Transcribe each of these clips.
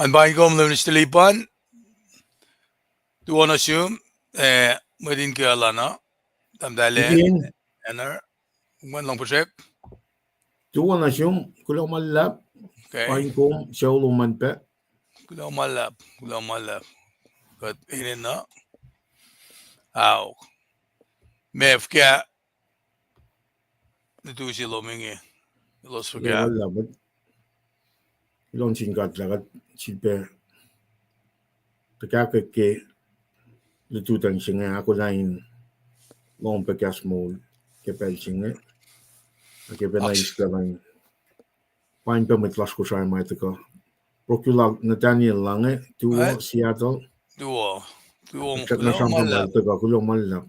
Ang bahin ko mula nistilipan, tuwa na siyum, madin kaya lana, tamdali, ener, kung lang project. Tuwa na siyum, kulang malap, paing kong siya uluman pa. Kulang malap. Kat inin na. Aw. Mef kaya, nito si Lomingi. Los for kaya. Malap. Ilong singkat lagat, silpe. Kaksakin, lututan siya nga ako lain long pagkas mo kapel siya nga. Kapel na iskalan. Paing pa may klas ko siya may taka. Prokulag Nathaniel Lange, tuwa Seattle. Tuwa. Chat na siyang pamal taka, kulong malap.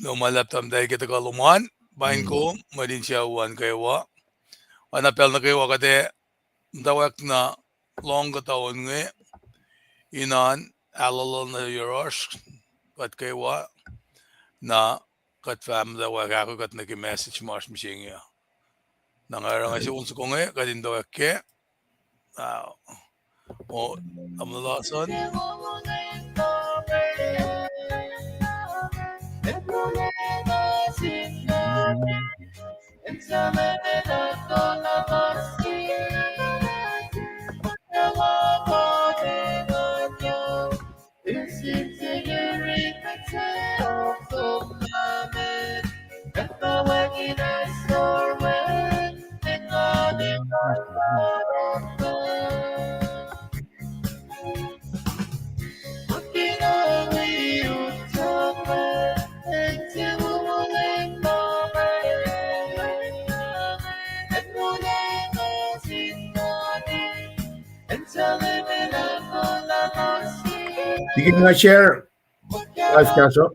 Malap tamday kita kaluman. Bahin ko, madin siya uwan kayawa. Anapel na kayawa kate, mutawaek na long katawan nga. Inan, akollah na euros, kat kayawa, na kat family wak ako kat naki-message mars machine ya. Nangarang si unso ko nga, kat indawak ke. O, amalasan. You can share live caso.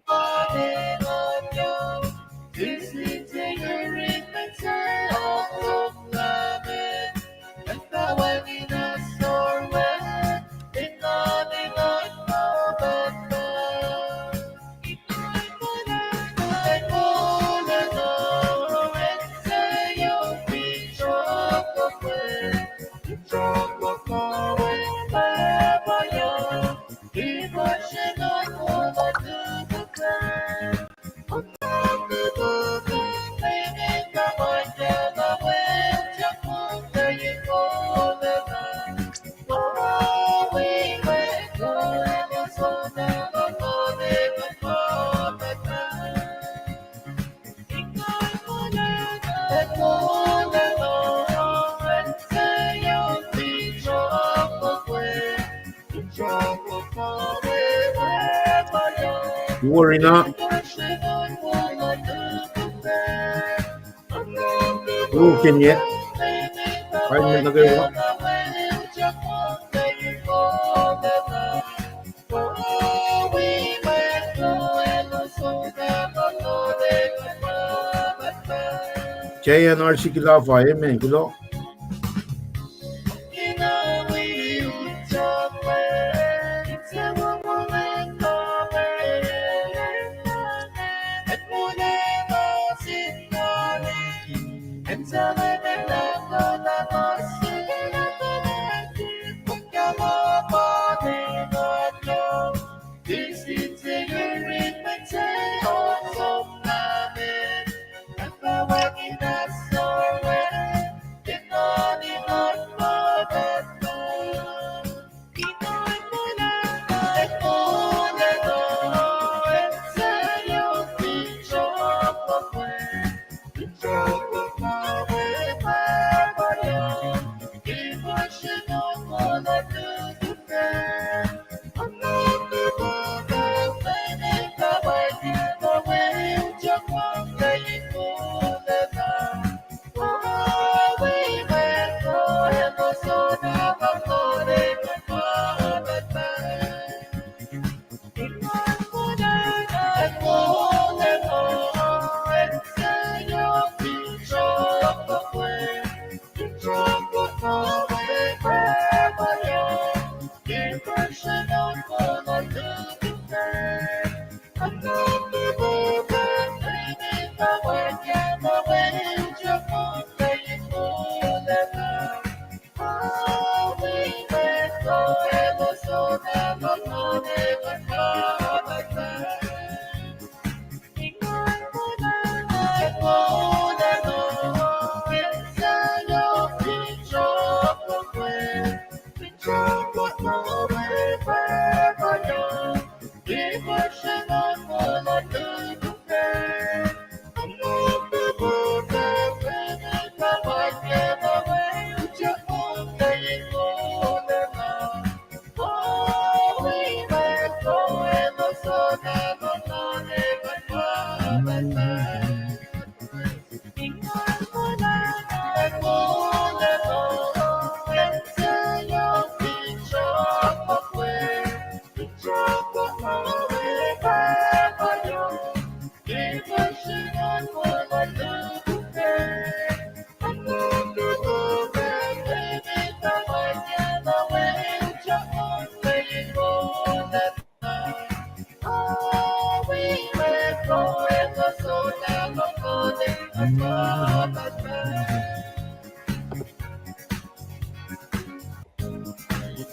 You worry not. Can yet? I mean, nagawa. JNRC kila fire men kulo.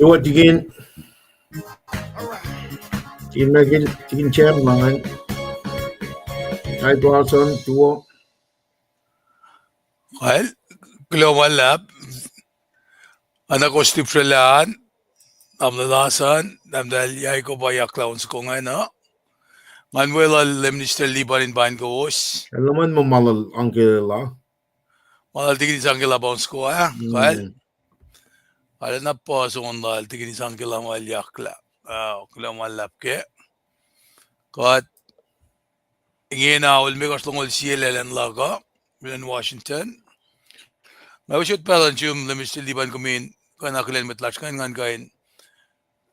Iwa tigin tigin chair mangan. Ay tuwasan tuwo. Well, lulap. Anak ko stip silaan. Amlalasan. Namdal yay ko ba yaklawns ko nga na. Manuela lemnister libanin bain ko os. Alaman mo malal angkela. Malal tigin isang kilabons ko Well. Ala na po sungundal tigin isang kilamal yakla. Kilamalap ke. Kat Inge na ulmi ko slungol CLL laga. In Washington. Mawishot palan siyum lemnister liban kumin. Kana kilen metlash kain ngan kain.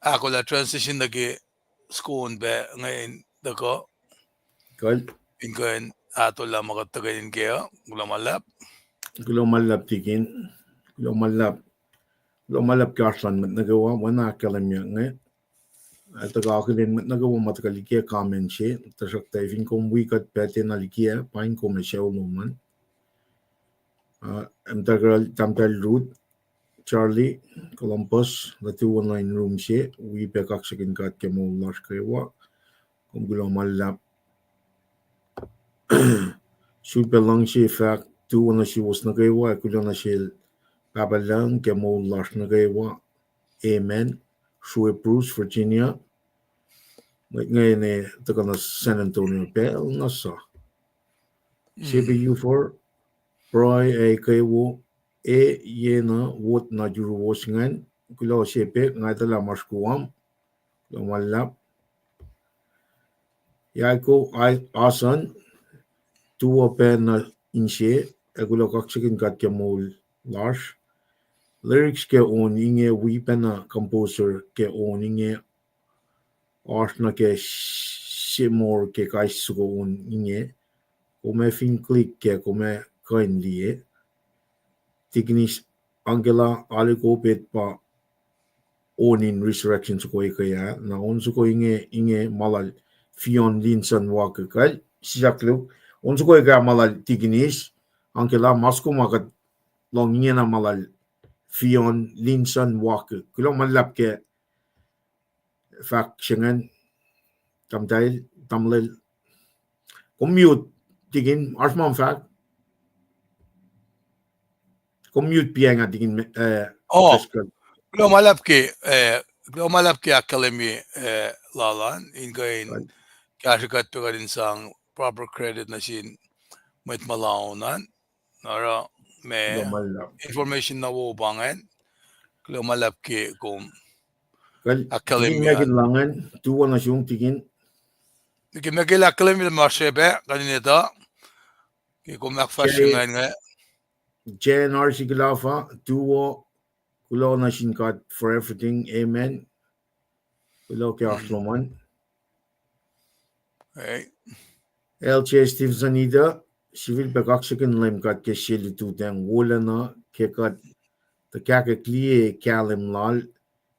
Akollah transition nagi school be ngayon dako. Kal Inge atol lang makatagayin kaya. Gulamalap. Gulamalap tigin. Gulamalap kaslan mat nagawa wana kalamya nga. At tagakilin mat nagawa matakalikia kamen siya. Tasak tayo kung wikat pete na likiya. Paing ko may siya uluman. Tamtal root. Charlie, Columbus, the 219 room siya. Wipe kaksakin kat ke Molela kayawa. Kung gulamalap. Super lang siya fact. 2 na siya was na kayawa. Kulang na siya papalang ke Molela na kayawa. Amen. Srui, Bruce, Virginia. Ngayon taka na San Antonio. Pero nasa. CPU4. Roy ay kayawa. Yena wot na juruwos ngan. Kulaw siya nga tala maskuwam. Lumalap. Yako ay asan. Tuwa pe na insye. Kulaw kaksakin kat ke Molela. Lyrics ke on Inge wipe na composer ke on Inge na ke shimor ke kaisuko on Inge kome fin klik ke kome kain liye tignis Angela aliko pet pa onin resurrection suko kaya na on suko Inge malal fion linsan wakakal siyaklo on suko kaya malal tignis Angela masko makat long Inge na malal Fion Linson Walker. Kulang malap ke faksyengan tamlil commute tigin arsman fact commute piya nga tigin Gulamalap ke akademi lalan. Inge kashikat pa rin sang proper credit na sin met malaunan. Nara may information na wubangan. Gulamalap ke kung tigin megin langan tuwa na siyong tigin Megil akademi na marsebe kanina kung makfasyon nga JNR Siglafa tuwa kulaw na sinkat for everything amen kulaw ke asloman LJ Stevenson civil pe kaksakin lem kat ke shili tutang wolacna ke kat the kakakliye kalim lal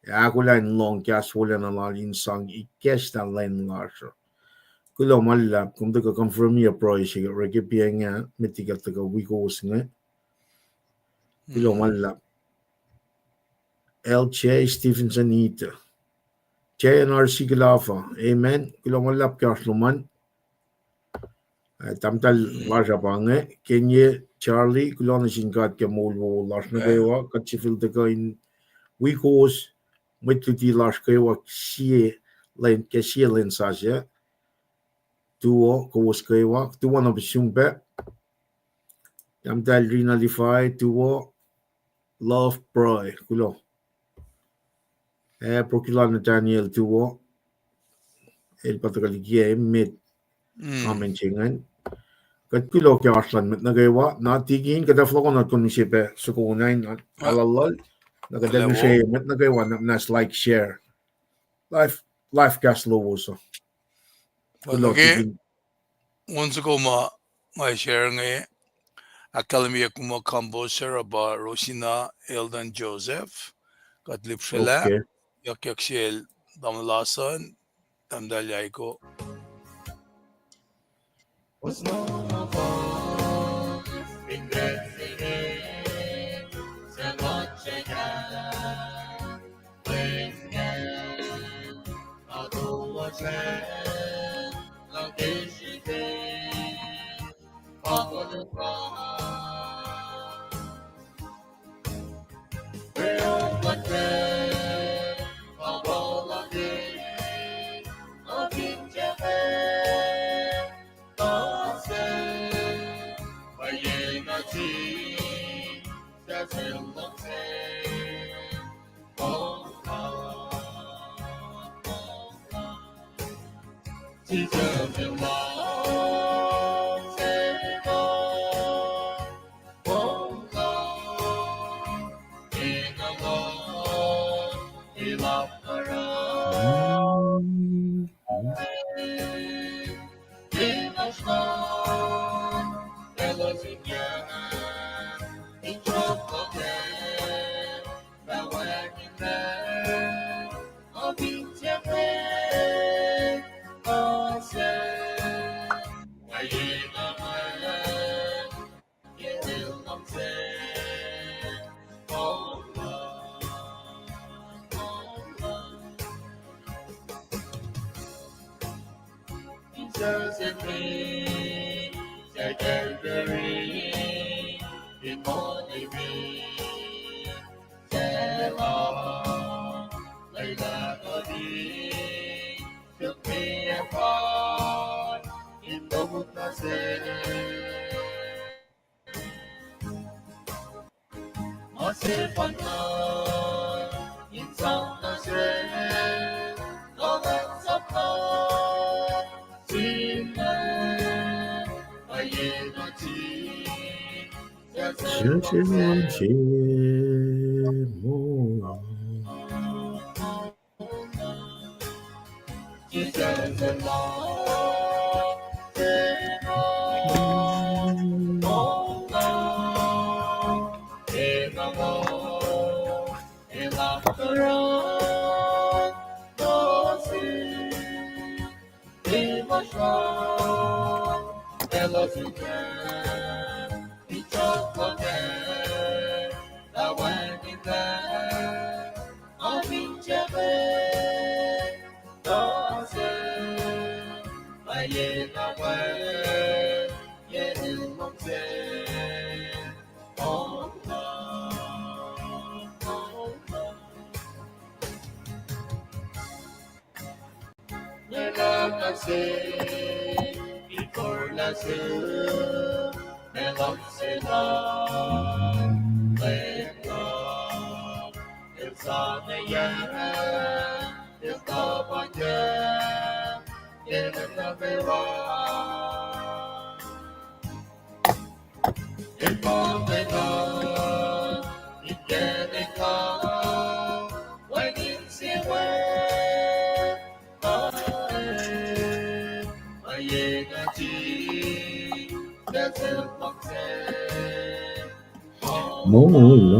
akollah long kas wolacna lal insang ikesta len larso kulaw malap kung daga confirm ya pro siya rege pianga mitigat daga wiowos nga kulaw malap LJ Stevenson JNR Siglafa amen kulaw malap kasloman tamtal larsa pange kenye Charlie, kulacnsap ke molvo las nukewa, katsifil tekain wiowos, mwet las kewa sie len sasya, tuo kos kewa, tuo na besumpe, yam tal rina lifai, tuo love proi, kulo. Prokilan Daniel tuo, el patakalikia met amenchingan. Kat kulo ke aslan met nagawa, na tigin kada floko na kunisipe sukunain alalal, nakadagushe met nagawa na nas like share. Life gas lowos. Kulo tigin. Once ko ma share ngayon, akkalamiya ko mo composer ba Rosina Eldan Joseph, katlip sila, Okay. yak shell damlasan, damdalyay ko. Molela.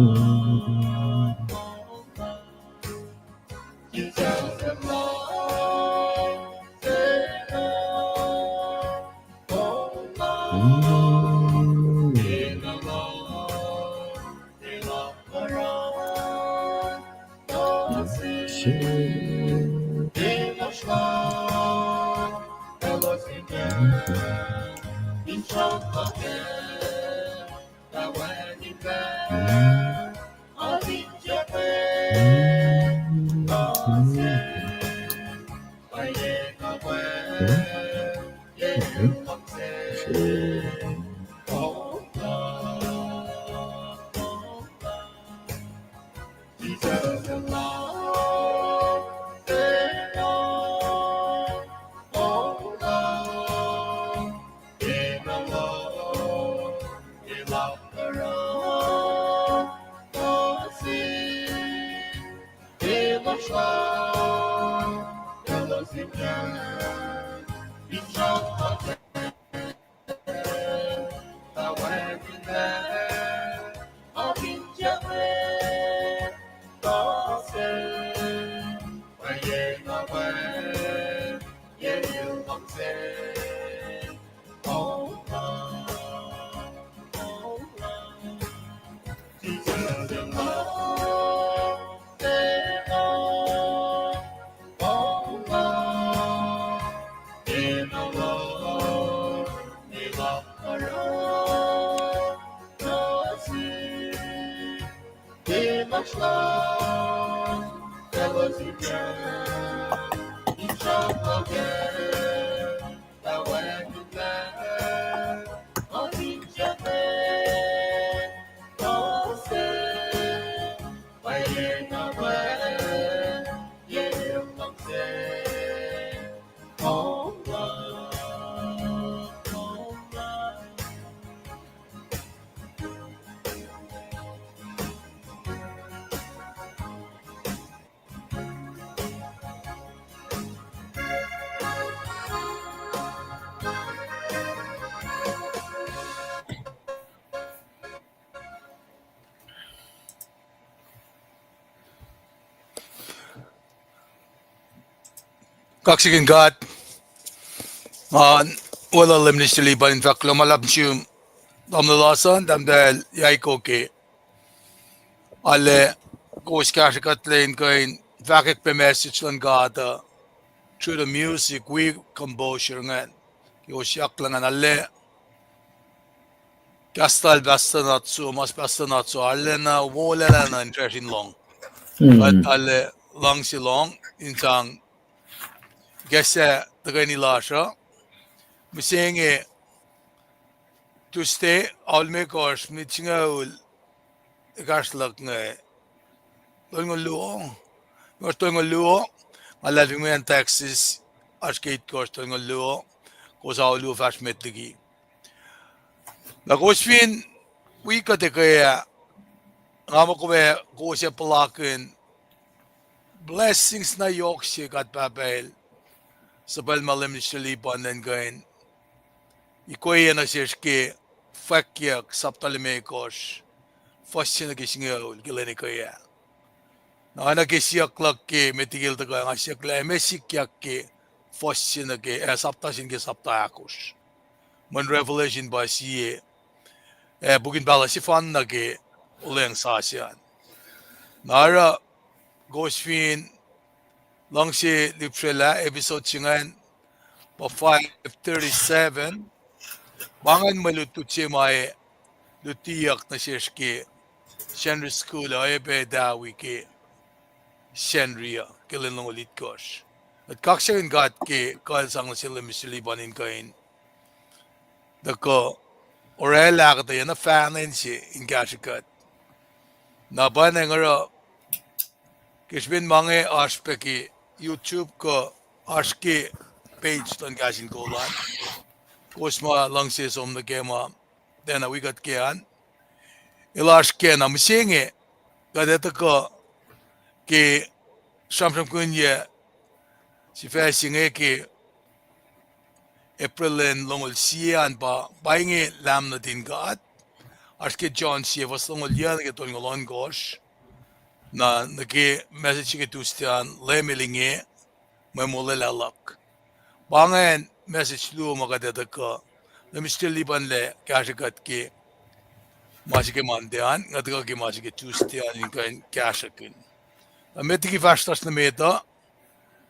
Kaksakin God. Wala limnis liban in fact lumalap siyum damlalasan damdal yaikoke. Alle kaksakin kain vakik pe message lang gata through the music we composure ngan. Kosyak lang alle kastal bastanatsu mas bastanatsu alle na Molela na interesting long. But alle long si long insang gese tagani lasha. Misenge to stay all me course mitchingaul gaslak nga tolong luo or tolong luo alaving me Texas arcade course tolong luo ko sa luo fast metligi la kosfin we kate kaya ngamo ko be ko siya palakin blessings na yok siya kat pacl sa palmalim ni Shalipan and gain ikoy na siya ki fakyak saptalimekos fashion kisingol kilani kaya na kisyak lakki metigil ta kaya ngasyak la mesikyak ki fashion ke saptasin ke saptakos man revelation ba siye bugin bala si fan na ke uleng sasyan nara gosfin lang si lipsela episode singan pa 537 bangan malutut si may likiyac na siya Shenry school ay pe dawi ke Shenria kilin long ulit kosh. At kaksakin God ke kalsang sila misilibanin kain. Dako orela kata yan na fanin si ingasikat. Naba na ngara kisbin mange aspeki YouTube ko aski page tan KahsInKol. Kusma lang si som na kema dena wigat kian. Ilash kena misinge kadeta ko ke samsam kunye si Inge ke Aprilin longol siyan pa Paing lam Nutin God aske John siya was longol yan ke tolongolon gosh na nake message ke tustian lemilinge may Molela lak bangen message lu makadeta ko na mistil liban le kashakat ke masike mandean ngataka ke masike tustian in kain kaksakin metiki vastas na meta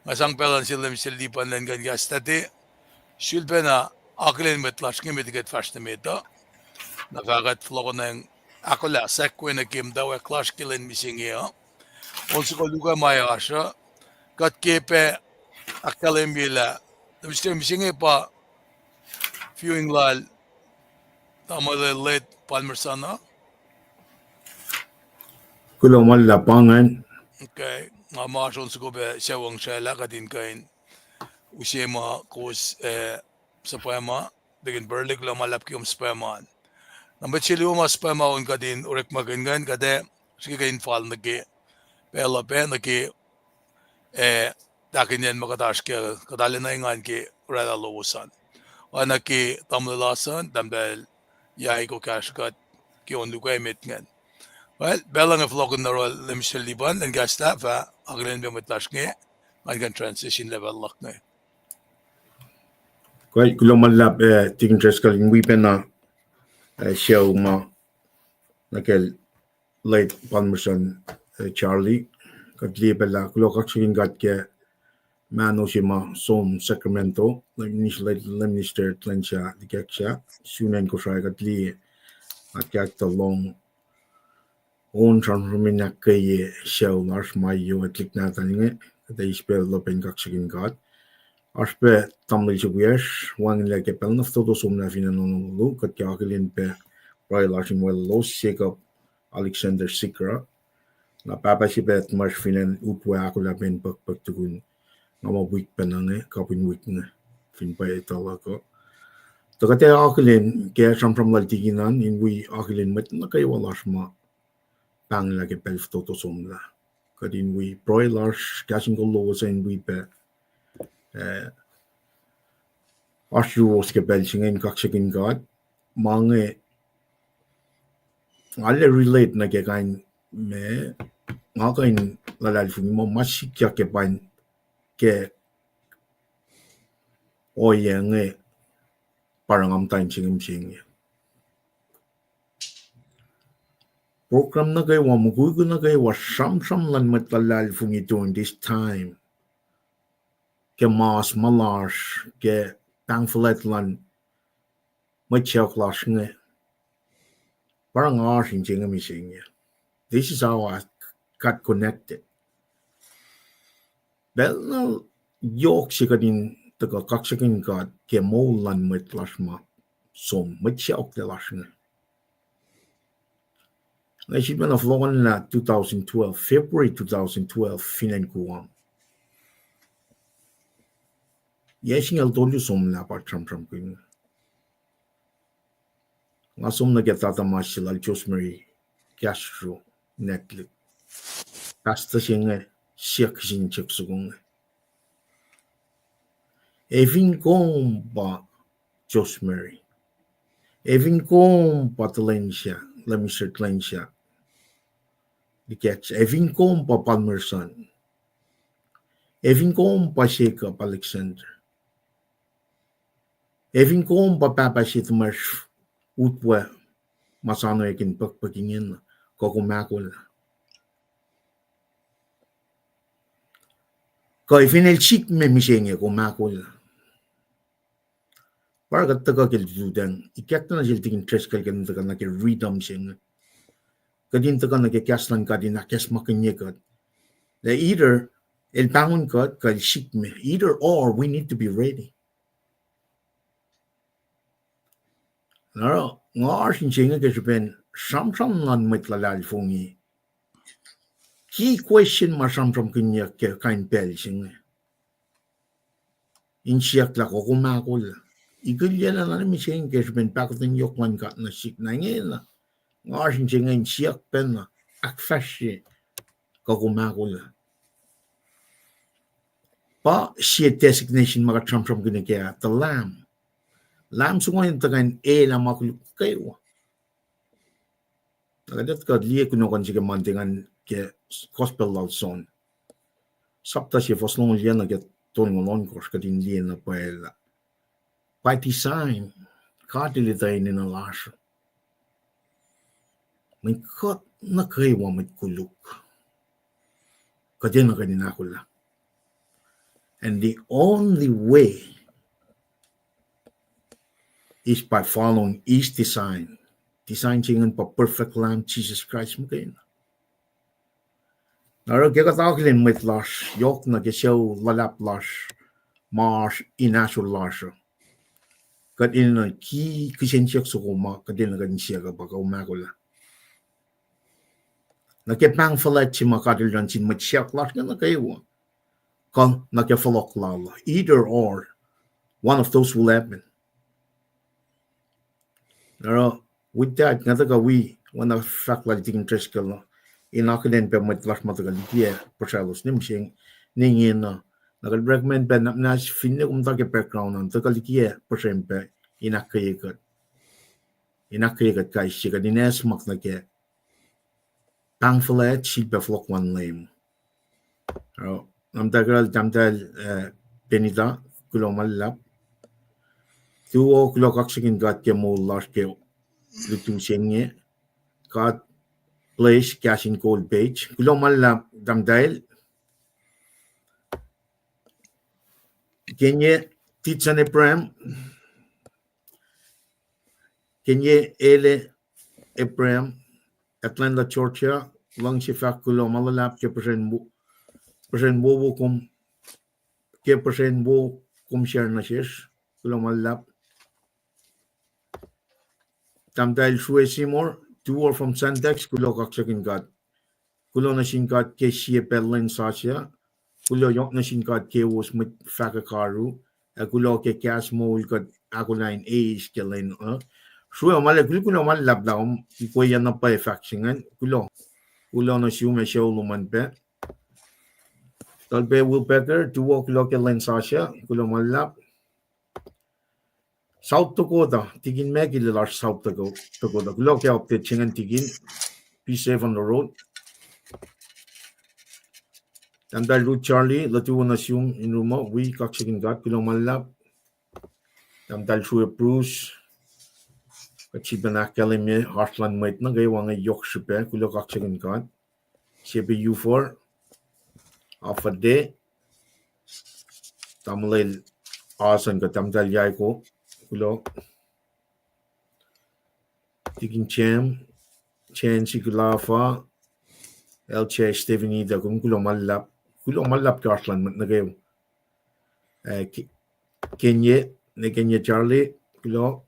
masang pelan sila misilipan len gan gastate shilbena aklen metlaske metiket fast na meta nakagat flow ng akollah sekwena kim daw clash killen misingya also ko luga maya asha kat kepe akalembila mister misingya pa viewing lal tamale late palmersana Kulo malla pangan. Okay, mason ko be sewang sela kadin kain usema kos sa poema begin berlik lo malap ki spema. Number chili uma spema on kadin urek magangan kade sige kain fal nagi pela pe nagi dakin yan makatash ke kadali na ingan ki rada lowosan. Oana ki tamlalasan dambel yai ko kashkat ki on lukay mitngan. Well, belang of local neural limshel liban and gasta fa aglen be mutlashne man transition level lakne. Kulo kulo malla tikin treskal ingwi pena show ma nakel late Palmerson Charlie kadli bella kulo kaksakin gat ke mano shima som Sacramento like initially minister tlencha likiyac sunen Kosrae kadli at the long on transforming kay show lars mayo atlik na taninge they spell lopen kaksakin gat aspe tamil juwish wang like pel na todo som na finanonu kat kakelin pe Royal Arching well los shake up Alexander Sikra na papa si bet mas finan upwa akollah ben pag tugun ngama week penange kapin week na fin pa itala ko to kate akolin ke from laltiginan in we akolin met na kay walas ma pang lagi pelf toto somla kadin we broilers KahsInKol lowos in we pe wiowos ke belchingen kaksakin god mange alle relate na ke kain me ngakain lalalfung mo masikya ke pan ke oyenge parang am time sing program na kay wa mugugo na kay wa sam lan matlalalfung ito in this time ke mas malars ke thankfulet lan matchak lasnge parang arsing sing this is how I got connected well no yok sikadin taga kaksakin god ke molan matlasma som matchak de lasnge na shipment of law na 2012 February 2012 finan kuwang yesing altolyo som na pa tram kuin nga som na getata masilal Josmary Castro netlik pasta singe siak sin cheksugong evin kompa Josmary evin kompa Talencia Lemisher Talencia likiyac evin kompa Palmerson evin kompa Jacob Alexander evin kompa papa shitmarsh utwa masano yakin pagpagingin kokumakol ko ifinel chik me misenge kumakol para taga kel judan ikakta na jilting treskal kan taga na ke freedom sing kadin taga na ke kaslan kadin na kes makinyekat the either el bangun kat kal chik me either or we need to be ready naro ngar sin singa ke ben sam nan metlalal fungi key question masam kinyak ke kain pel sing in siak la ko kumakol igilya na mi sing ke ben pakten yokwan kat na sik na ngena ngar sin singa in siak pen na akfashi ko kumakol pa si designation maka sam kinyak the lamb sungoy tagan la makul kayo tagadat ka liye kuno kan sige mantingan ke gospel lal son sapta si foslong liya na get ton ngolon kors kadin liya na paella by design kadilitay ni na laso may kat na kayo mit kuluk kadin na kanina kula and the only way is by following his design singan pa perfect lamb Jesus Christ mo kayo naro kaya kataklin mit las yok na kesyaw lalap las mars inasur las kadin na ki kisensyak sukuma kadin na kadin siya kapag umakula Nakepang falet si makadildan sin matsiak lak na nakayo. Kung nakefalok lala. Either or, one of those will happen. Pero with that, nataka we, wana fact like the interest kala, inakiden pa matlas matagal diya, pasalos nimsing, ningin na, nakal-recommend pa na nas finne kumtake background ang takal diya, pasempe, inakayekat guys, siya dines mak na kaya, pangfalet, sipa flok one lame. Pero, namtagal, penita, kulomalap, tuo kulo kaksakin gat ke mo last ke lutu sengye kat place KahsInKol page kulo malap damdail kenye titsane prem kenye ele eprem Atlanta Georgia lang sifac kulo malalap ke persen wo kum ke persen wo kum share na shish kulo malap damdail Srui Seymour two from Santex kulo kaksakin gat kulo na singkat ke siya pelin sasya kulo yok na singkat ke was mit fakakaru kulo ke cash mol kat akollah age ke len Srui male kulo mal lab daum ko yan na pa faxingan kulo na siya show luman pe talbe will better duo kulo ke len sasya kulo mal lab South Dakota tigin megil large South Dakota kulo ke update chingan tigin be safe on the road. Tandal root Charlie, latu na siyong inuma, we kaksakin gat, kulo malap. Tandal Srui Bruce, kachiban akalime, Heartland Mwet na gayo nga yok sipe, kulo kaksakin gat. Sipe U4, Alpha D, tamlay asan ka tamdal yay ko, kulo. Tigin Chen si Kulafa, LC Stephen Ida, kulo malap ka Heartland Mwet na gayo. Kenya Charlie, kulo.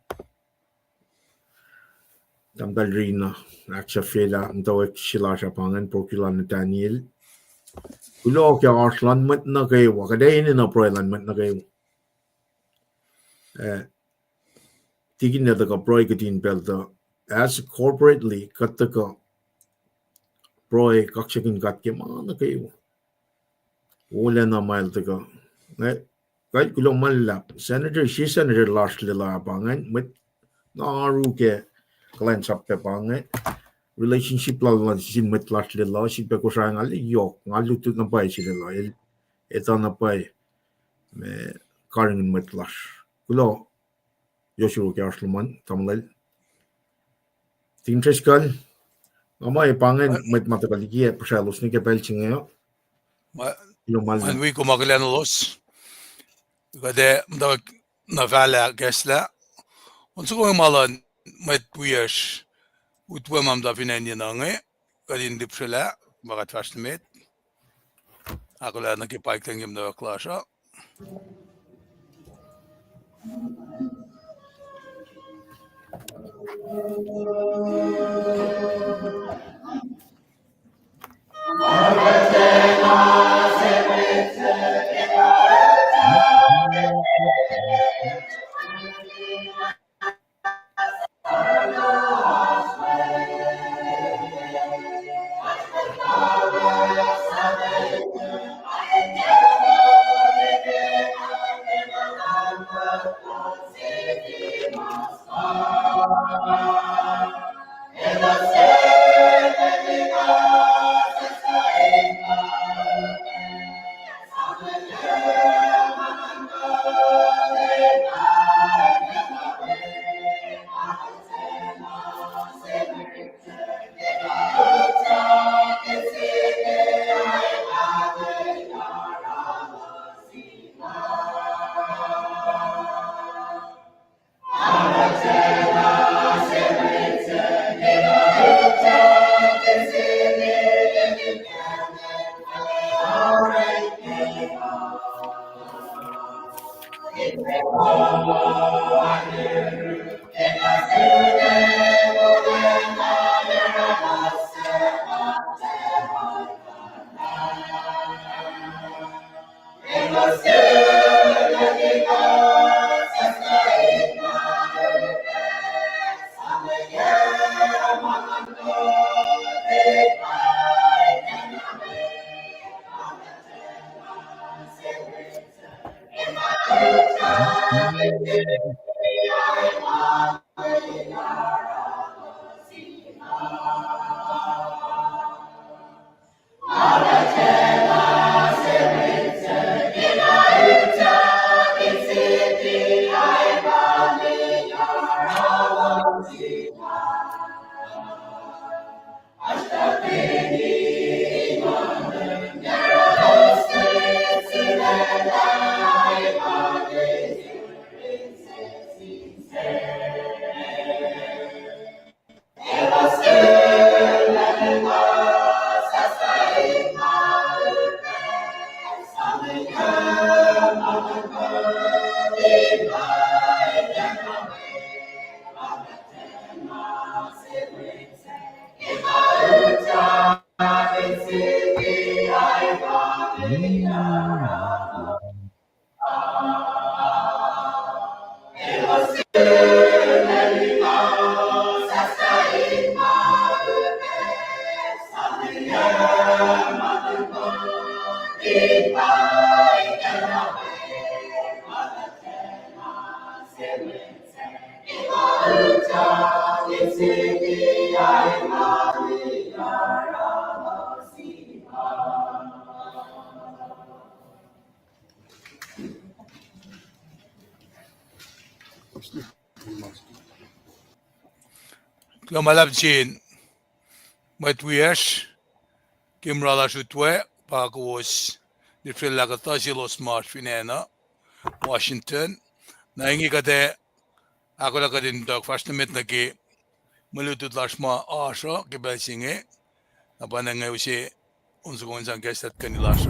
Tamdal Rina, Aksa Fela, mutawaek sila siya pangan, Procula na Daniel. Kulo kaya Arslan mat na kayo, kadayin na proylan mat na kayo. Tigin na daga proy katin belta, as corporately, kataka proy kaksakin katke na kayo. Wala na mail taga. Kahit kulo malap, Senator Lars Lila pangan, mat naaru ke kulacnsap pe pangan. Relationship la sin met last lila si pe Kosrae ngali yok ngalu tut na pai si lila eta na pai me karin met las kulo yoshuru ke arsluman tamlel tintres kal ama e pangen met matakalikie pasalos ni ke pelchinge yo mal man we kumakalian los kade mutawaek na fala kesla unso ko malan met puyesh utwa mam da finanya nange kadin dipsela bagat fastmet akollah na ke Paing tangim da klasha Lumalab chin, Mwe Read, Kimrala Shutwe, Pagos, the Trilagatazilos March Finena, Washington, Inge kate akollah kadin dog first met na ki mulutut lashma asha ke belsinge abananga usi unsu gonzang gestat kanilasha.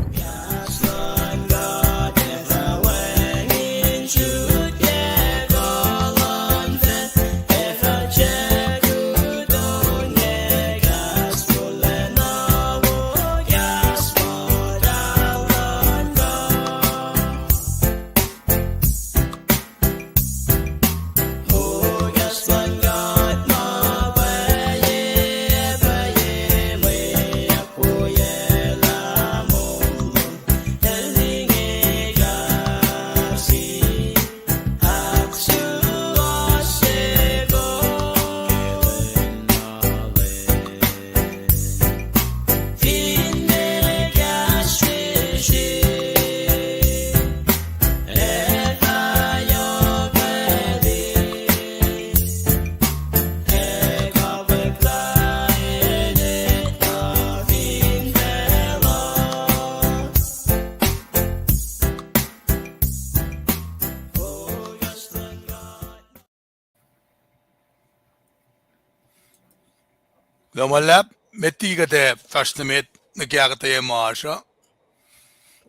Lumalab meti kate first met na kakketeyac maasha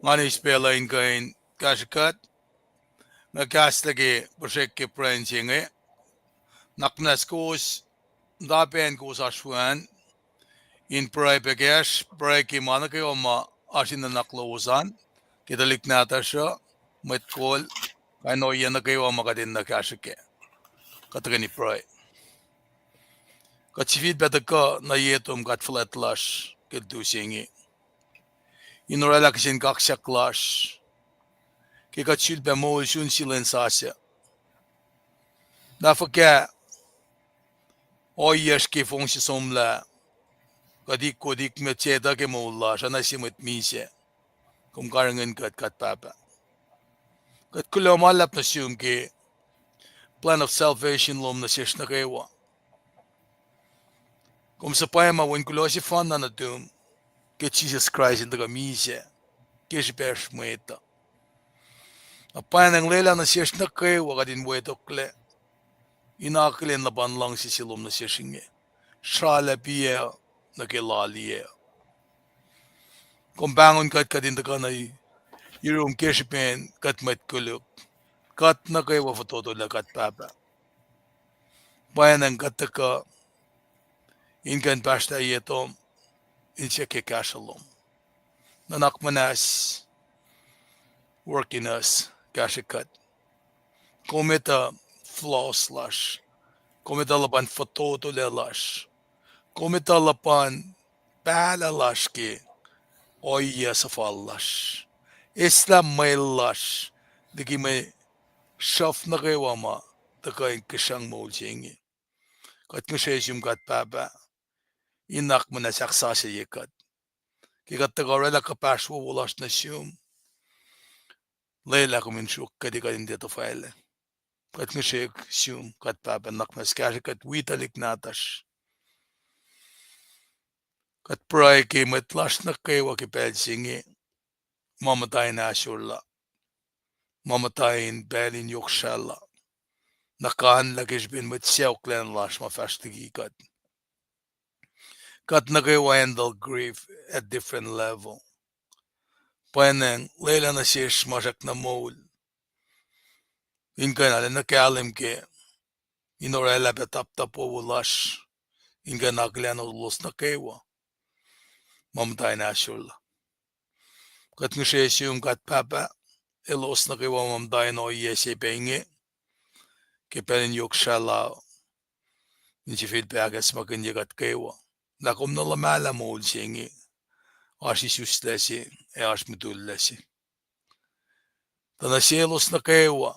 ngani spela inkain kaskat na kastage project ke prinsinge naknas kos dapen kos ashwan in proipekesh breaki manake oma ashin naklosan kitalik natasha metkol kaino yanake oma kadin na kashike katagani proi kachivit betaka na yetum kat flat lash kedusingi inorala kishin kaksak lash ke kachil be mol shun silensasya na faka oyesh ke fonsi somla kadik kodik mecheda ke molla shana simit mise kum karangan kat papa kat kulomalap na siyum ke plan of salvation lom na sish na kewa kum sa payama wen kulosi fan na natum ke Jesus Christ in the mise ke shipesh mweta apan ang lela na sish na kewa kadin wetokle inakle na banlang si silom na sishinge shala piya na ke laliye kum bangon kat kadin da kanay irum ke shipen kat met kuluk kat na kewa fototo la kat papa bayan ang kataka ingan pasta yetom in siya ke kashalom nanak manas working us kashikat. Kometa flaws lash. Kometa lapan foto to le lash. Kometa lapan pala lash ki oya sa fallash. Islam may lash. Diki may shaf na kayo ma. Taka kishang mo jingi. Kat kishayum kat papa. Inak mo na saksasa yikat. Kikat tagarela kapashwa walash na siyum. Layla kumin shuk kadikadim dito file. Kat kishayk siyum kat papa nakmas kashikat witalik natash. Kat pray ki matlash na kayo kipel singi. Mamatayin asyurla. Mamatayin belin yokshala. Nakahan lakish bin mit siyaw klen lash mafashtigi kat. Kat na kayo handle grief at different level. Paineng layla na shish masak na mol. Inka na na kalim ke. Inorela petap tapo lash. Inga naklian ulos na kayo. Mamatayin asyurla. Kat ngishesyum kat papa. Elos na kayo mamatayin o yesi Paing. Kipelin yokshala. Inchi feedback as makinyagat kayo. Nakom na lamala mo singi. Ashi suslesi. E ash mitullesi. Tanasielos na kayo.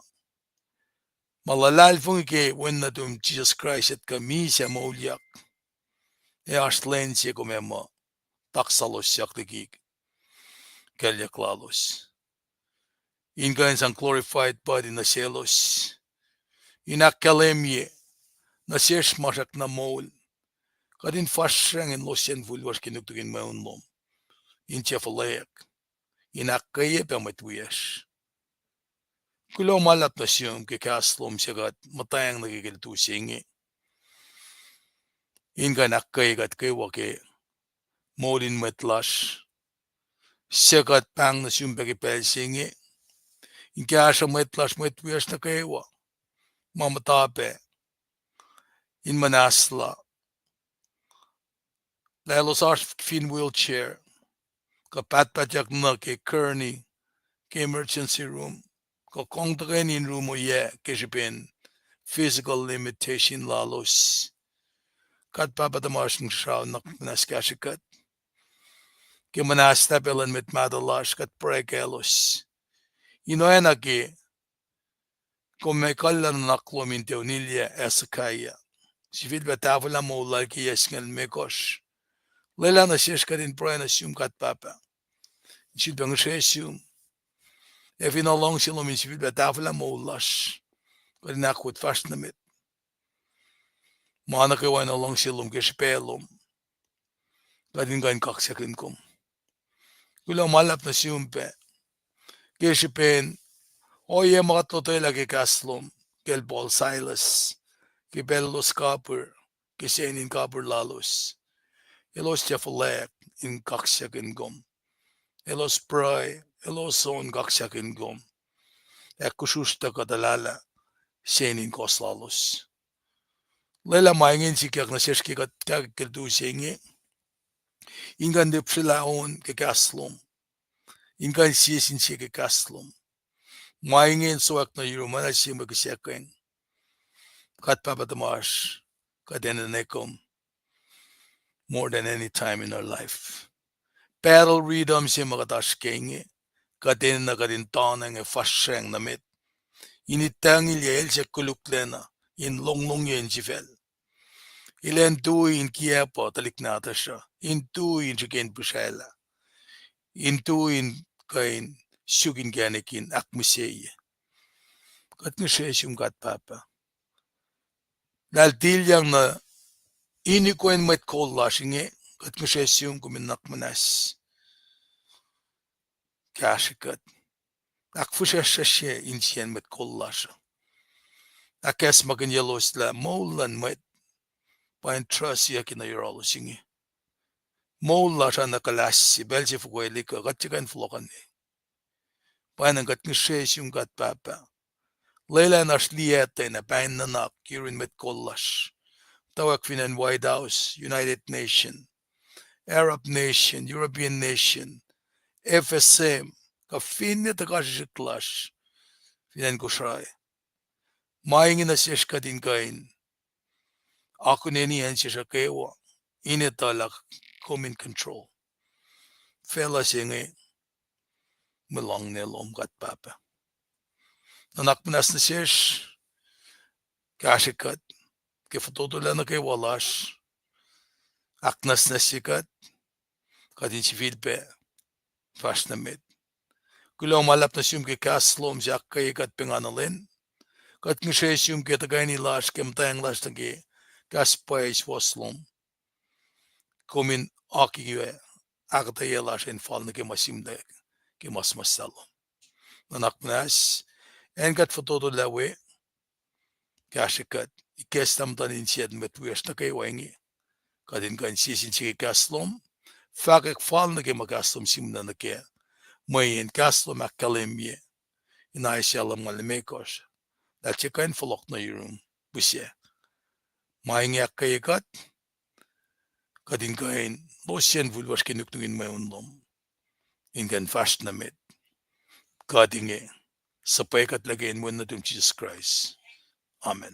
Malalal fungi when na tum Jesus Christ at kamisa mauliak. E ash lensi kumema. Taksalos siyak tikik. Kelyaklalos. Inga isang glorified body na selos. Inakalemye. Na sesh masak na maul. Kadin fashrang in losyen vulwas kinuktukin maunlom. Inchefalayak. Inakaya pamatwiyash. Kulo malap na siyum kikaslom siyagat matayang nagigiltu singi. Inga nakkayagat kayo ke maulin matlash. Siyagat pang na siyum pagipel singi. Inka asya matlash matwiyash na kayo. Mamatape. In manasla. Lalos ash fin wheelchair. Kapatpatyak na ke Kearney. Ke emergency room. Kakongtakin in room o ye kishipin. Physical limitation lalos. Kat papatamash ng shaw nak naskashikat. Kimanastapel mit madalash kat prekelos. Inoena ki kumekala naklo minteonilya esakaya. Sifid betavula mo laki yesngel mekosh. Lela na shesh katin proena siyum kat papa. Sifid bang sheshum. If in a long silom in sifid betavula mo lash. Katin akwit fast na mit. Maana kayo in a long silom kishpelom. Katin kain kaksakin kom. Kulang malap na siyum pe. Kishipin. Oye mga totoy lagi kaslom. Kel Paul Silas. Ke Bellos Copper. Ke Senin Copper lalos. Elos Jeffalek in kaksakin kom. Elos Pray. Elos son kaksakin kom. Ekususta katalala. Senin kos lalos. Lela maingin si kyak na seski kat kakiltu singi. Ingan dipsilaon ke kaslom. Ingan siyasin siya ke kaslom. Maingin suwak na yurumana siya magsiyakin. Kat papatamash. Kadenekom. More than any time in our life. Pacl rhythm siya makatash kengi. Kaden na kadin tanang e fashyang namit. Initangil yael siya kuluklena. In longlong yen sifel. Ilan tu in kiyapo talik nata siya. In tu in sikin pusela. In tu in kain sugin ganikin akmuseye. Kat nisheshum kat papa. Dahil tilyang na inikoen met kolla singe. Kat nisheshum kuminak manas. Kashikat. Akfushashashe insien met kolla siya. Akas magin yalos la molan met. Pain trust yakin na yorolo singe. Mola siya nakalasi. Belsi fukwelika. Katsikan flokan eh. Pain ang kat nisheshum kat papa. Lela nasliete na pain nanak kirin met kollash. Tawak finan White House, United Nation, Arab Nation, European Nation, FSM, finne ta clash finan Kosrae maingin na siya kadin kain ako neni yan siya kewa inetalak common control fela singe melong ne LEUM God papa nanak minas na siya kashikat ke fototola na kay walas aknas na sikat kadin si Filpe fast na med kulang malap na siyum ke LEUM siya kay kat pinganalin kat ng siya siyum ke tagay ni las kem tayang las na ke pais was LEUM komin akiwe akketeyac las en fall na ke masimde ke masalo nanak minas en kat fototola we kashikat ikestam tanin siyad metwes na kay wangi kadin kan sisin si LEUM fakek fall na ke LEUM simna na ke mayin LEUM akkalemye inay siyalam malimekos dat je kan volok na yorum busye mayin akketeyac kadin kain losyen vulwas kinuknungin mayon LEUM ingan fast na met kadinge sapaykat lagayin mo na Jesus Christ. Amen.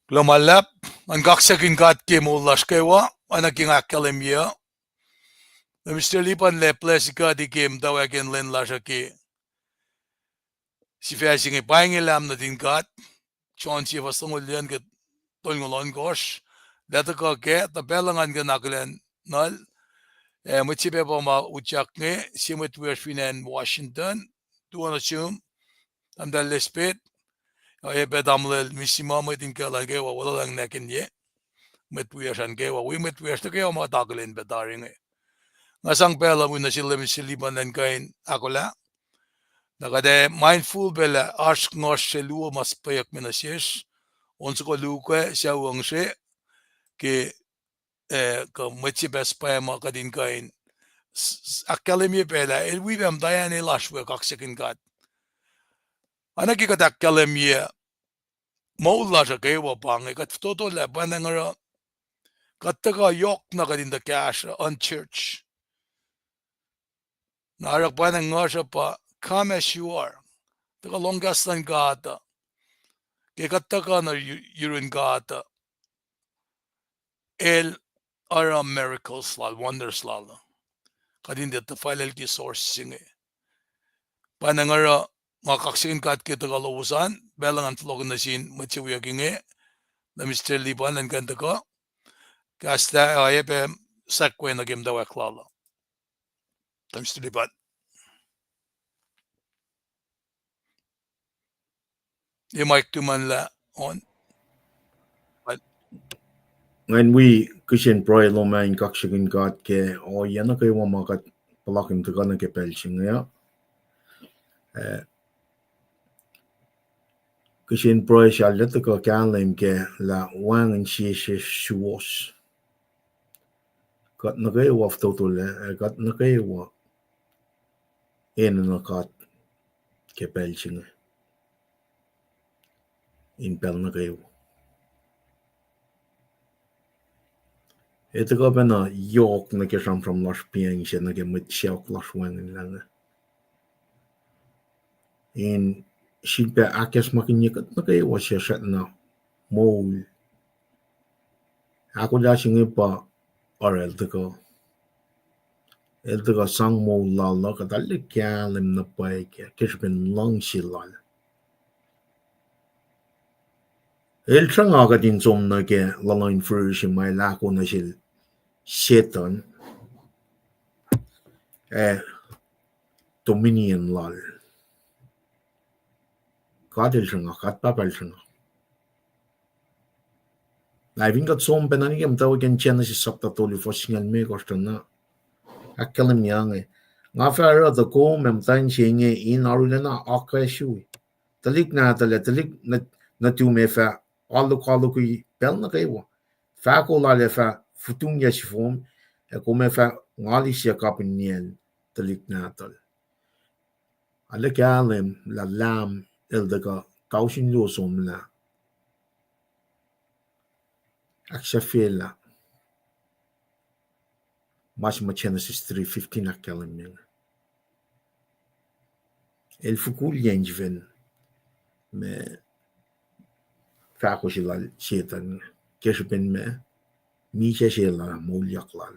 Lumalap ang kaksakin ke mulas kewa anaking akkalemye Mr. Lipan leples di game tawakin len lasaki si Paing Paing lam na din kat chon si fasungulyan ke tolngolon gosh data ka ke tapelangan ke naklen nal mutipe pa ma uchak nge si mutwers Washington tuwan assume am dal lespet bedamlel misimama din ka lage wa wala lang nakin ye metwers ke wa we metwers ke ma taklen betaring ngasang pela mo na sila misiliban ng kain akollah nakade mindful bela ask ngos selu mas payak menasyesh onso ko luke siya wangse ke ka machi best pa ma kadin kain akkalemi bela we bam dayane lashwe kaksakin kat anaki kat akkalemi Molela sa kewa pang kat toto la banangara kattaga yok na kadin da cash on church narak banang ngasa pa come as you are taka longastan gata ke kattaka na yurin gata el ara miracles lal wonders lal kadin da tafalel ki source singe panangara makaksin kat ke taka lowosan belangan flogan na sin machiwiya kinge na Mr. Liban and kantaka kasta ayepe sakwe na game dawa klala Mr. Liban the mic to manla on When we kishin proy lo main kaksakin ke o yana kay wa makat palakim to kana ke pelching ya kishin proy shalet ko kanlem ke la wang and she shuos kat na kay wa total kat na kay wa en na kat ke pelching in pel na kay ito ko na yok na ke from las Paing siya na ke mit siya las wang lang in silpe akes makinyikat na kay wa siya shat na mol ako da singi pa orel to sang mol la la ka dal kyalim na pa ke kishbin long silal el tranga ka din som na ke lalain fruition mai la ko na sil setan dominion lal ka del tranga ka pa pal tranga lai vingat som penani kem taw ken chena si sapta toli fosingal me kostana akkalim yang nga fa the ko mem tan chinge in arulena akashu talik na na tu me fa alu ku pel na kaiwa fa ko la le fa futung ya shifom ko me fa ngali sia kapiniel talik na tal ala kalem la lam el daga kaushin lo som la akshafela mas ma Genesis 3:15 akkalim El fukul yenjven me fakosilal sietan kespen me miche sela molyaklal.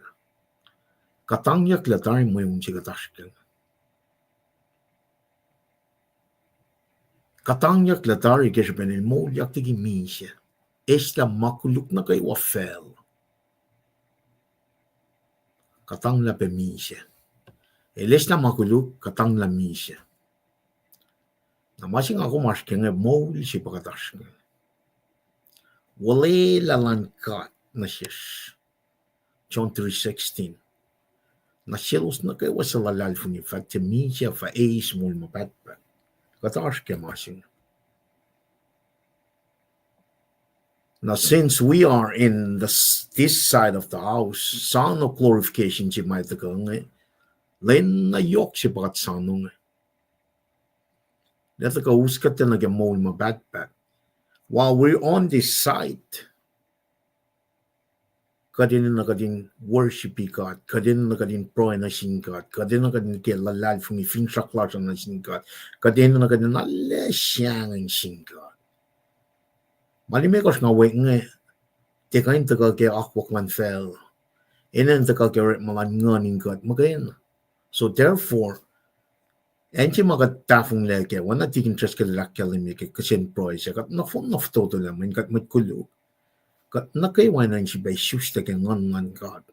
Katangyak latar mo yung sigatashkel. Katangyak latar kespen el molyak tigi miche. Esla makuluk na kay wafel. Katang la pe miche. El esla makuluk katang la miche. Namasing ako maskenge mol si pakatashkel. Molela lankat na siyas. John 3:16. Nasjelos na kay wasalalal funi fa temija fa eis mol mapatpa. Katashke masing. Now, since we are in this side of the house, son of glorification si may tagang len na yok si pakat sanong. Neta ka uskat na nagamol mapatpa. While we're on this side, kadin na kadin worship God, kadin na kadin pro na sin God, kadin na kadin ke lalal funi fin shaklar na sin God, kadin na kadin alle siyang sin God. Malimekos nga weng te kain tagal ke akwak man fel, inen tagal ke ret malan nganing God magayin. So therefore, enchi magatafong leke, wana tikin tres ke lakkalim ke kasin pro siya, kat nafon naftoto laman, kat matkulo. Kat nakaiwanan si by susta ke ngan God.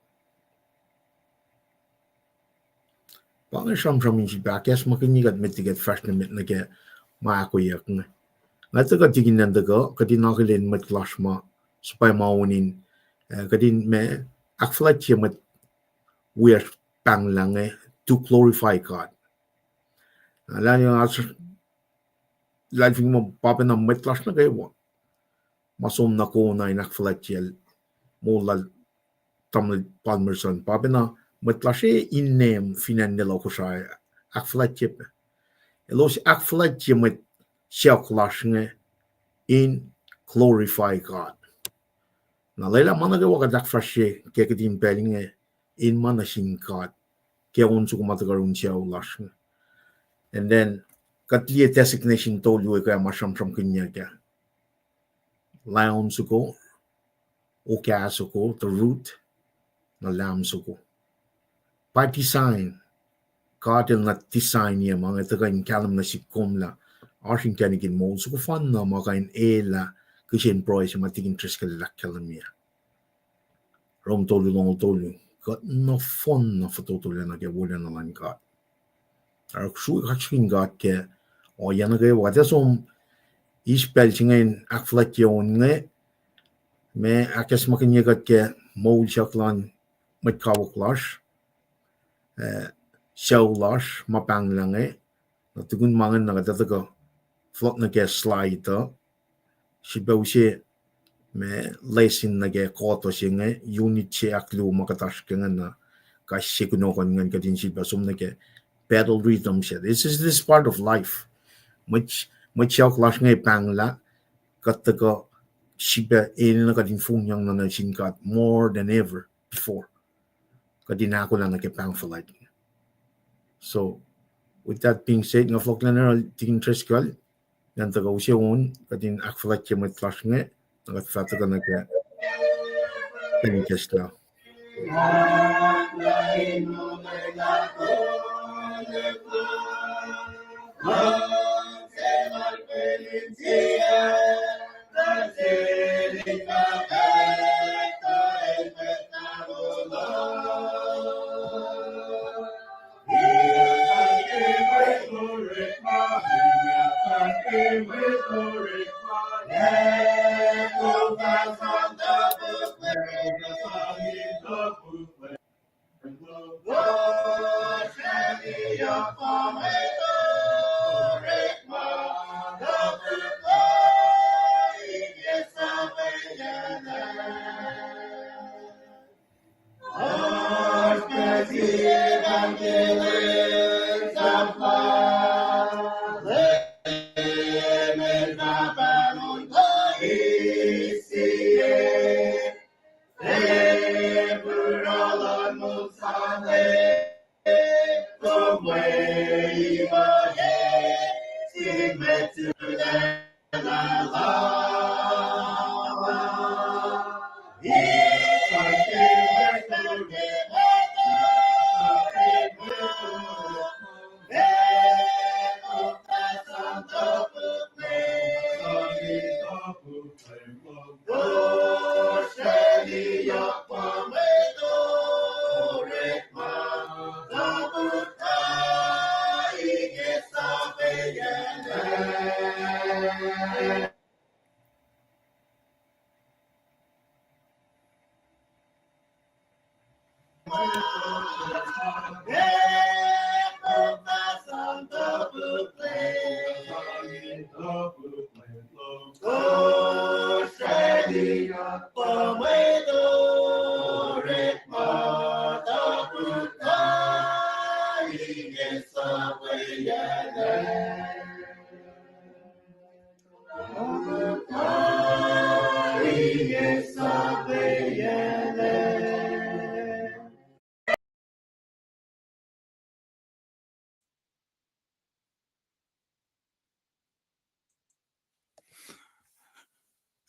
Pangasam si bakas makinigat metigat fresh na mit na ke maakuyak nga. Nataga tigin nandaga, kadin nakilin mat klasma, supay maunin, kadin me, akflat siya mat weird pang lang to glorify God. Alam yung asar, lalfing mo papin na mat klas na kayo, masom na ko na inakflat siya, molal tamil palmerson, papin na mat klas inem finan nila Kosrae, akflat siya. Elos akflat siya mat siya klas nga, in glorify God. Na lela mana ke waka dak frashe ke kedin peling in mana sin God ke onsu kumatagarun siya ulas. And then katliye designation tolu ka masham from kinya ka. Lion suko o suko the root na lam suko. By design God will not design niya mga taga in kalam na si komla arshin kanigin mo suko fan na mga in ela kishin proy sa matiging tres ka lakkalamia. Rom tolu long tolu. Got no fun na fatotulen na ke wala na lang God. Ar Srui kaksakin God ke o yan na kayo wata som ispel singayin akflat yon nga me akas makinyagat ke mold shaklan matkawaklas shawlas mapang lang natugun mangan na katataga flot na ke slide si bawsi me lesin na ke koto siya unit siya aklu makatash ka na kasi kunokon nga kadin siya basum na ke battle rhythm siya. This is part of life. Much siya klas nga pangla kataga siya na kadin funyang na nasinkat more than ever before. Kadin ako lang na ke pangfalag. So, with that being said, nga flok na na tingin treskal, yan taga usya un, kadin akfalag siya may klas nga, nakatfata ka na kaya penikesla.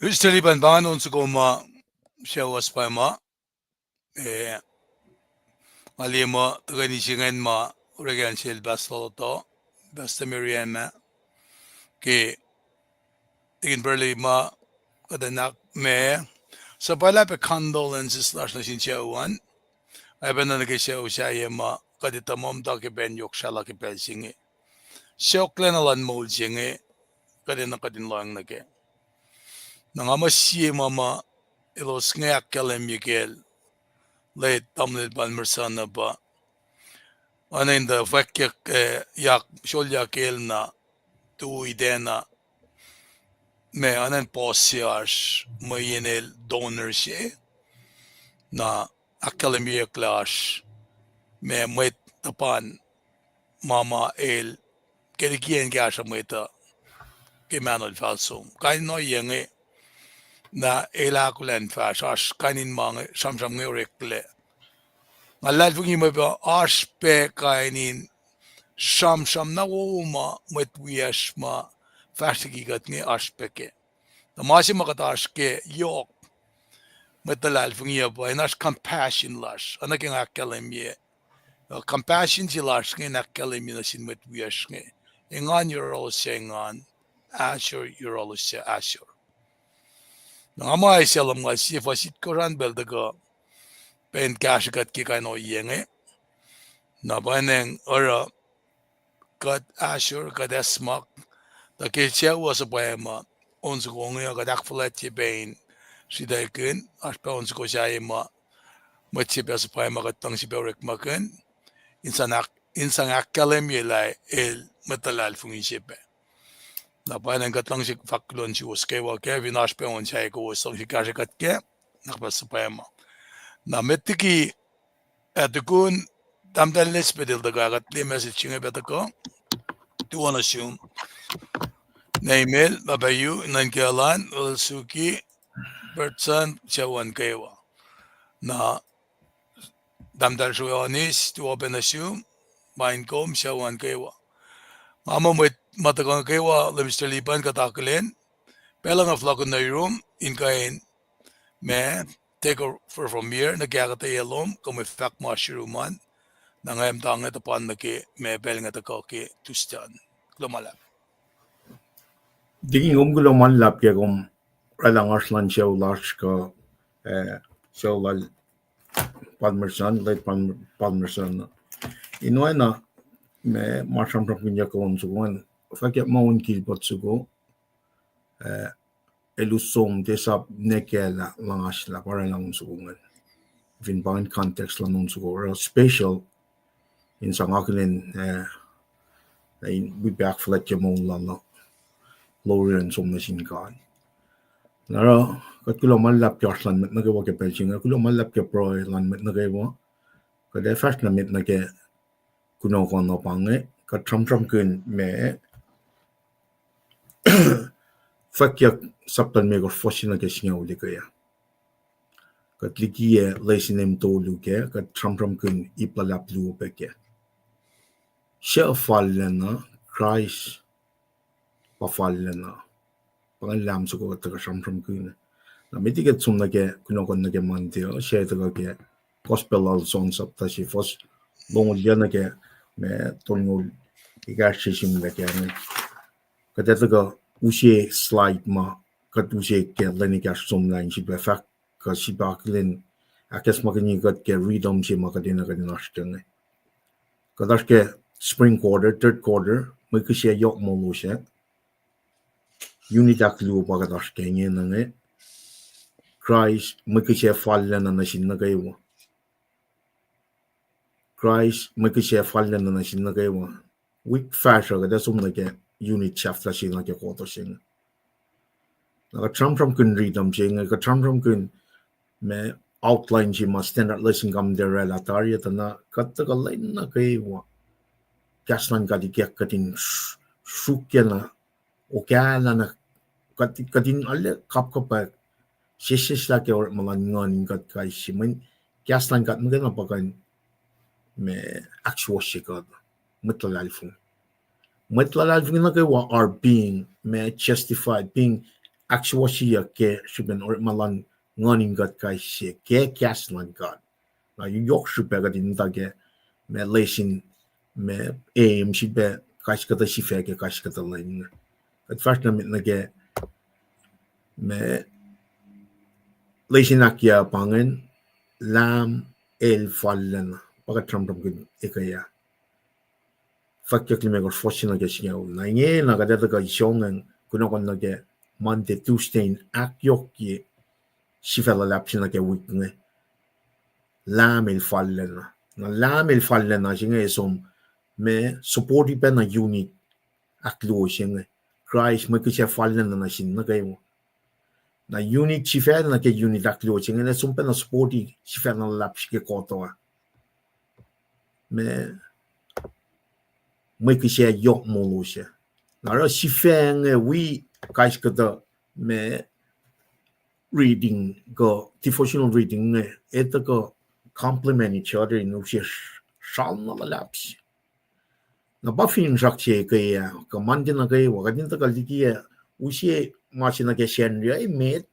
Üsteliban banon su goma shawas pa ma alima tagani singen ma uregan shel basoloto bastamirian ma ke tigin berli ma kadanak me so pala pe condolences slash na sinchawan ay bana na ke shaw shaye ma kadita mom da ke ben yok shala ke pelsinge shoklenalan mol singe kadina kadin lang na ke nangama siye mama ilos ngayak kalem Miguel late tamlil ban mersana ba anen da fakyak yak şolya kelna tu idena me anen posiyaş mayenel donor şey na akkalem klash me mwet tapan mama el kelikien gasha mweta kemanol falsum kain no yenge na elakulen fash kainin mange samsam ngerekle ngalal fungi mo ba aspe kainin sham na woma met wiash ma fastigi gat nge aspeke the masi makataske yok met the lal fungi ba inas compassion lash anaking akalemye compassion ji lash nge nakalemye na sin met wiash nge ingan yoro sengan ashur yoro se ashur nama iselam ga sifac koran beldaga pen cash gat ki kaino yenge na baneng ora got ashur got esmak the kitchen was a poema ons gonge got akflet bain si da kun as pa ons go jaima mutsi bes poema got tang si berek maken insan akkalem yelai el metalal fungi sipe na baneng got tang si faklon si uske wa ke vinas pe on chai go so si cash gat ke na bes poema na metiki atukun tamdal nesbedil da gat le message nge betako tu wanna assume Naimel babayu nankialan ulsuki bertsan chawan kewa na damdal shuanis tu open assume main kom chawan kewa mama matagang kewa lemster lipan kataklen pelang of lakon na room in kain me take over from here na kakketeyac kom effect mushrooman nangayam tangat tapan na ke me pelang atake tustan lumala Diging gulo man lap ke gum ralang arslan show large ka show lal palmersan late palmersan inoena me marsham from pinya ko unsugon fakya maun ki botsugo elusum desap nekela langash la paralang unsugon vin bain context lan unsugo special in sangaklin we back for let your mon lan lower and some machine guy. Nara, kat kulo malap ke arslan met nage wake pelching, kulo malap ke pro lan met nage wa. Kada first na met nage kuno kono pange, kat tram kun me fakya saptan me gor fosin nage singa uli kaya. Kat likiye leisinem to luke, kat tram kun ipalap lu peke. She fallen Christ pafalena pangalam so ko taga samsam kun na mitiget sum nage kunokon nage mantio she taga ke gospel al songs up ta si fos bongol yana ke me tongol igashishim nage ne kada taga usie slide ma kat usie ke leni gash sum line si be fak ka si baklin akes magani gat ke readom si makadina kadina ashtene kadash ke spring quarter third quarter mo ke she yok mo lo she unit aklu pagadash ke ne Christ mo ke she fallen na shin na kayo Christ mo ke she fallen na shin na kayo week fashion kada sum na ke unit chapter shin na ke ko to shin na tram kun readom shin ka tram kun me outline ji ma standard lesson kam de relataria na katta ka line na kayo kaslan ka di kya katin shukena o kala na katin alle kap kap shesh la ke or malan ngon kat kai shimen kaslan kat mga na pakan me actual shikad mutlalalfun na ke wa are being me justified being actual shiya ke shiben or malan ngon kat kai she ke kaslan kat na yok shupega din tage me lesin me aim shibe kashkata shifeke kashkata lain at first na mit nage me lesin akya pangen lam el fallen paga tramdam gun ekaya fakya klime gor foshina ge shiya na nge na ga da ga shongen kuno kon nage mante tustein akyokki shifela lapsina ge wikne lam el fallen na lam el fallen na jinge som me supporti pe na unit aklo shinge Christ mo ke fallen na shin na kayo na unit chifer na ke unit aklo shinge na sumpe na supporti chifer na lapsh ke koto me mo ke yok mo lo she na ro chifer nge we kais ke da me reading go devotional reading nge et go complement each other in uche shal na lapsh na buffing jakche ke ya ka mandina ke wa gadin ta kaliki usie machina ke shen ri met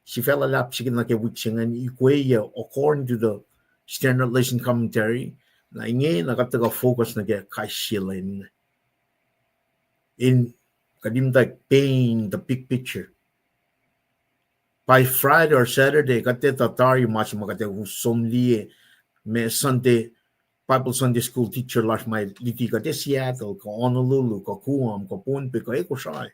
she fell lap she na ke witching and equate according to the standard lesson commentary na nge na ka ta focus na ke kaishilin in kadim ta paint the big picture by Friday or Saturday ka ta tari mach magate usomlie me Sunday Bible Sunday school teacher like my likiyac at Seattle, ko Honolulu, ko Guam, ko Pohnpei, ko Kosrae.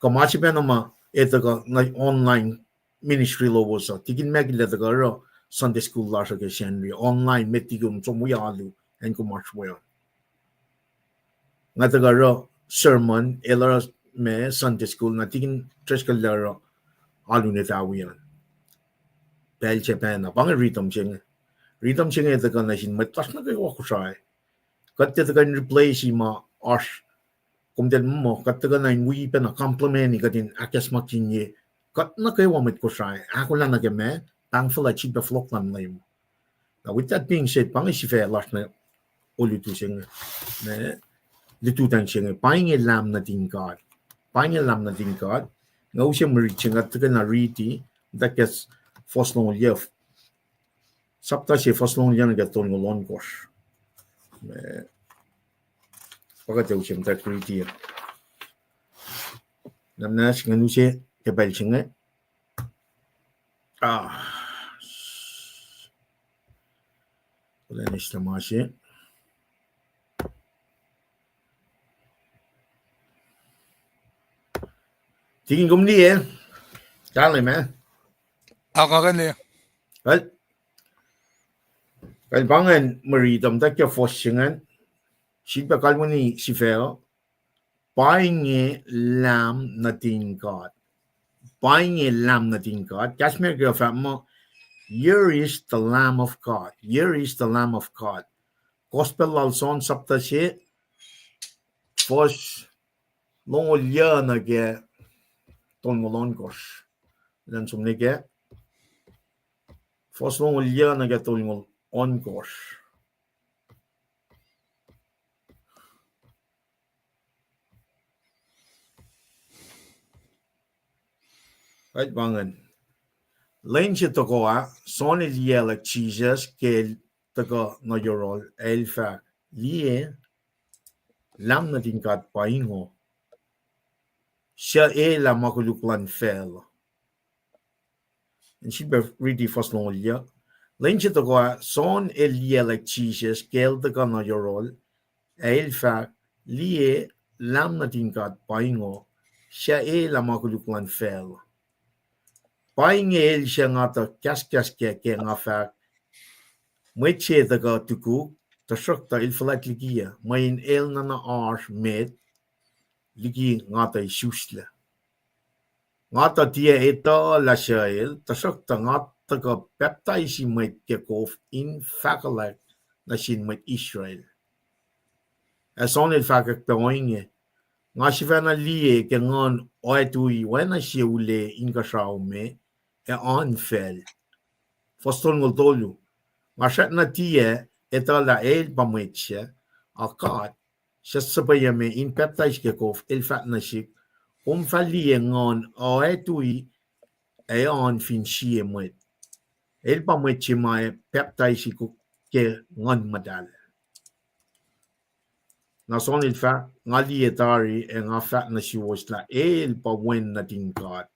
Ko machi pa naman ito ko na online ministry lowos tigin megila ko ro Sunday school la sa ke Henry online metigum so muyalu en ko march well. Nga taga ro sermon elara me Sunday school na tigin tres ka ro alu ne tawian. Bel Japan na pang rhythm ching. Rhythm ching ito ka na sin matlas na ko Kosrae. Kat ito ka replace ma ash kung den mo kat ito na wi pa na compliment ni katin akas makinye kat na kayo wamit Kosrae. Ako lang na game thankful I cheap flock lang na yun. Now with that being said, pang isife last na ulitu sing me litutan sing Paing LEUM God. Paing LEUM God. Nga usya meriching at ito na riti that gets first long live. Sapta siya first long live na gato ng long course. Pagkataw siya mtak riti. Namnas nga nusya kapal siya wala na siya masya. Tingin kumli Kali man. Ako kan Well, kailangan maritam takya fossingan. Sipa kalmuni si Feo. Paing LEUM God. Paing LEUM God. Kashmir girlfriend mo. Here is the Lamb of God. Here is the Lamb of God. Gospel alson sapta siya. Fos longolya na ge tongolon gosh. Dan sumnige. Fos longolya na ge tongolon gosh. Right bangan. Lain siya toko son il likiyac Jesus kel toko no yorol el fa lie lam na tingkat paingo siya la makuluklan fel. And she be really first long liya. Lain siya toko son il likiyac Jesus kel toko no yorol el fa lie lam na tingkat paingo siya la makuluklan fel. Paing el siya nga to kas ke nga fa mwet tuku tasok ta ilfalat likiya main el na arsh met liki nga ta isusla nga ta tia ito la shael tasok ta nga ta ka peptai si met ke kof in fakalak na sin met Israel as on el fakak peoinge nga sifana lie ke ngon oetui wena si ule in ka me e on fel foston ngol tolu Mashat na tia ito la el pamwetsya akat siya sabaya me in peptides ke kof el fat na shik fali ngon o etui on fin siye mwet el pamwetsya ma peptides ko ke ngon madal na son el fat ngali etari nga fat na si was la el pawen na tingkat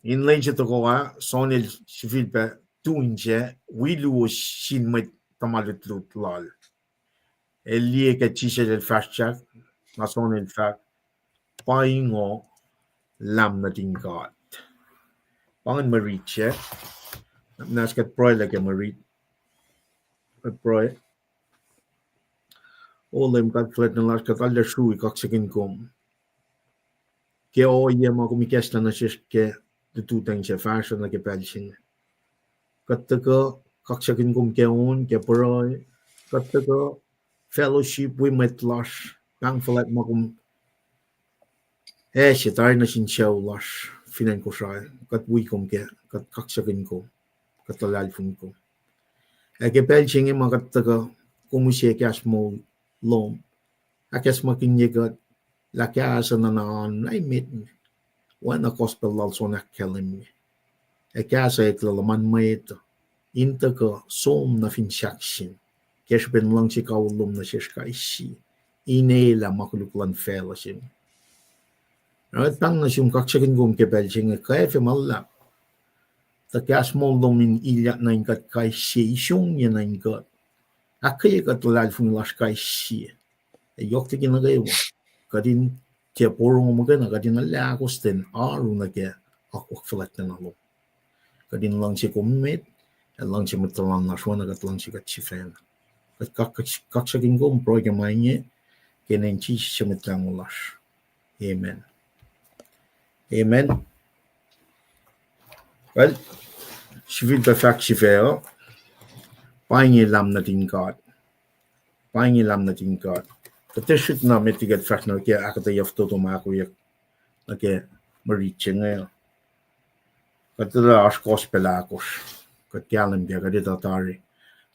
in lenje to ko son el sivil pa tuinje wilu sin met tamalut lal el lie ke tisha del fashchak na son el fat paingo lam na tingkat pangan mariche naskat proy like marit proy olem kat flet na las kat alla Srui kaksakin kom ke o ye ma ko mikesta na ke de tutang se fashion na ke pelsin kattaka kaksakin kom ke on ke proy kattaka fellowship we met las bang flet ma kom se tar na sin show las finan Kosrae kat we kom ke kat kaksakin kom kat talal fun kom ke pelsin ma kattaka komusie ke asmo lom akes makinyegat la casa na naan ay mit wana gospel also na kelim e casa et laman mwet inta ka som na fin shakshin kesh ben lang si kaulum na shishka isi ine la makuluklan fellowship at pang na siyong kaksakin gum ke belching e kaefe malap ta kas moldom in ilya na inkat kai si isyong yan na inkat akketeyac tulad fung las kai si e yok tikin na kayo kadin tia porong mo na kadin na lakos ten aru na kaya akwak flat na nalo kadin lang si kumit lang si matalang na shwana kat lang si kat sifen kat kaksakin ko program niya kenen chi si mitlang ulas amen amen well sivil perfect sivero Paing lam na tingkat Paing lam na tingkat kateshit na metigat fact na kaya akketeyac to makuyak na kaya mariche ngayon katala as gospel akos katyalam kaya kadita tari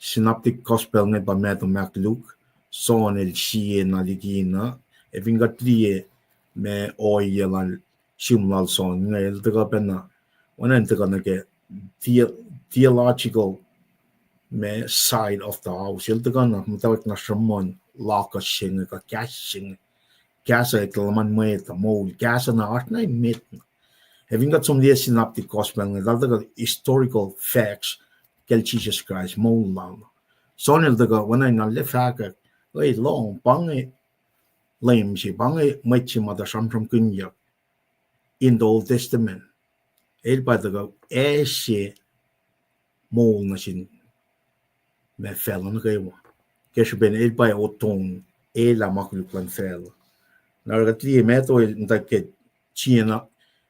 synoptic gospel nga ba meto makluk son el siye na ligina evingatliye me oyelan simlal son ngayon taga pena wanan taga na kaya theological me side of the house il taga na mutawaek na shamon laka sing ka kasing kasa itlaman mwet mol kasa na art na mit having got some of synoptic gospel nga dalda historical facts kel Jesus Christ Molela sonel daga wana na le faka oi long bange lem si bange mechi mada samsam kunya in the Old Testament el pa daga eshe mol na sin me felon kayo kesh ben el pa otong la makuluklan fel nargatli meto el ntaket china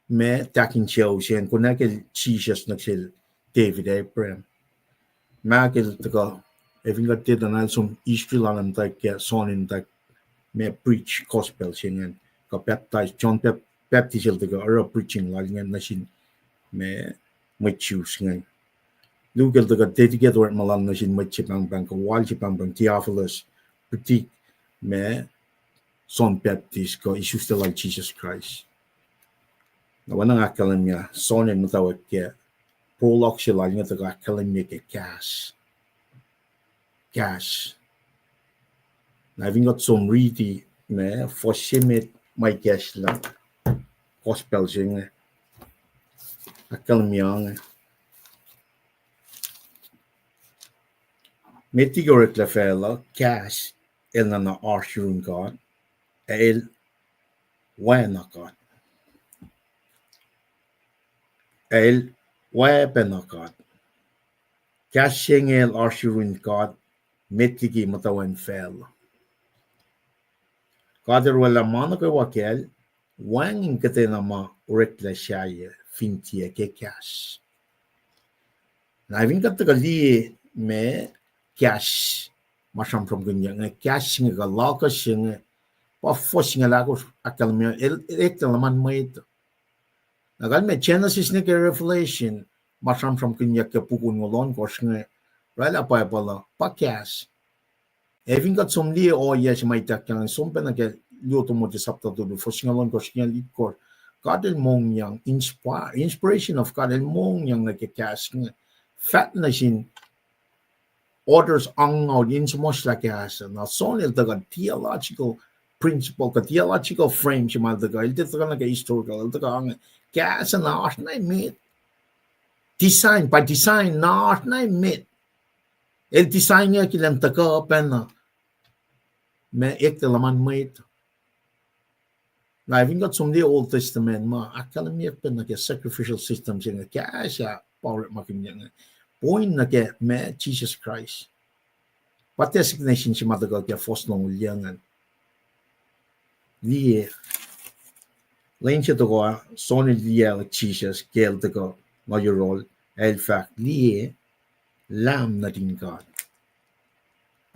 me takin cheo sen kunakel Jesus naksel David Abraham makel taga evin got did an some Israel and tak sonin tak me preach gospel sen ka baptize John Baptist taga ara preaching lalingan na sin me choose ngan Lugal taga dedicated or malan na sin chipang bang wal chipang bang Theophilus petit me son Baptist ko isus like Jesus Christ Wanang akketeyac sonen mutawaek ke prolog silalinga taga akketeyac ke cash. Na vingot som riti me foshemet mai cash la gospel jinge akketeyac metigorek la fela cash el na arshurun god el wana god el webena god cash el arshurun god metigi matawen fela Kader wala manaka wakel wang katena ma rekla shaya fintia ke cash. Na vinga tagali me cash masam from gunya cash nga laka singa pa fosing lagos akalmia ekla man mait. Nagal me Genesis ne ke Revelation masam from gunya ke pukun ngolon kosnga rala pa pala pa cash. Having got some near or yes, my takan, some penake, Yotomote Sapta to the Foshingalon Koshian Likor, Cardel Mong Young, inspiration of Cardel Mong Young like a casking, fatness in orders on out in much like a ass, and not only the theological principle, the theological frame, she might the guy, it's like a historical, the guy, gas and art, and I made design by design, not I made. El design yakilan taka penna. Me ekte laman mait. Na having got some of the Old Testament ma akkalmia pen like sacrificial systems in the kasha power making point like me Jesus Christ. What designation she mother got your first long young and the lenche to go son the Jesus girl to go no your role el fact the lamb Nutin God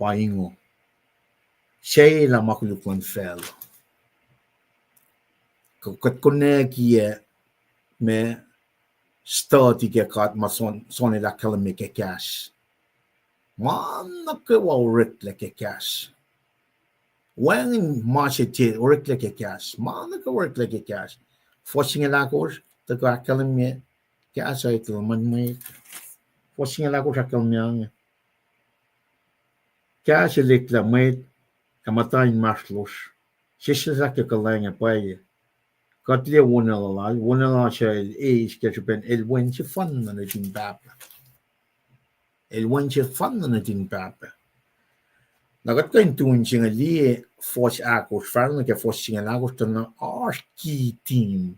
Paing Shay la makulukwan fell. Kone ki me stati ke kat ma son la kalame ke cash. Man nukewa rik le ke cash. When machete rik le ke cash. Man nukewa rik le ke cash. Forcing la course the kalame cash ay man me. Forcing la course kalame. Cash lik la me kamatain maslos. Shisha ke kalanga paye. Katlia Molela siya age kasi pen el wenche fan na natin papa. El wenche fan na natin papa. Nagat kain tuwin siya nga liye force akos, faral na kaya force siya nga akos na arski team.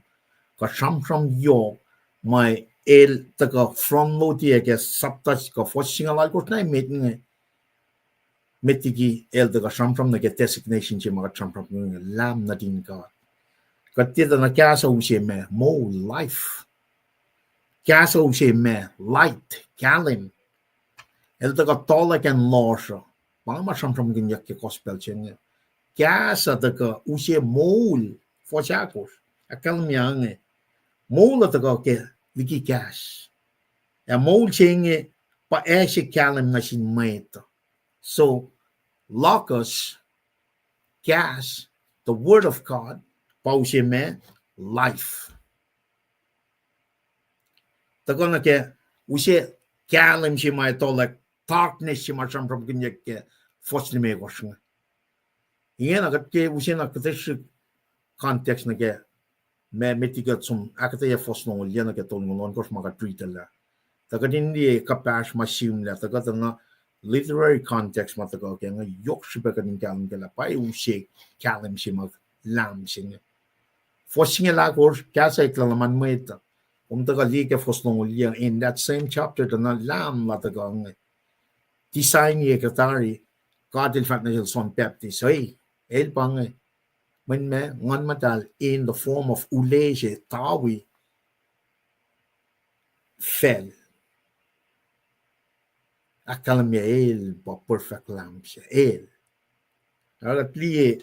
Kasam yo may el taga from loti kaya saptas ka force siya nga akos na metigi el taga samsam na kaya designation siya mga samsam nga lam natin ka. Katita na kasa usi me mo life. Kasa usi me light kalim. El taga tolak and lorso. Mga masamsam ganyak ke gospel siya. Kasa taga usi mol fosakos. Akalam yang mol taga ke likiyac. Ya mol siya pa esi kalim na sin maito. So locus gas the word of God. Pausi me life. Tako na ke usi kalim si may tolak darkness si masam from kinyak ke fosni me gosnga. Inge na ke usi na katesh context na ke me metigat sum akketeyac fosno liana ke tolngon gos maga tweetala. Tako hindi kapash masim la tako na literary context matako ke nga yok sipa kanin kalim ke la pai usi kalim si mag lam singa. Forcing a lagos, casa itlalaman mwet. Taga liga fosnong in that same chapter, the lam latagang design ye katari, God il fatnagel son baptist. Hey, el bang when me ngan matal in the form of ulege tawi fell. Akalamia el ba perfect lam siya el. Agat liye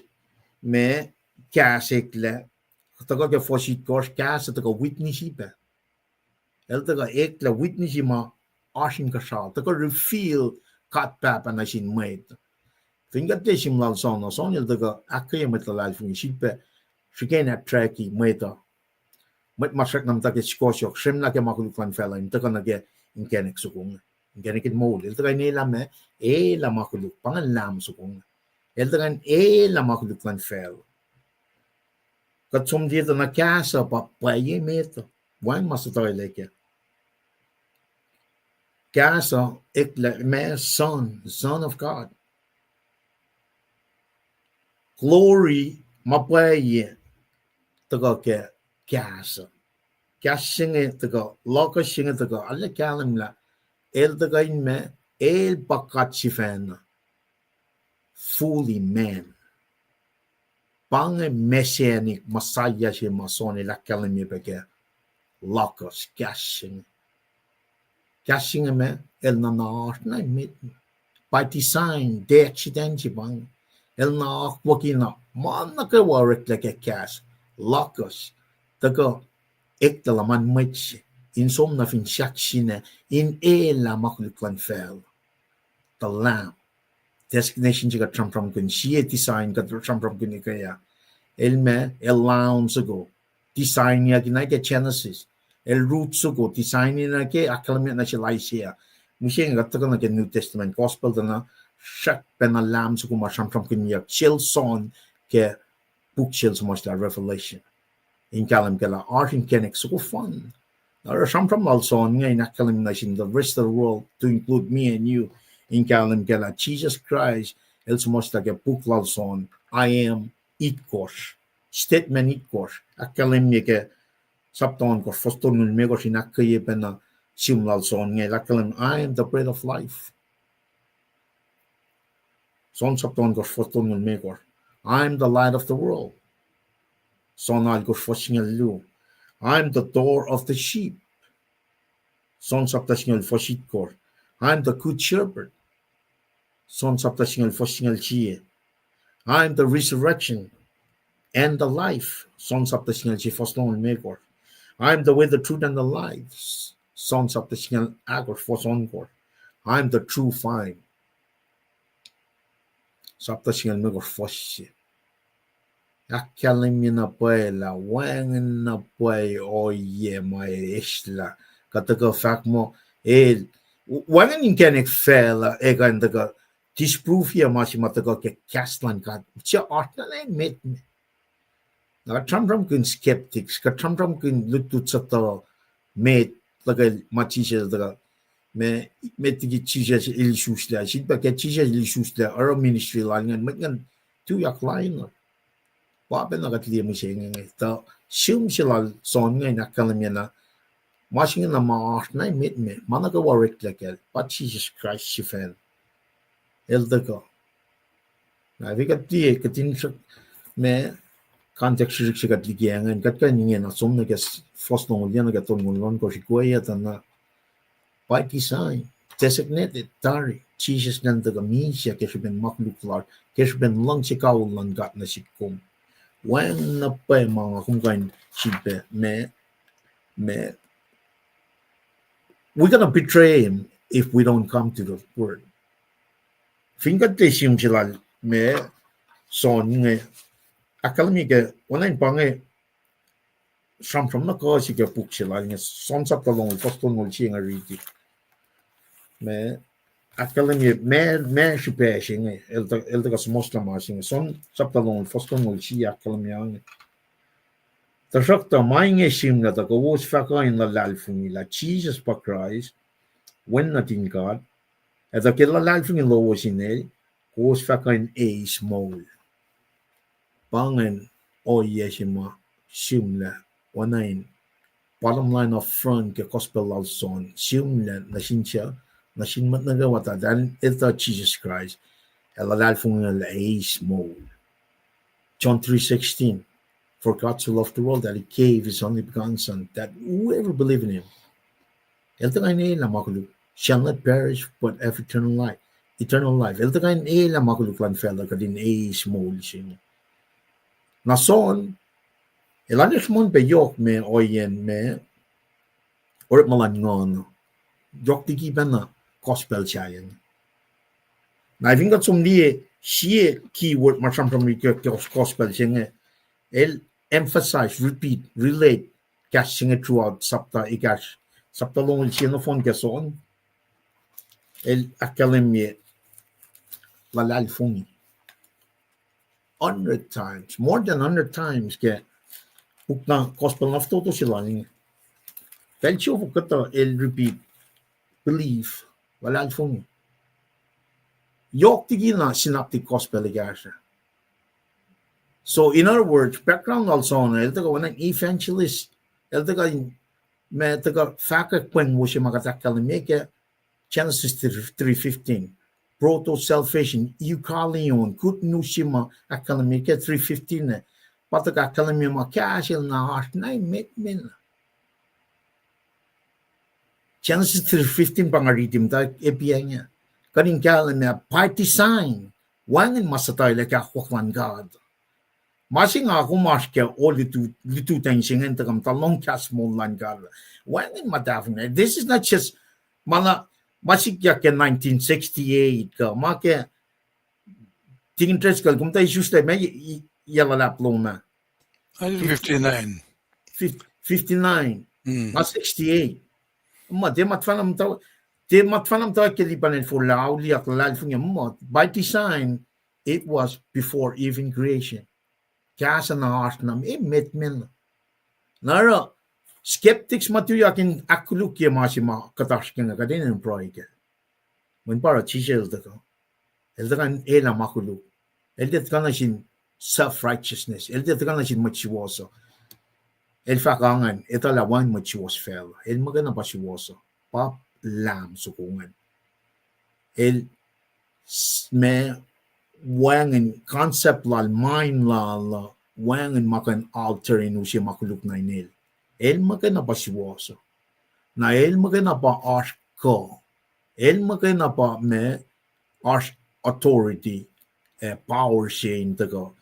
me casa ikla. Taga ke fosit kors casa taga witness iba. El taga ekla witness ima asin kasal. Taga reveal kat papa na sin mwet. Finga te sim lal son el taga akketeyac metalal fun sipa. Shiken at traki mweta. mat masak nam ta ke skosyok shem na ke makuluklan fela im ta kana ke ingenek sukung ingenek it mol el ta ne la me e la makuluk pangan lam sukung el ta kan e la makuluklan fel kat som dia ta na kasa pa pa ye meto wan masata leke kasa ek la me son of God glory mapaye taga ke kasa kashinge taga loka shinge taga alla kalam la el taga in me el bakat shifan fully man pang messianic messiah she masoni la kalam ye beke lokos kashinge me el nanar na mit by design de accident bang el na wakina man na ke warek like cash lokos taga ek de la man mwet in som na fin shakshine in e la makuluklan fel the lamb designation jiga from kun she design got from kun ikaya el me el lounge ago design ya gina ke genesis el roots ago design na ke akkalmi na shalaisia mushen got na ke new testament gospel na shak ben a lamb ago ma from kun ya chill son ke book chills much the revelation in kalam kala art in kenek so fun there are some from also in kalam nation the rest of the world to include me and you in kalam kala Jesus Christ it's much like a book son I am it course statement it course akalam ke sapton ko foston me ko sinakaye pena simlal son ngai lakalam I am the bread of life son sapton ko foston me ko I am the light of the world son al ko fosingel lu I'm the door of the sheep. Son saptasingel foshikor. I'm the good shepherd. Son saptasingel foshingel chie. I'm the resurrection and the life. Son saptasingel chi fosnon megor. I'm the way, the truth, and the life. Son saptasingel agor fosonkor. I'm the true vine. Saptasingel megor foshi. Akalim na puela, wang na pue oye my isla. Kataga fact mo el wang in kenek fella egan daga disprove ya mataga ke castlan kat. Chia artna met me. Na tram kun skeptics, ka tram kun lutut sata met daga machisha daga me tigi chisha il shusla. Shit ba ke chisha il shusla our ministry langan magan tu yak line. Wapen nagat liya mo siya ngay ta siyum sila son ngay nakalamya na masing na maart na mit me managa warik lakel but Jesus Christ si fan elda ko na vikat liya katin me context siya kat likiyac kat kanina na som na kes first nung liya na gaton ngon ko si kuya na by design designated tari Jesus nanda ka misya kasi ben makluklar kasi ben lang si kaulan gat na si kum when na pa mga kumkain sipe me we're gonna betray him if we don't come to the word. Fingat yung sila me son nge akalami ke wala pange from na ko si ke puk sila nge son sa talong poston mo chi nga riti me akalami me si pe nge el ta smosla ma nge son sa talong poston mo chi akalami nge Tashakta mainge simna ta ko was faka in la lalfung la Jesus pa Christ when Nutin God at the killa lalfung in lowos in el ko was faka in a small pangen o yeshima simla wanain bottom line of front ke gospel lal son simla na sincha na sinmat na gawata dan ita Jesus Christ ela lalfung in a small John 3:16 For God so loved the world that he gave his only begotten Son, that whoever believes in him, shall not perish but have eternal life. Eternal life. Small. Na son, elanis mon pe yok me oyen me, or malan ngon, yok tiki na gospel chayan. Na I think that some she keyword masam from gospel chayan, el emphasize, repeat, relate, casting it throughout sapta ikash sapta long chino phone ke son el academia la lalfuni 100 times, more than 100 times ke ukna gospel of toto silaling felcho vukata el repeat believe la lalfuni yok tigina synoptic gospel igasha. So in other words, background also on el taga one evangelist el taga me taga faka kwen wo siya makatakalime ke Genesis 3:15 proto salvation eukaryon good news siya akalime ke 3:15 pataga akalime ma kashil na heart na min Genesis 3:15 pangaritim ta EPS niya kaning kalime party sign wangin masatay le ka hoklan God. Masing ako maske all litu tensingen takam talong kas mo langal. When matafing this is not just mana masik yak 1968 ka make tingin tres kal kumta isus me yalalap loma 59. 59 mas 68 ma de matfanam taw kelipanen for lauli aklal funya mo by design it was before even creation. Kasa na artnam metmen. Nara skeptics matuyakin akulukya masima katashkin kadin employee. When para teacher eldakan ela makulu. Eldet kanashin self-righteousness. Eldet kanashin machiwoso. El fakangan etala one machiwos fell. El magana pasiwoso. Pap lam sukungan. El me wangan concept lal mind lal wangan makan alter in usia makuluk na inel el magana pa siwoso na el magana pa arko el magana pa me arch authority power chain tago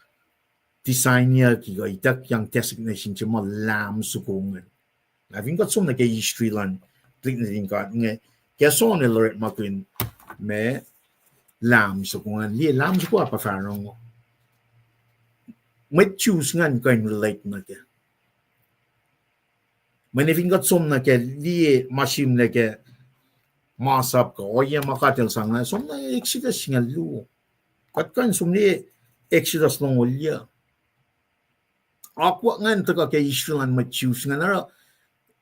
design niya ki ga itak yang designation chimo lam sukungan I think got some na kay history lan tingin ka nge kaya son el makin me lam so kung li lam so ko pa farong met choose ngan kan relate na ke manifing got som na ke li machine na ke masap ko o ye makatel sang na som na exodus ngal lu kat kan som ni exodus long ulya akwa ngan to ka ke israel met choose ngan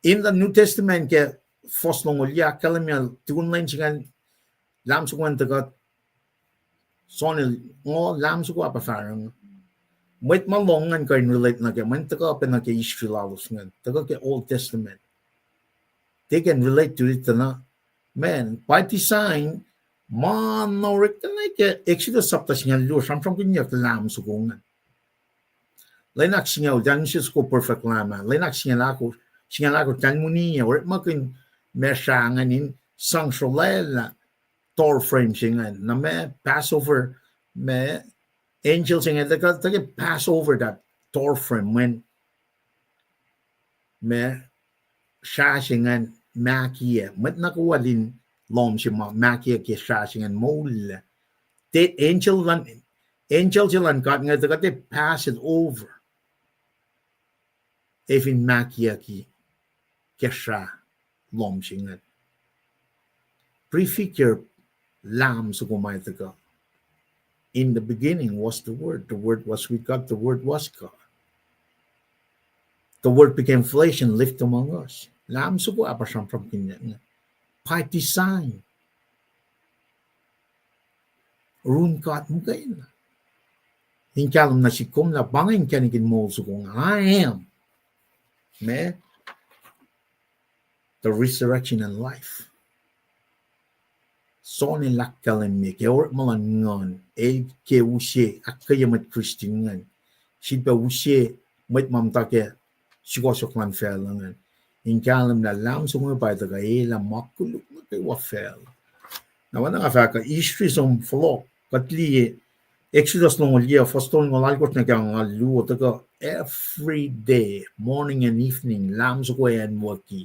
in the New Testament ke first long ulya kalamel tun line ngan lam so kung to ka sonil ngo lam so ko pa farang wait malongan kan relate na ke man taka pa na ke Israelos ngan taka ke Old Testament they can relate to it na man by design man no recognize ke Exodus saptas ngan lu sam kinyak lam so ko ngan lenak singaw Genesis ko perfect lama lenak singalako tan munia or makin mesanganin sang solela door frame singan na me Passover me angels singan they pass over that door frame when me siya singan makia met nakuha din lom si makia ke siya singan Molela that angel silan got nga they pass it over even makia ki ke siya lom singan prefigure lam so kumay taga. In the beginning was the word was with God, the word was God. The word became flesh and lived among us. Lam so ko apa siyang from kinyan. By design. Run kat mo kayo na. Hinkalam na si kum na bangin kanigin mo so kung I am. Me, the resurrection and life. Soni lakkalan mi ke or malangon ke usye akketeyac Christian ngan sipa usye met mamta ke sigosoklan felangan inkalam na lam sungo pa ta ka ela makuluk na ke wa fel na wana ka ka history som flock katli Exodus no lia fostol no algot na kang alu ta ka every day morning and evening lam sungo en waki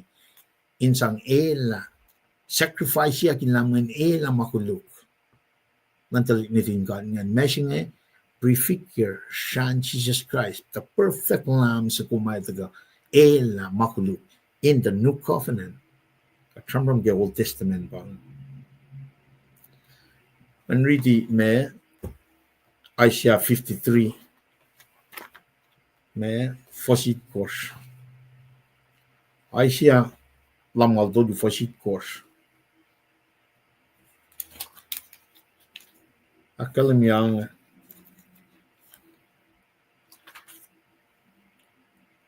insang ela sacrifice ya kinlaman ela makuluk nantalik nitin ka ngan meshing prefigure shan Jesus Christ the perfect lamb sa kumay taga ela makuluk in the new covenant. Katram the Old Testament bang. And read the me Isaiah 53 me fosit course. Isaiah lamal do fosit course. Akalim yang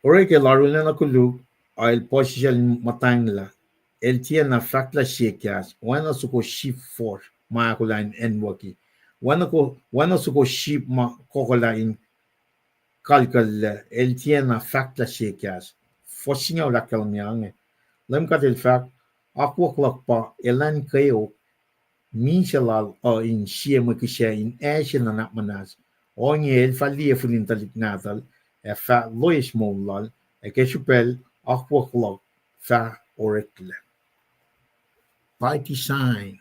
ore ke laruna na kuluk ay position matangla el tiena fakla shekas wana suko ship for ma kulain enwaki wana suko ship ma kokolain kalkal el tiena fakla shekas fosinga la kalmiang lem katel fak akwaklak pa elan kayo minsalal o in siema kisha in ashen na manas onye el falie fulintalik natal fa lois molal e keshupel akwaklak fa orekle by design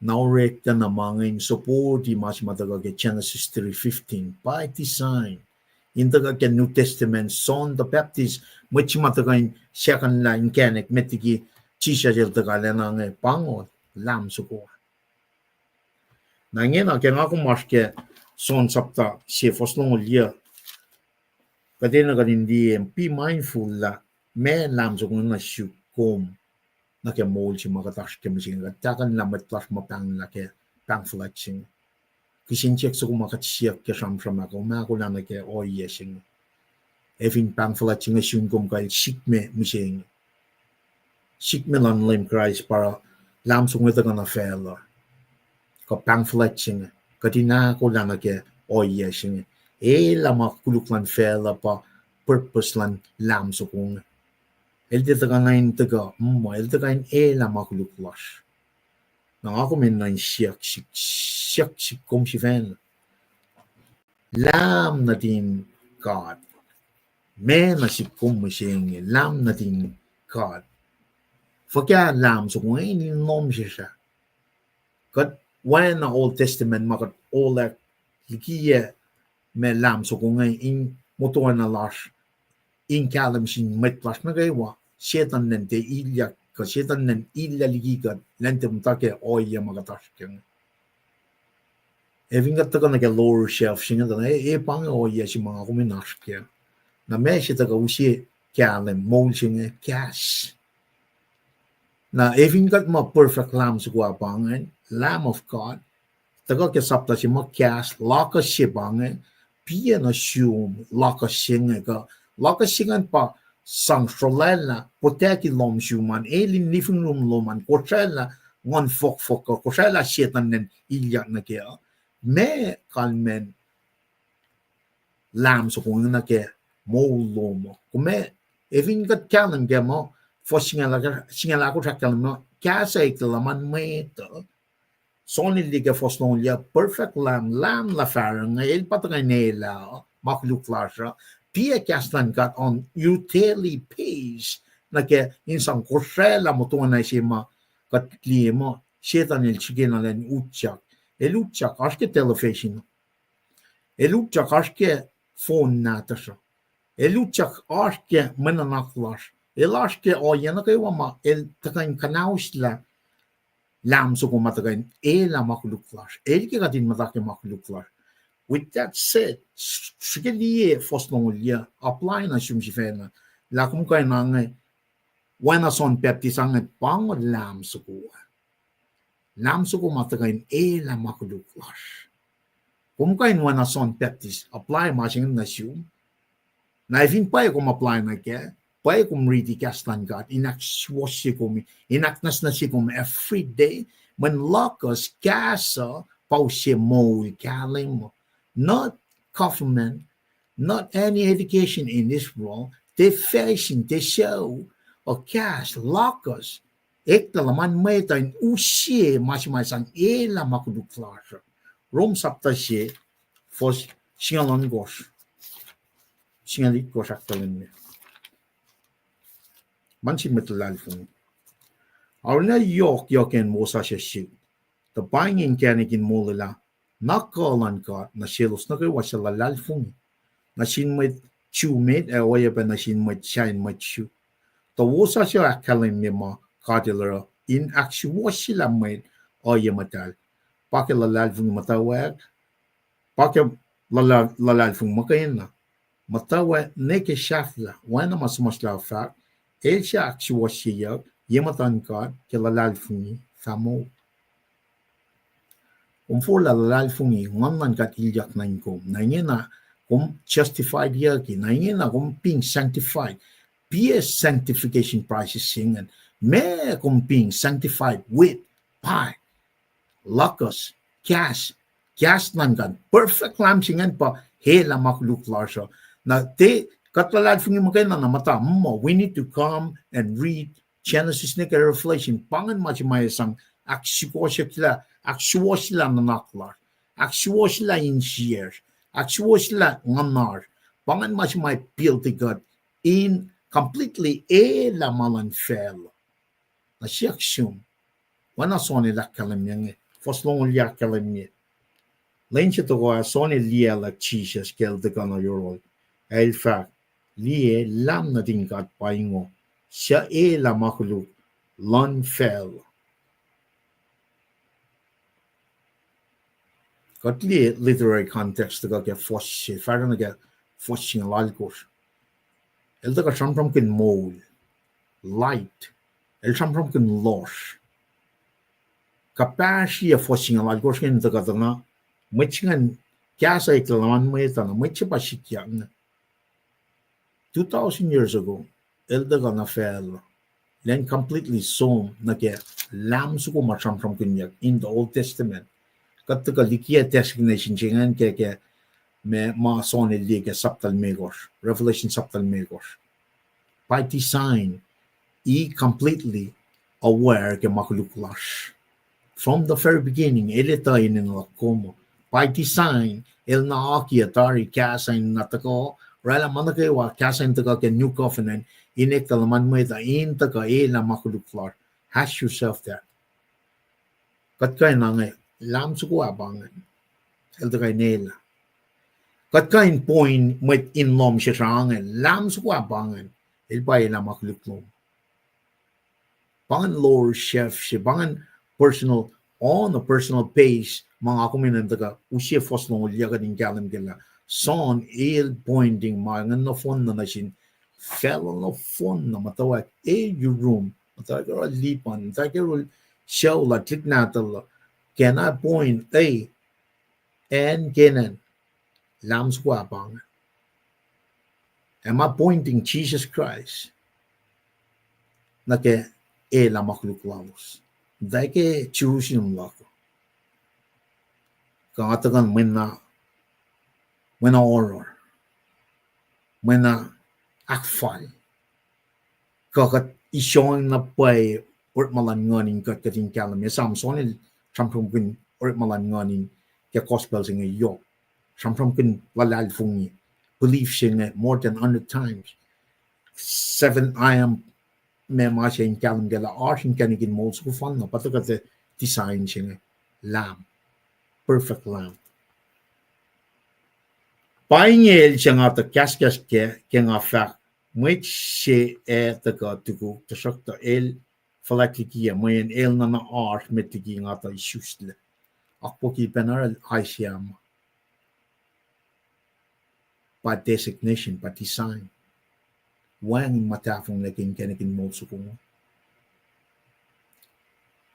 now rekta na mangin support di mas mataga ke Genesis 3:15 by design in the New Testament Son the Baptist which mataga in second line canek metigi chisha jel taga nang pangon lam suko nangena ke ngako maske son sapta se foslong lia kadena ganin di be mindful la me lam suko na shukom na ke mol si makatash ke machine ga takan lamat plus mapang la ke pang fletching kisin check suko makatsiak ke sam ako mako na ke oyesing evin pang fletching asyun kom kay sikme machine sikme lan lem Christ para lam suko ita na fella ka pang fletching kadina ko lang ke oyesing lama kuluklan fella pa purpose lan lam suko el te ngain taga el te ngain lama kuluklas na ako men na siak kom si fan lam natin God men na si kom machine lam natin God fakya lam suko ngain nom siya kat when the Old Testament makat olak likiyac me lam so kung ngay in motor na lash in kalam sin met lash na gaywa setan nente ilyak ka setan nen illa likiyac lente mutake oya magatash kyang evin gatta ka na ke lower shelf singa na pang oya si mga kuminash kya na me sita ka usi kalam mol singa cash na evin gat ma perfect lam so kwa pangan Lamb of God, taga ke sapta si makyas, laka sibangan, piya na siyum, laka singa ka, laka singan pa, sang strolela, poteki lom siyuman, elin living room loman, korsela, ngon fok ka, korsela sietan nen ilyak na kaya, me kalmen, lam so kung na kaya, mo lomo, kume, evin kat kalan kaya mo, for singala ko sa kalan mo, kasa iklaman meto, Sonil liga fosnolia perfect lam la farang el patranela makluklasha pia kastan got on uteli pace na ke insang korsela motona sima kat klima setan el chigena len utchak el utchak aske television el utchak aske phone natasha el utchak aske mananaklash el aske oyana kayama el takan kanausla lam so kung matagain la makuluklas ke katin matake makuluklas with that said sige liye fosnongulia apply na sumsifena la kung kay nangay wana son peptisang pang lam so kung matagain la makuluklas kung kay wana son peptis apply masing na sum na ifin pa kung apply na ke Pai kum ridi kastan God inak swasy kum inaknas na si kum every day when locus kasa pausye mo kalim not government not any education in this world they fashion they show or cash locus ekta laman may tayo usye masang ela makuduklasya Rome sapta siye fos singalon gosh singalit gosh aktalin niya Manchi metalifon. Our na yok and mosa ship. The Paing in Molela, not call on God, na shilos na kayo wasya lalifon. Na sin with chu met oya penashin mwet shine mwet chu. The wosa siya akalim mima kadilera in akshu wasila mwet oya matal. Pake lalal fung mutawaek. Pake lalal fung makayna. Mutawaek neke shafla wana masmasla fak. El siya akshu washiya yematan kad ke lalal fungi famo. For lalal fungi ngamnan kat iljak na inkom. Na na justified yaki. Na na being sanctified. PS sanctification processing and me being sanctified with pi, locus, gas nangan perfect lam singan pa hela makluk larsa. Na te katalad fungi makena na mata mo. We need to come and read Genesis nika Revelation. Pangan macamaya sang aksuosila nanaklar. Aksuosila in shears. Aksuosila nganar. Pangan macamay pilti God in completely la malan fel. Na siya aksyon. Wana soni la kalamyang foslong liya kalamye. Lain siya to ko soni liya la chisas kel de kana yorol. El fact liye lam na din kat paingo. Siya la makuluk lan fel. Kat liye literary context to get fosh. Faran get foshing lalkos. El de ka from kin mole. Light. El from kin loss. Capacity of foshing lalkos kin de ka na. Machingan kasa iklaman mo ito na machipasikyan. 2,000 years ago, el de ka na fel. Then completely sown na ke lam suko macham from kinyak in the Old Testament. Kat ka likiyac designation chingan ke me ma son el ke saptal megos. Revelation saptal megos. By design, completely aware ke makuluklas. From the very beginning, elita in lakomo. By design, el naaki atari kasain natako, rala manakewa kasain taka ke new covenant, inekalaman mo ita in taka la makuluklar. Hash yourself there. Katkay na ngay, lam suko abangan. El taka nela. Katkain point met in lom siya lam suko abangan. El bay la makuluklom. Pangan lower chef siya, pangan personal, on a personal pace, mga kuminan taga, usya foslong ulya ka din kalam kila. Son, il pointing, mga na phone na nasin, fellow na phone na matawa, your room, matawa ka lipan, matawa ka show la, click natal, can I point, and kenan, lam suko abangan. Am I pointing Jesus Christ? Na ke la makluklalos. Dahil ke Jerusalem lako. Kangatagan mena horror. Mena akfal. Kakat isyong na pay or malanganin kat kating kalam. Samson il samsong kin or malanganin ke gospel sing yok. Samsong kin lalal fungi. Believe siya more than 100 times. 7 I am me masya in kalam gala arshin kanigin molds ko fan no patagat design siya lamb. Perfect lamb. Paing siya nga ta kaskas ke nga fak mwet siya taga tuku tasok ta falaklikiya mayan na na ars metigi nga ta isusle. Akpo ki penaral ay siyam. By designation, by design. Wang matafong naging kanigin molds ko mo.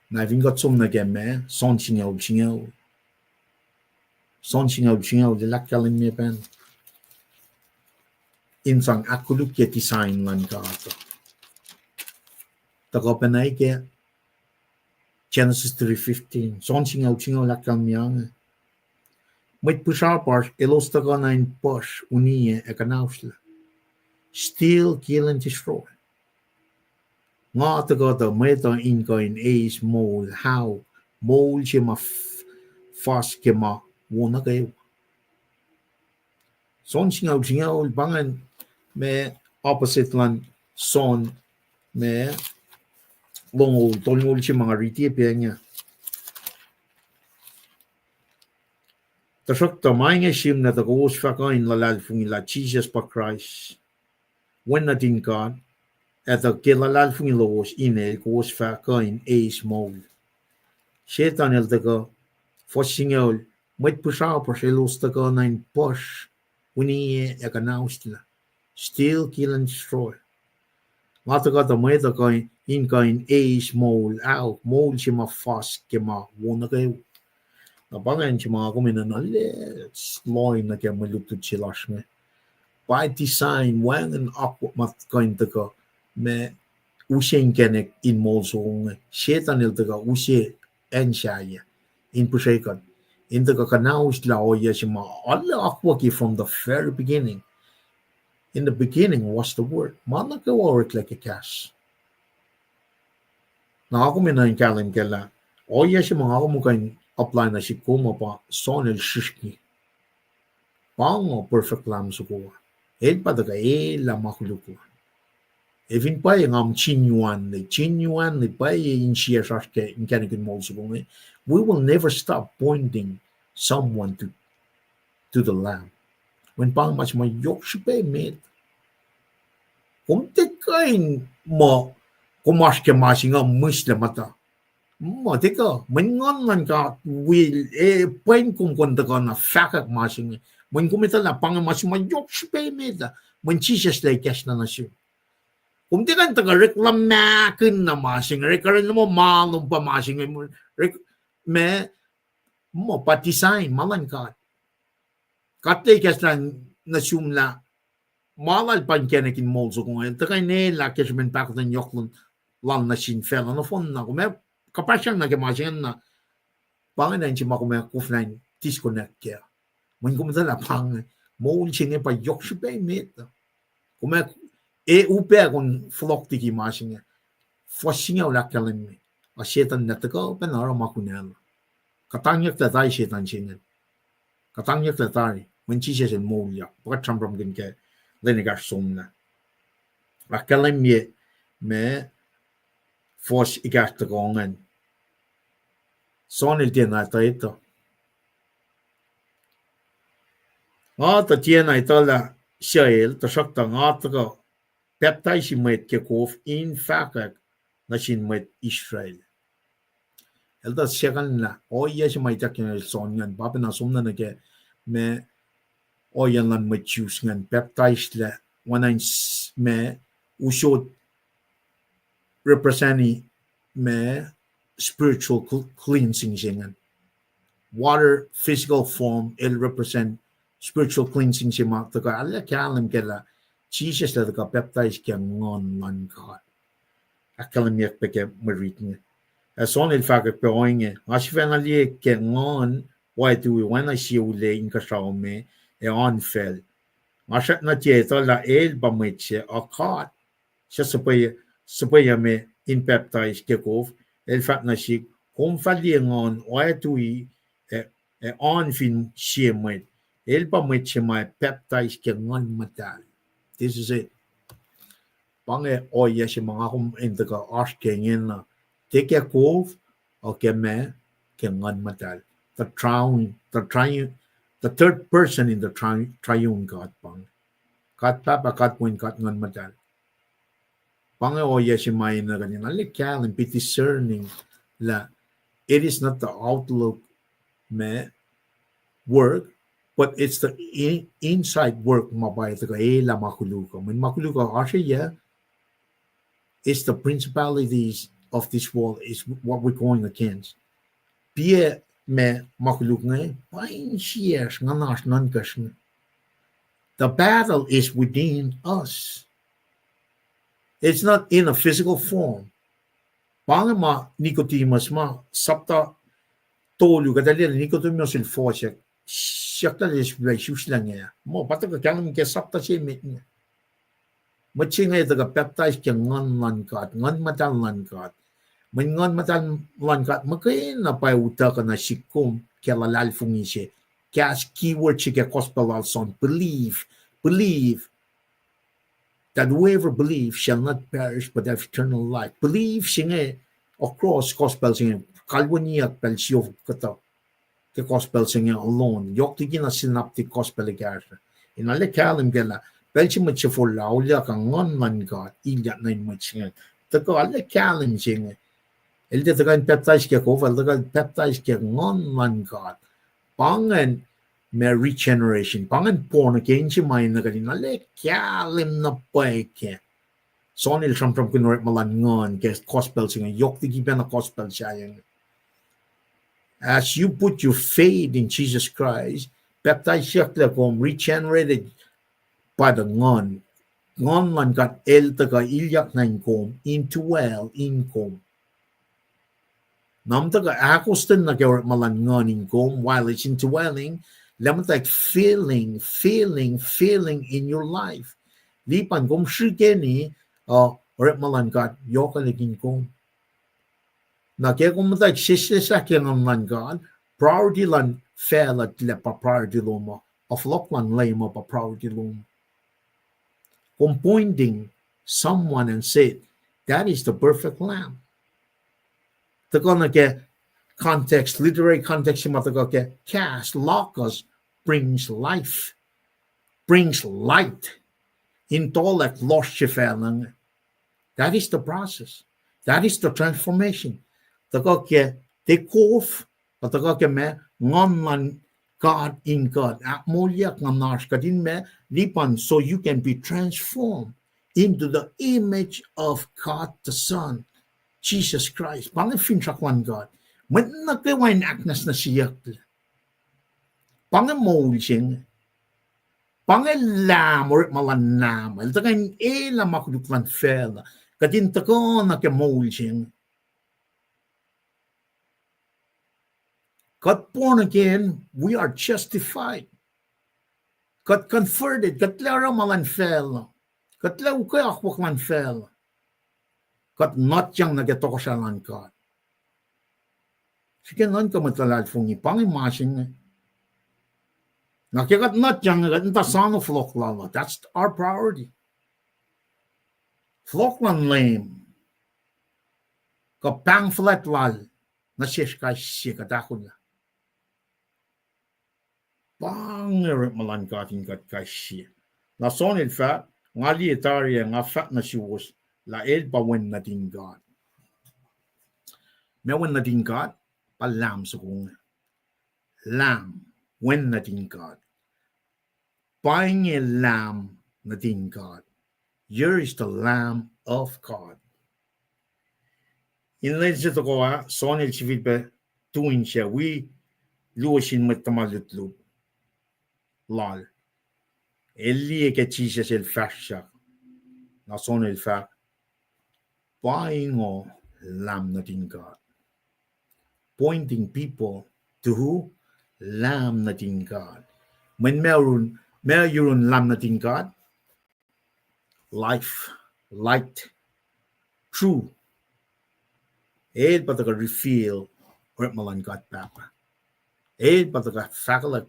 Na vingot som na game son singaw. Son singaw de lakkalin me pen. Insang akuluk ke design lan ka ato. Tako penay ke Genesis 3:15. Son singaw lakkal miyang. Met pusapars elos taka na in push uniye ekanausla. Steal, kill, and destroy. Nga taka ta meta inka in ace mole how mole siya ma fast ke ma wona kayo. Son singaw bangan me opposite lan son me longol tolngol siya mga ritiye niya. Tasakta mainge sim na takos fakain lalal fungi la Jesus pa Christ. When natin God, eto kilalal fungi lowos ine kos fakain ace mol. Shetan el taka fossingol mwet pusao pa selos taka nine push. Wini ekanaustila. Still kill and destroy. Lata kata mwet kain in kain ace mol out mol si ma fast ke ma wona kayo. Nabangan si mga kumina na let's loin na kaya malutod sila siya. By design, wangan ako matkain taka me usien kenek in molsong shetan il taka usie enshaya in pushekan. In taka kanaus la oya si mga alla akwaki from the very beginning. In the beginning was the word. Mana ka work like a cash. Na ako mina yung kalim kala. Oya si mga ako mukain apply na si kuma pa sonel shishki. Pango perfect lam sukuwa. El pa daga la makulukuwa. Evin pa yung chinyuan ni pa yung siya shashke in kanikin mol sukuwa. We will never stop pointing someone to the lamb. When pang mas mayok siya met. Kung tekain mo kumash ke masinga muslim mata. Mo teka mengon man ka will pain kung konta ka na fakak masing when kumita la pang mas mayok siya meta when Jesus like cash na nasyo kung di kan taga reklam na kin na masing rekaran mo malong pa masing me mo patisain malan ka katlay cash na nasyumla malal pan kenekin molso kung ay takay nila cash men pakot ng yoklon lang na sin fell na phone na kung kapasyang nagmasin na pangalan si makumaya kufnain disconnect kaya. When kumita na pang mol singe pa yok si pa met. Kumaya upe kung flock tiki masin niya. Fosinga wala kalan mi. A shetan na taka pa na makunel. Katangyak tatay shetan singe. Katangyak tatay. When Jesus and molya. Pagkat champram din kaya lenigar sumna. Akalan mi me fos igas tagongan. Sonil tiena ito. Ata tiena ito la siyael, tasakta ngata ka peptay si mwet ke kof in fakak na sin mwet Israel. Elda siyakan na, oya si mwet yakin el son ngan, papa na sumna na ke me oya lan mwet choose ngan, peptay sila, wanain me usod representi me spiritual cleansing singan. Water, physical form, it represent spiritual cleansing si mga taka. Ala kalam kala, Jesus la taka baptize kaya ngon man God. Akalam yak pa kaya marit niya. Son il fakat pa oinge. Asifan aliye kaya ngon, why do we wana siya ule in kasaume, e on fell. Asat na tiya ito la el bamit siya, o God. Siya sapaya me in baptize kaya kof, el fat na siya, kung faliengon, why do we on fin siya mwet. El pa mwet siya may baptize kaya ngon matal. This is it. Pange oya siya mga kung enta ka ask kengen na teke kof o kaya me kaya ngon matal. The third person in the triune God pang. Kat papa kat point kat ngon matal. Pange oya siya may na ganyan. Alikal and be discerning la it is not the outlook me work, but it's the inside work mabay taka la makuluka. When makuluka asya it's the principalities of this world is what we're going against. Pia me makuluk ngay pain siyas nganas nankas. The battle is within us. It's not in a physical form. Pangama Nicodemus ma sapta tolu kadali Nicodemus il fosek siakta les blaisus lang ya. Mo patag kalam ke sapta si mit niya. Machinga ito baptize kya ngon lankat, ngon matal lankat. Man ngon matal lankat makain na pa uta ka na sikum kya lalal fungi siya. Kya keyword siya kya gospel son believe that whoever believes shall not perish but have eternal life. Believe siya across gospel siya kalwaniyak pel siyo kata. ke gospel singe alone yok ti gina synaptic gospel garta in alle kalim gela belchi mo chefo laulia ka ngon man god ilya nai mo chinga to ko alle kalim singe elde to kan baptize ke ko vel to kan baptize ke ngon man god pangen me regeneration pangen born again chi mai na kan alle kalim na paike sonil from kunret malan ngon ke gospel singe yok ti gibena gospel sayang. As you put your faith in Jesus Christ, baptized siya kung regenerated by the ngon man got el taga ilyak na inkom into well inkom. Nam taga akostin na gawat malan ngon inkom while it's into welling, lemon like feeling in your life. Lipan kom shigeni oret malan got yokalig inkom. Na kaya kung matay sisisakyan ng man God, priority lang fail at lepa priority mo, of lock lang lay mo pa priority mo. Kung pointing someone and say, that is the perfect lamb. Tako na kaya context, literary context yung matagal kaya, cast, locus, brings life, brings light, intellect, lost siya lang. That is the process. That is the transformation. Tako kaya take off, tako kaya me ngon God in God. Akmolyak ng nash kadin me lipan so you can be transformed into the image of God the Son, Jesus Christ. Pangin finchakwan God. Man nagkawain aknas na siyak. Pangin mawulsing. Pangin lamor malanam. Iltakain elam makuduklan fela. Kadin tako na kaya mawulsing. Got born again, we are justified. Got converted, got lara malan fel. Got lau kaya akwak man fel. Got not yang nagetoko siya lang God. Sige nan ka matalal fung ipang imasing. Nakikat not yang nagata sano flok lala. That's our priority. Flok lan lame. Kapang flat lal. Nasyesh ka siya katakod na. Pangerit malan katin kat kashi. Na sonil fat, nga lietaria nga fat na siwos, la el pa wen na din God. Me wen na din God, pa lam sa kong. Lam, wen na din God. Paing lam na din God. Here is the Lamb of God. In lens ito ko sonil sivit ba, tuwin siya, we luwasin matamalutlub. Lal. Ellie che Jesus il fascia. La sono il fa. Paing lamb not in God. Pointing people to who? Lamb not in God. When merun lamb not in God. Life, light, true. Pataga reveal malan God Papa. Pataga fakala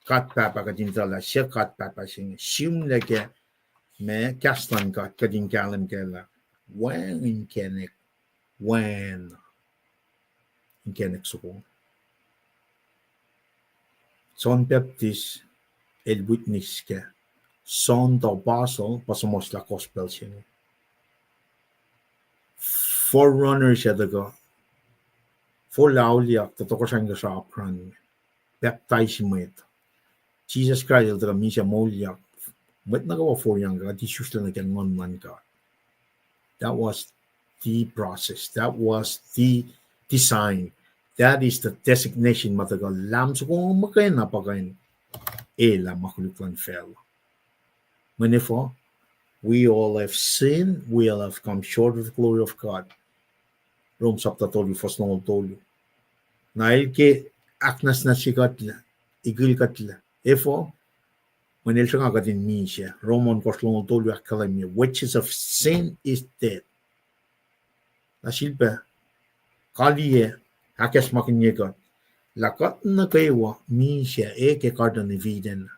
God Papa kadin tala siya God Papa sing sim leke me kastan God kadin kalam kela when in kenek suko son Baptist el witness ke son to apostle pasamos la gospel sing forerunner siya daga for lauliak to ko sang sa apran baptize mo ito Jesus Christ el misya molyak. But nagawa for yang God, Jesus na naging man God. That was the process. That was the design. That is the designation matagal lam so kung makain na pakain lam makuluklan fell. Manifo, we all have sinned, we all have come short of the glory of God. Rome chapter 30 verse 9 told you. Nail ke aknas na sikatla, igil katla. Therefore, when el nga katin misya, Roman koslong tolu akalamia, wages of sin is death. Nasilpa, kaliye, hakas makinyega, lakat na kayo misya ke karda ni viden.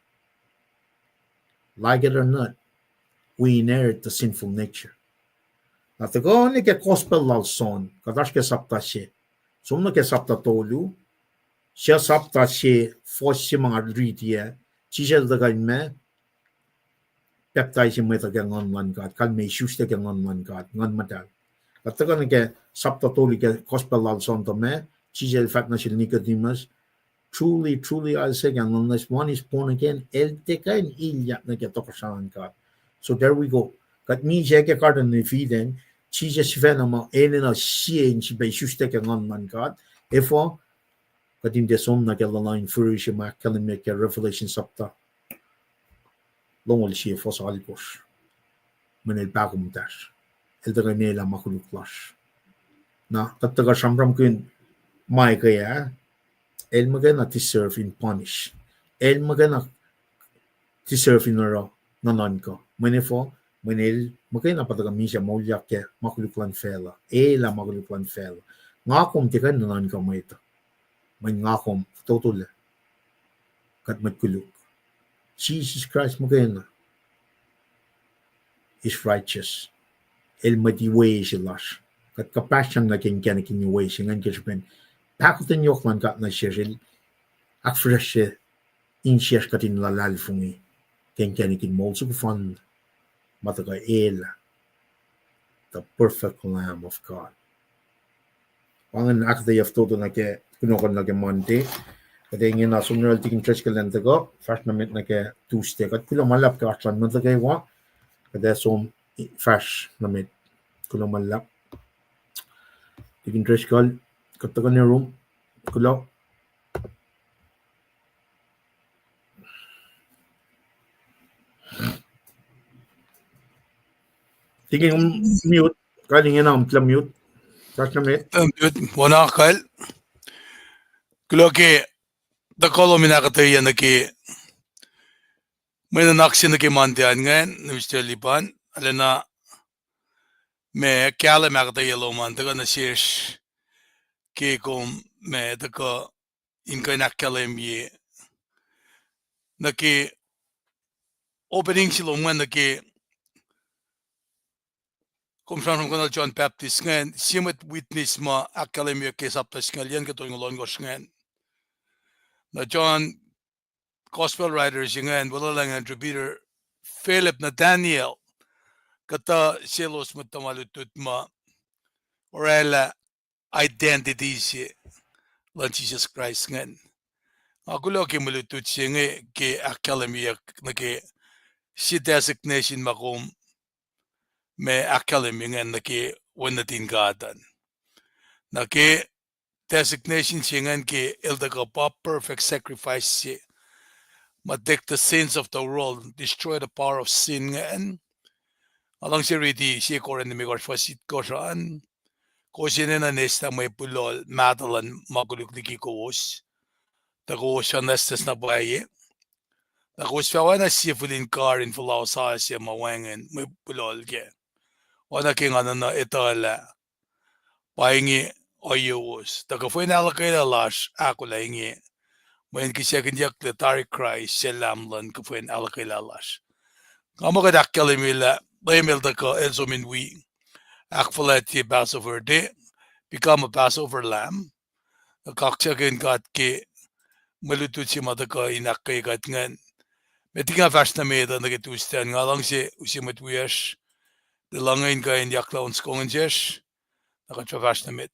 Like it or not, we inherit the sinful nature. Natago ni ke gospel lalson, kadash ke sapta siya. Sumna ke sapta tolu, siya sapta siya force siya mga ritiya siya daga me peptide siya may tagang ngon kat kan may shoes tagang ngon kat ngon matal at taga nge sapta toli ke gospel al sonto me siya fat na siya Nicodemus truly I'll say unless one is born again el tekain ilya na ke tokasan kat so there we go kat mi siya ke kardan ni feeden siya sivena ma elena siya in siya shoes tagang ngon kat efo kadim de som na gela line furisha ma kalim me ke revelation sapta longol siya fos alikos men el bagum dash el de nela makuluk flash na tattaga shamram kun mai kaya el magana to serve in punish el magana to serve in ro nanan ko menefo menel magana pataga misha molya ke makuluk lan fela la makuluk lan fela ngakom tikan nanan ko mo ito may ngakom total kat matkuluk Jesus Christ magana is righteous el madiwe silash kat kapasyan na kin kin way singan kisben pakutin yok man kat na shiril ak fresh in shish katin lalal fungi kin molsu fun mataga the perfect lamb of God wangan akketeyac todo na ke kunokon na ke monte kaya ingin na sumral tikin church kalenda ko first na mit na ke Tuesday kat kulo malap ka atlan mataga wa kaya som fresh na mit kulo malap tikin church kal kataga ni room kulo tikin mute kaling na mute first na mit wana kal kloke the kolomina kakteyac na ki may nanaksin na ki mantian ngayon Mr. Lipan alena me kyala kakteyac loman taga na shish ki kum me taga Inge nakkalem ye na ki opening silo man na ki kum saan ko na John Baptist ngayon simet witness ma akkalem ye kesaptas ngalian ka to yung longos ngayon na John gospel writers ngayon wala lang ang Peter Philip na Daniel kata silos matamalutut ma orela identity si lan Jesus Christ ngayon ako lo ki malutut siya ngayon ki akkalem ye na ki si designation makum me akkalem ngayon na ki wanatin gatan na ki designation siya ngayon ki ildaga pa perfect sacrifice siya matek the sins of the world destroy the power of sin ngayon alang siya ready siya ko rin na may korfasit ko saan ko siya na nesta may pulol matalan maguluk ni kikos tako siya nestas na baye tako siya wana siya fulin car in fulaw sa siya mawangan may pulol ke wana king ano na itala Paing o wiowos tako fue nalakay na lash akollah Inge main kisya kinyak le tarik cry siya lamlan ko fue nalakay na lash kamo ka dakkalimila Layemil tako elso min we akfalati Passover day become a Passover lamb kaksakin kat ki malutut si mataka inakay kat ngan metinga fast na meda nagitustian nga lang si usimat wiyash dilangain ka in yaklaon skongen jesh nakatsa fast na med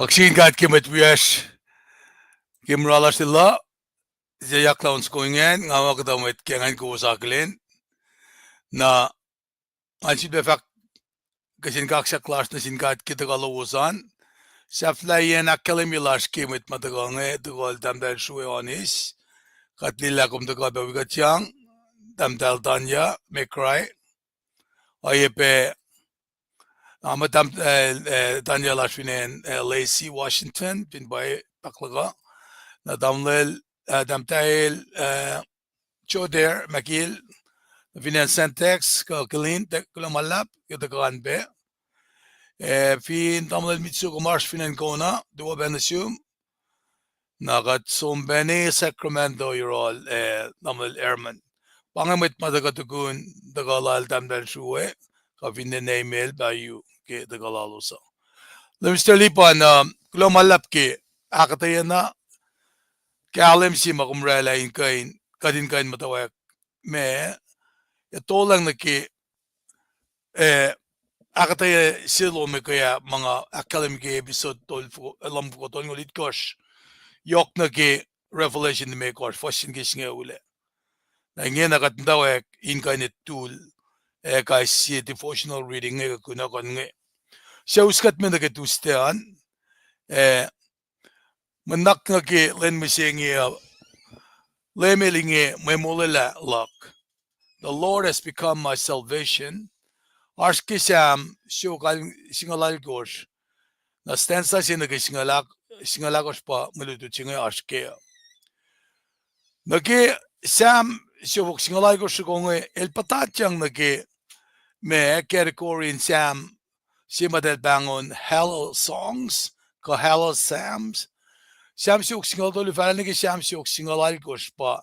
Kaksakin kat kimet wiyash kimrala sila jayak launch ko ingen ngawa kita met kengan ko saklin na ansi befak kasin kaksa class na sinkat kita kalowosan saflayen akalemilash kimet matagange tugol tamdal Srui onis katlila kum taga bawigatyang tamdal tanya mekrai ayepe amatam tanya lashwinen Lacey Washington pin bay paklaga na damlel damtail choder makil finan syntax kalin kulamalap kitakan be fin damlel mitsu kumarsh finan kona duwa benasum nagat sombeni Sacramento yorol damlel airman pangamit madagatukun dagalal damdal Srui kafinan email bayu ke dagalalusa Mr. Lipan kulamalap ke akketeyac na Kalim si makumrela in kain kadin kain mutawaek me ito lang naki akketeyac silo me kaya mga akalim ke episode tol alam ko tol ngulit kosh yok naki revelation me kosh fashion kisnge ule na nge nakatawek in kain tool kay si devotional reading nge kuna kon nge siya uskat me nakatustean manak naki len me singi Lemelinge Molela luck. The Lord has become my salvation. Arskisam singalal gosh. Na stanza sinagi singalagos pa maluto singa arske. Nagi sam siyok singalal gosh konge el patatyang nagi me kerikorin sam simadel bangon hello songs ko hello sams. Sam siyok singal tolu falan nagi sam siyok singalal gosh pa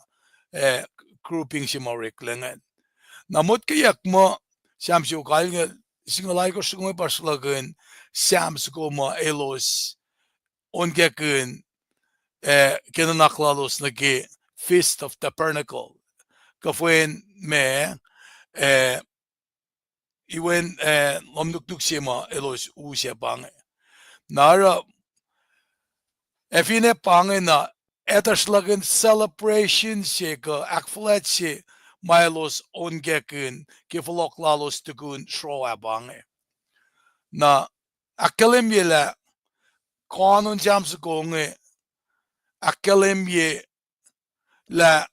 grouping si Morik lengan. Namut kayak mo Sam siyok kalga singalay ko sungoy paslagan Sam suko mo elos ongekun kinanaklalos nagi Feast of Tabernacle. Kafuen me iwen lomnuknuk siya mo elos usya pange. Nara efine pange na etaslagan celebration siya ka akfulat siya Milos ongekun kifalok lalos tukun Srui bange. Na akalemye kanun jams konge akalemye la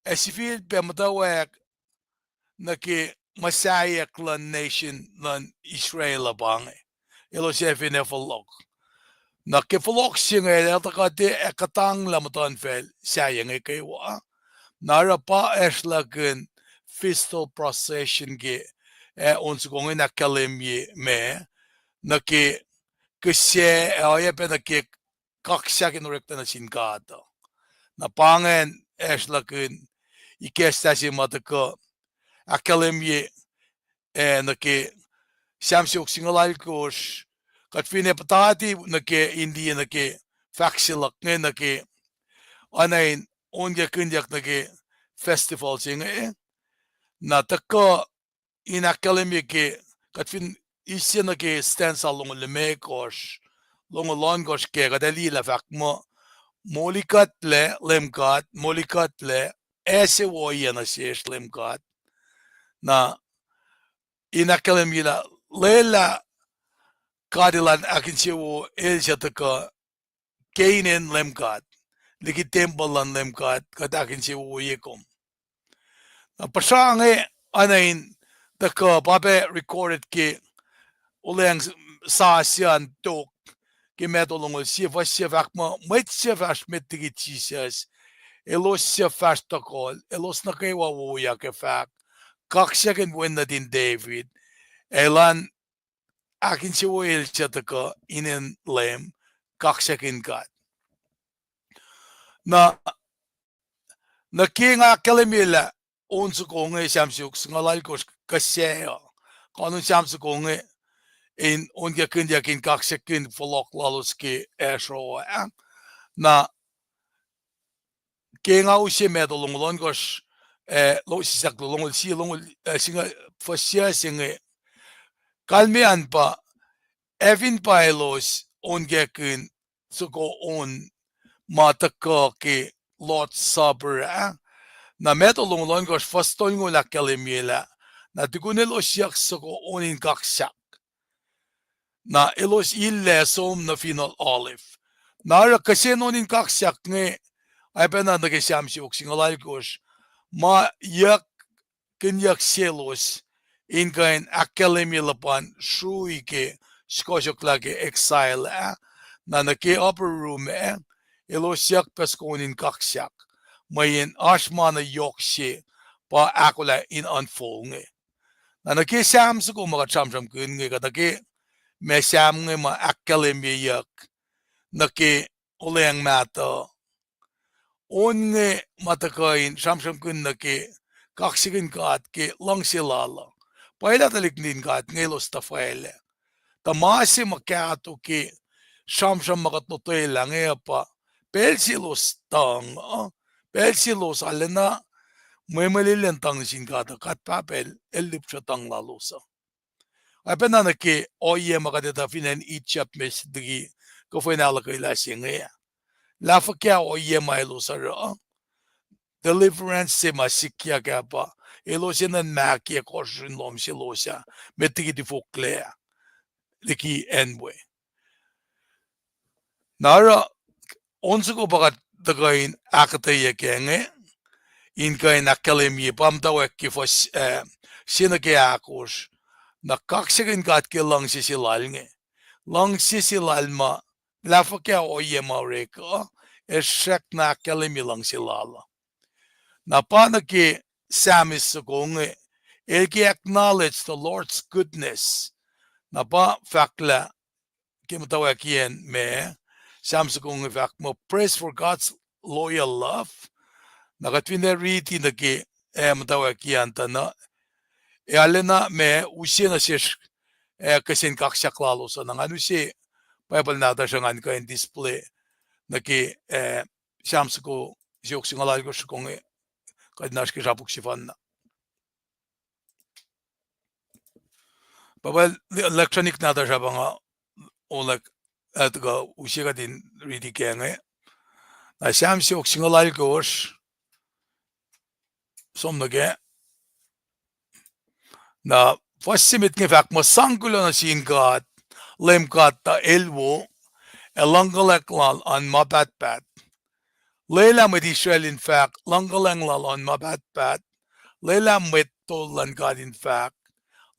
esifil pe mutawaek na ki Messiah lan nation lan Israel bange. Ilo sefine falok. Na kifalok siya nga etakate ekatang lamatan fel sayang ikawa. Nara pa eslagun fiscal procession ge ons gongin na kalimye me na ki kusye ay pe na ki kaksakin rekta na sinkata na pangen eslagun ikesta si matako akalimye na ki samsuk singalal kosh kat fine patati na ki India na ki faksilak na ki anain onge kunjak nage festival singe na taka inakalimye ke katfin isya nage stance along leme kosh long lon kosh ke gadali la fakmo molikat le lemkat molikat le ese woya na shesh lemkat na inakalimye la lela kadilan akinsiwo elsya taka kainin lemkat ligi temple lan lemkat katakin si uyekom. Pasange anain taka pape recorded ki uleng sa sian tok ki metolong sifac mo mwet sifac metigi Jesus elos sifac takol elos nukewa wuya ke fak kaksakin wena din David elan akin si uel siya taka inen lem kaksakin kat. Na nakinga kalimila onsu konge samsuk ngalal kos kasya kanun samsu konge in ongekin yakin kaksakin folok laloski Srui na kinga usi medolongolon kos lo sisak longol si longol singa fasya singe kalmian pa evin pa elos ongekin suko on mataka ke lot sabra na metolong lon gos fastol ngula kalimila na tukunel osyak suko onin kaksak na ilos ille som na final olive na kasi nonin kaksak nge ay pena nagsiamsi oksingalal gos ma yak kinyak selos inkain akkelemilpan Srui ke skojoklage exile na nake upper room ilosyak peskonin kaksak mayin ashmana yokshe pa akollah in unfold nge na nake samsu ko mga chamcham kun nge katake me sam nge ma akkelemiyak nake oleng mata on nge matakain chamcham kun nake kaksakin kat ke langsilala paila taliknin kat ngelos tafaele tamasi makato ke chamcham makatotoy lang pa pelsilos tang pelsilos alena mwemalilen tang sin kata kat papel elip tang lalosa apena na ke oye makadeta finen ichap mes digi ko final ko ilasinge la fakya oye mailosa ra deliverance se masikia kapa elosian makia korsun lom silosa metigi di fokle liki enwe nara onsuko bagat dagain akketeyac inkain akkalemi mutawaek ki fos sinakiakos na kaksakin kat ke lang sisilal lang sisilal ma lafakya oye maureka esek na akkalemi lang silala na panaki samis nge elki acknowledge the Lord's goodness na pa fakla ki mutawaek me samsung fact mo praise for God's loyal love nakatwina riti nake mutawaek tana alena me usina siya kasin kaksaklalo sa nang ano si pacl nata siya nga kain display naki samsung siyok singalal ko siya kung kadnas ki sapok si fan na pacl electronic nata siya nga olak at ga usiya ka din riti kaya nga na samsung singalal ko som nage na fassimit nge fak mo sangkulo na sin God LEUM God ta elwo elangalek on mabatbat Lela met Israel in fact langaleng on mabatbat Lela met tolan God in fact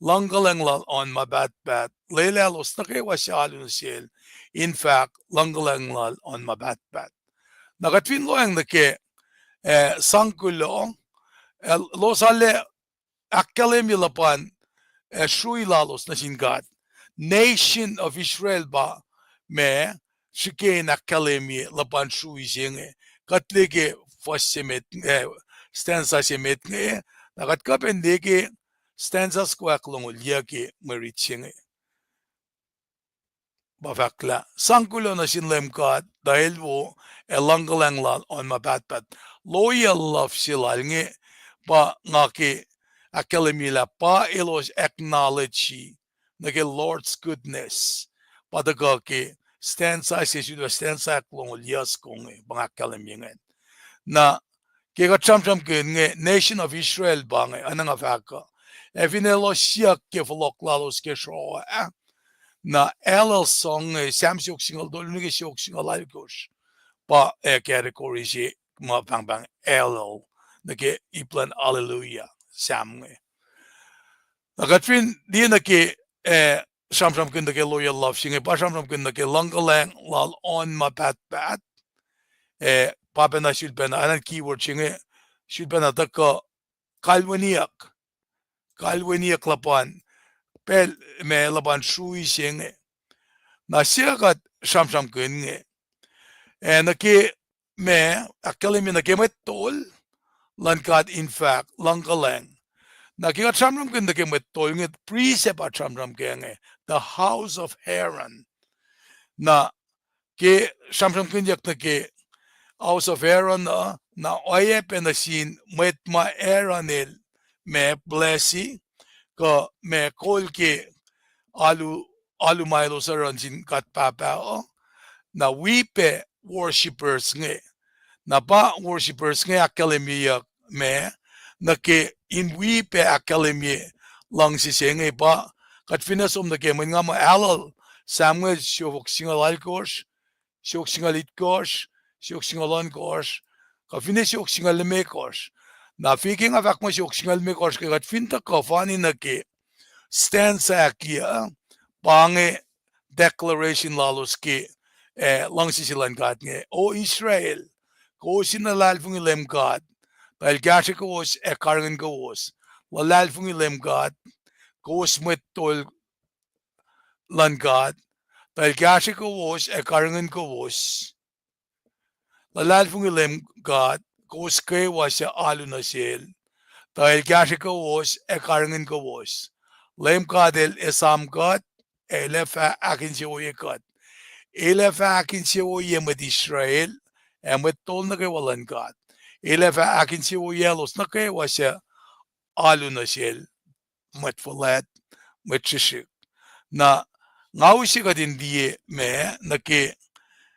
langaleng on mabatbat Lela los nakewa sialun sil in fact langaleng on mabatbat nakatwin lo ang nake sangkulo los ale akkalemi lapan Srui lalos na sin God nation of Israel ba me shike akkalemi lapan Srui singe katlege fassemet stanza semet nge nakatkapen stanza squak longol yake merit singe bafakla sangkulo na sin LEUM God dahil wo elangalang on mabatbat loyal love sila nge pa ngake akkelemila pa ilos acknowledge nage Lord's goodness padaga ke stanza sisudo stanza klong lias kong bang akkelemingen na ke chamcham ke nation of Israel bang ananga faka evinelo siak ke vloklalos ke show na LL song samsuk single dolunige siok single algos pa category si ma bang LL nage iplan hallelujah samnge nakatwin di nake samsam kun nake loyal love singe pa samsam kun nake langalang lal on mabatbat papena shilpena anan keyword singe shilpena taka kalwaniak lapan pel me lapan Srui singe na siakat samsam kun nake me akkalemi nake metol lankat in fact langalang Nakiga chamram kun nake metol nge precept at chamram kenge the house of Aaron na ke chamram kun yak nake house of Aaron na oye penasin met ma Aaronel me blessi ko me kol ke alumaylo sa ranjin kat papao na wipe worshippers nge na pa worshippers nge akademia me na ke in wipe akademia lang si senge pa kat finasom na ke mga ma alal Samuel shok singalal kors shok singalit kors shok singalan kors ka fine shok singalme kors na fiking avak mo shok singalme kors ke kat finta ka fani na ke stanza kia pange declaration lalos ke lang sisilan kat nge o Israel ko sinalal fung LEUM God dahil kasi ko was karangan ko was lalal fung LEUM God ko was mwet tol lan God dahil kasi ko was karangan ko was lalal fung LEUM God ko was kay was sa alo na sil dahil kasi ko was karangan ko was LEUM God el esam God elefa akin si oye God elefa akin si oye met Israel met tol na kay walan God elefa akin si oye los na kay was sa alo na sil met falat met shishik na ngawisi ka din diye me na ke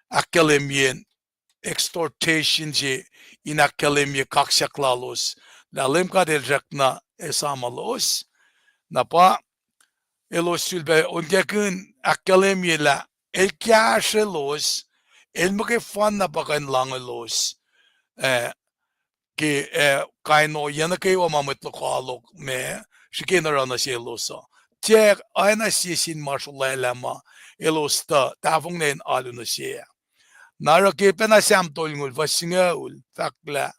akademien extortation je in akademia kaksaklalos na LEUM God el rakna esamalos na pa elos sülbe onjakın akademia la el kyaşelos el mke fan na bakan langelos ke kaino yana ke wa mametlo kalok me shikenarana selosa Tek ayna sisin marshallama elosta tavungnen aluna se nara ke pena sam tolngul vasingaul fakla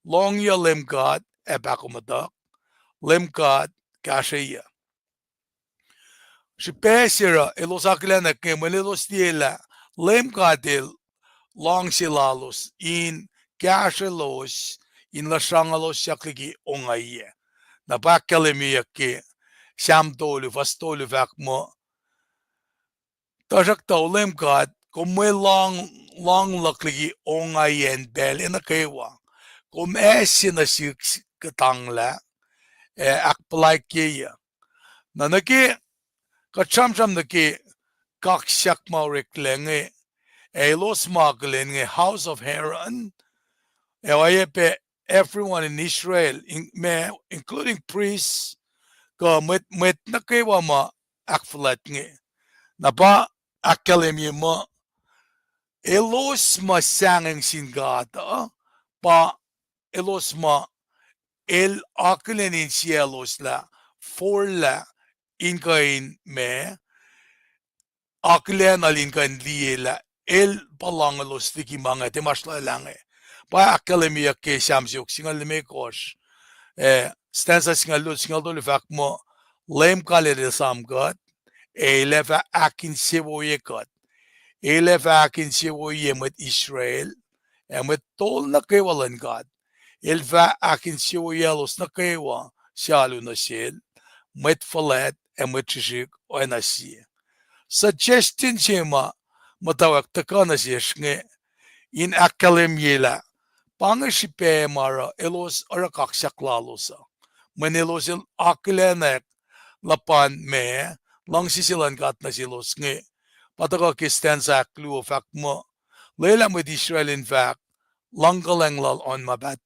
long ya LEUM God ebakumada LEUM God kasheya Shipesira elosaklana ke monelos diela LEUM God del long silalos in kashelos in la shangalos shakigi ongaye na bakkalemia ke Sam tolu vastolu vakmo tajak to LEUM God kom me long lakli ongayen bel in a kewa kom esina sik katangla akplai keya nanake kachamcham nake kaksak maureklenge elos maglenge house of Heron ewayepe everyone in Israel including priests ka met na kewa ma akflat nge na pa akademia mo elos ma sangeng singata pa elos ma el aklenin cielos la forla inkain me aklen alinkan liela el palangelos tiki mga temasla lange pa akademia ke samsiok singal me kos stanza singal do lefak mo LEUM kalere sam God elefa akin sevoye God elefa akin sevoye met Israel met tol na kewalan God elfa akin sevoye los na kewa shalu na sel met falet met chishik o na si suggestion chema mutawaek takana siyeshnge in akademia pangashipe mara elos arakaksaklalosa manelos el aklenek lapan me lang sisilan kat na silos nge pataka kistensa clue fact mo lela with Israel in fact langgaleng lal on ma bat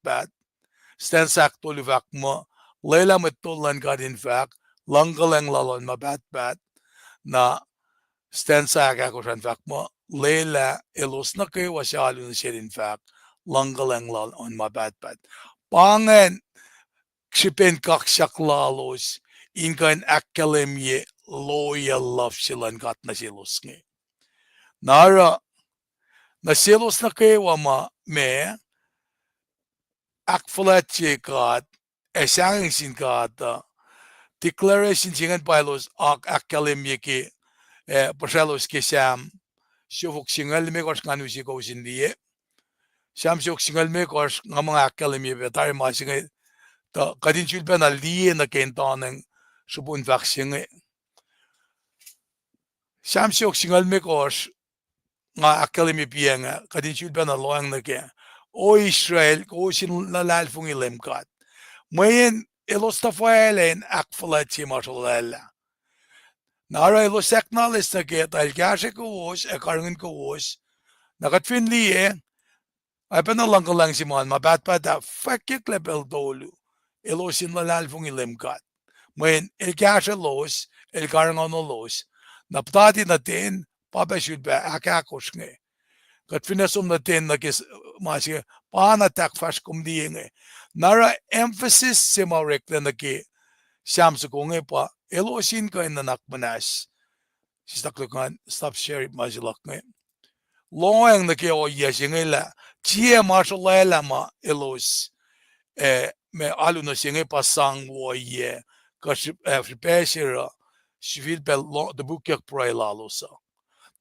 stensa tolu fact mo lela with tolan kat in fact langgaleng lal on ma bat na stensa ako fact mo lela elos na kayo wasyalun siya in fact langgaleng lal on ma bat pangen Shipen kaksaklalos inkan akademia loyal love silan kat na silos nge. Nara na silos na kewa ma me akfalat kat esangin sin kat declaration singan pailos akademia ke pasalos ke sam syufuk singal me kos nganu si ko sindiye sam syuk singal me kos ngamang akademia betari masingay ta kadin chulpen na liye na kentaneng subun vaccine samsiok singal me kos nga akademia pianga kadin chulpen na loang na ke o Israel ko sin lalal fung LEUM God mayen elostafaelen akfalat si marsolala Nara ilo seknalis na ke tal kashe ko wos e karngin ko wos nakatfin liye ay panalang lang si man mabat pa da fakik lebel dolu ilo sin lalal fung ilimkat when el kashe los el karngon los naptati natin papa should be akakos nge katfinesum natin na kis masya pana tak fash kum diye nara emphasis simarek na ke Shams ko nge pa elo sin ka inanak manas Sistaklukan stop sharing majlak nge loang na ke o yesingela chie marshalla ma elos me alu na singe pasang wo ye ka prepare shvil bel de bukyak praila losa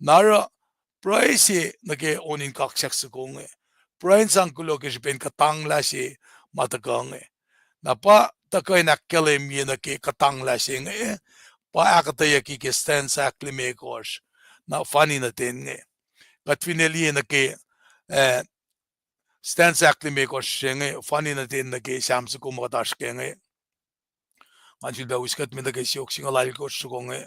nara praise na ke onin kaksak ko nge prain sang kulo ke ben katang la si matakang na pa takay nakkelem ye na ke katang la singe pa akketeyac ke stance aklimekos na funny na tin nge katfineli na ke stance aklimekos nge funny na tin na ke shams ko matash ke nge anjil ba wiskat me na ke siok singalal ko ko nge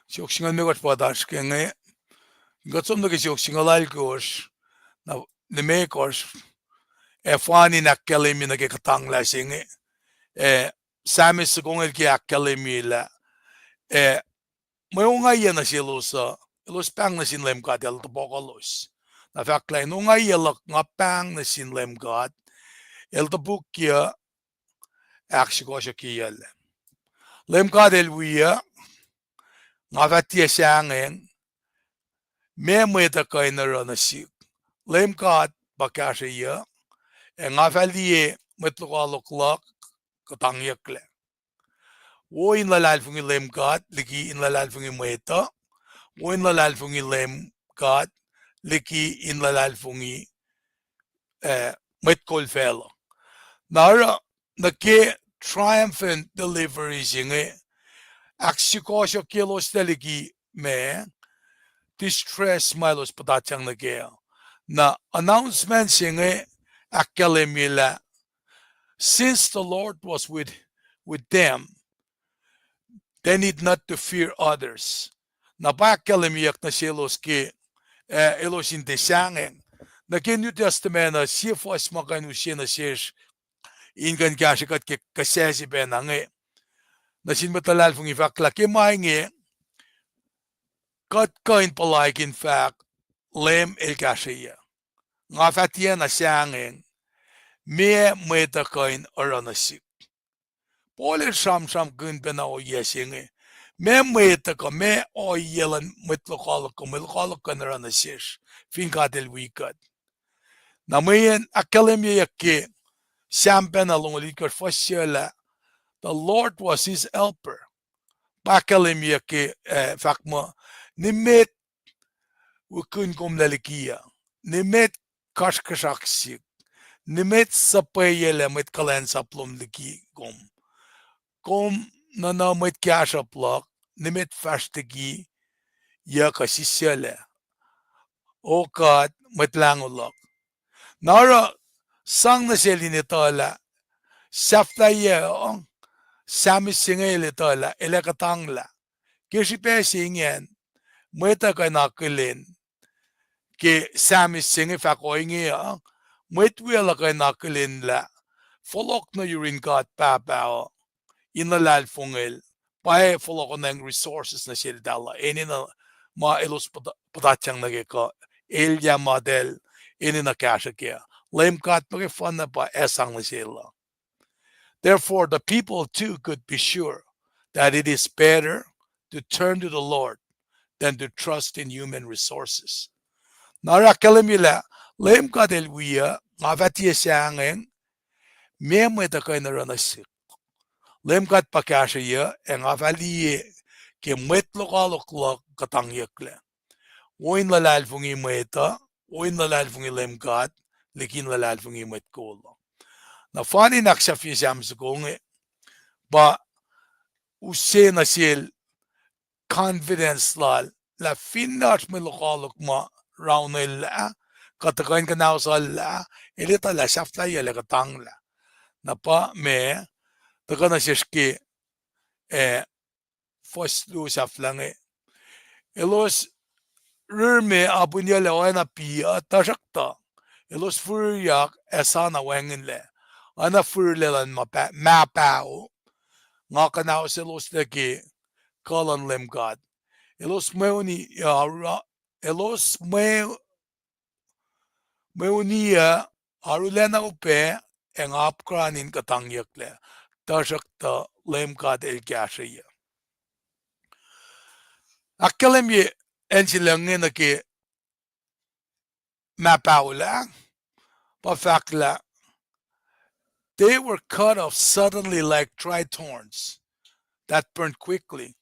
siok singal me ko patash ke nge gatsom na ke siok singalal ko na ne me kos funny nakkelem na ke katang la singe samis ko nge ke akkelem la May nga na si Lusa, Lus pang na sinlem God, el tabokalos. Na faklay, no nga yalak nga pang na sinlem God, el tabukya, aksiko siya kiyal. Lem God el wiya, nga fatia siyangin, me mweta kay na ranasik. Lem God, baka siya, nga faliye, metlukaluklak, katangyakle. Wo in lalal fungi lem God, liki in lalal fungi mweta, wo in lalal fungi lem God, liki in lalal fungi mwet fella. Nara nake triumphant delivery singe aksikosyo kilos deligi me distress milos patachang nage na announcement singe akkalemila since the Lord was with them they need not to fear others na pakkalemiyak na silos ki elosin desangeng na ke New Testament na sifas makanusin na sirs Inge kashikat ke kasesi benange na sinmatalal fung ifak laki mainge kat kain palaik in fact lem el kashiya nga fatia na siyangeng me mweta kain aranasik pole sham gun bena o yesinge me mweta ka me o yelan mwetlokalak kan aranasish fin kadel wikat na mayen akademia ke Sampen alongolikar fasyala. The Lord was his helper. Pakalimya ke fakma nimet wukun kom lalikiya. Nimet kaksakin. Nimet sapayela met kulacnsap liki kom. Kom nana met kashaplak. Nimet fashtagi ya kasisyala. Okat met langulak. Nara sang na selinitala. Saftaya ong Samis singele tola elekatangla. Kishipe singen mweta ka nakulin ke samis singe fakoinge mwetwela ka nakulin la folok na yurin kat papao inalal fungel pae folok ng resources na sila dala eni na ma elos patachang nage ka elya model eni na kasha kya lem kat pake fan na pa esang na sila. Therefore, the people too could be sure that it is better to turn to the Lord than to trust in human resources. Nara kalamila, lem kadel wiya, ngavatia siyangeng, meme da kay naranasik. Lem kat pakashaya, en ngavaliye, ke mwetlokalok katangyakle. Woin lalal fungi mweta, woin lalal fungi lem kat, likin lalal fungi mwetkola. Na fani naksafi siyamsukonge, ba usse na sil confidence la finnash me lokalok ma raunel la katakain ka nausal la ilita la shafta yele katang la na pa me taka na sishki foslu saflange elos rme abunya le oana pia tashakta elos furyak esana wengenle ana furlelan ma pao nga kanao selos leki kalan LEUM GOD elos meuni elos meunia arulena upe en apkranin katangyakle tashakta LEUM GOD elkashiya akkelemye ensilangena ki mapaula pafakla they were cut off suddenly like dry thorns that burned quickly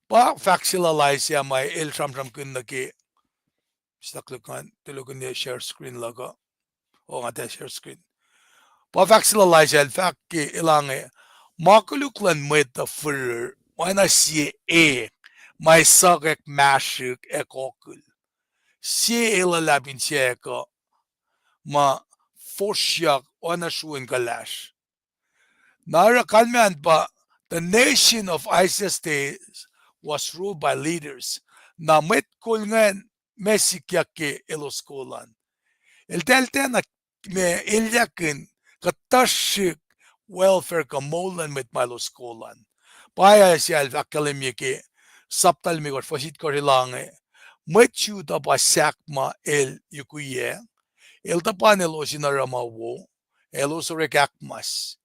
pa faxilalize my el shamsham kunnaki staklukan tulukun share screen laga o ngate share screen pa faxilalize el fakki ilange makuluklan meta fur wana si my sagek mashuk ekokul si elalabin sieko ma forsyak wana shuin galash nara kalman pa the nation of ISIS days was ruled by leaders na met kulngan mesikyake eloskolan el teltena me ilyakin katashik welfare kamolan met maloskolan paya si al akademike saptal mi gor fosit korilange mechu da basakma el yukuye el tapanelo sinarama wo elos rekakmas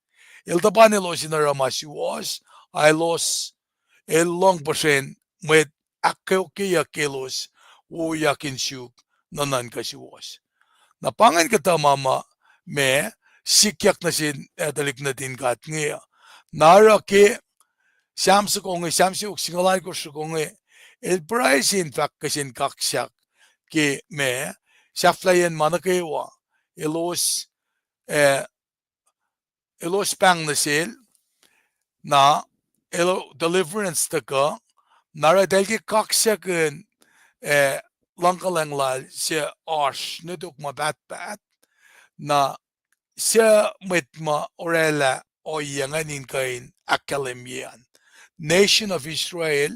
el tapanelo sinarama siwas I los el long pasen met akketeyac kelos wo yakin syuk nanan kasiwas na pangan kata mama me sikyak na sin edalik na din kat nga nara ke samsu konge samsu singalay ko konge el price in fact kasin kaksak ke me saflayan manakewa elos elos pang na sil na elo deliverance taka nara delki kaksakin langkalanglal siya arsh niduk mabat na siya mitma orela o yanganin kain akademian nation of Israel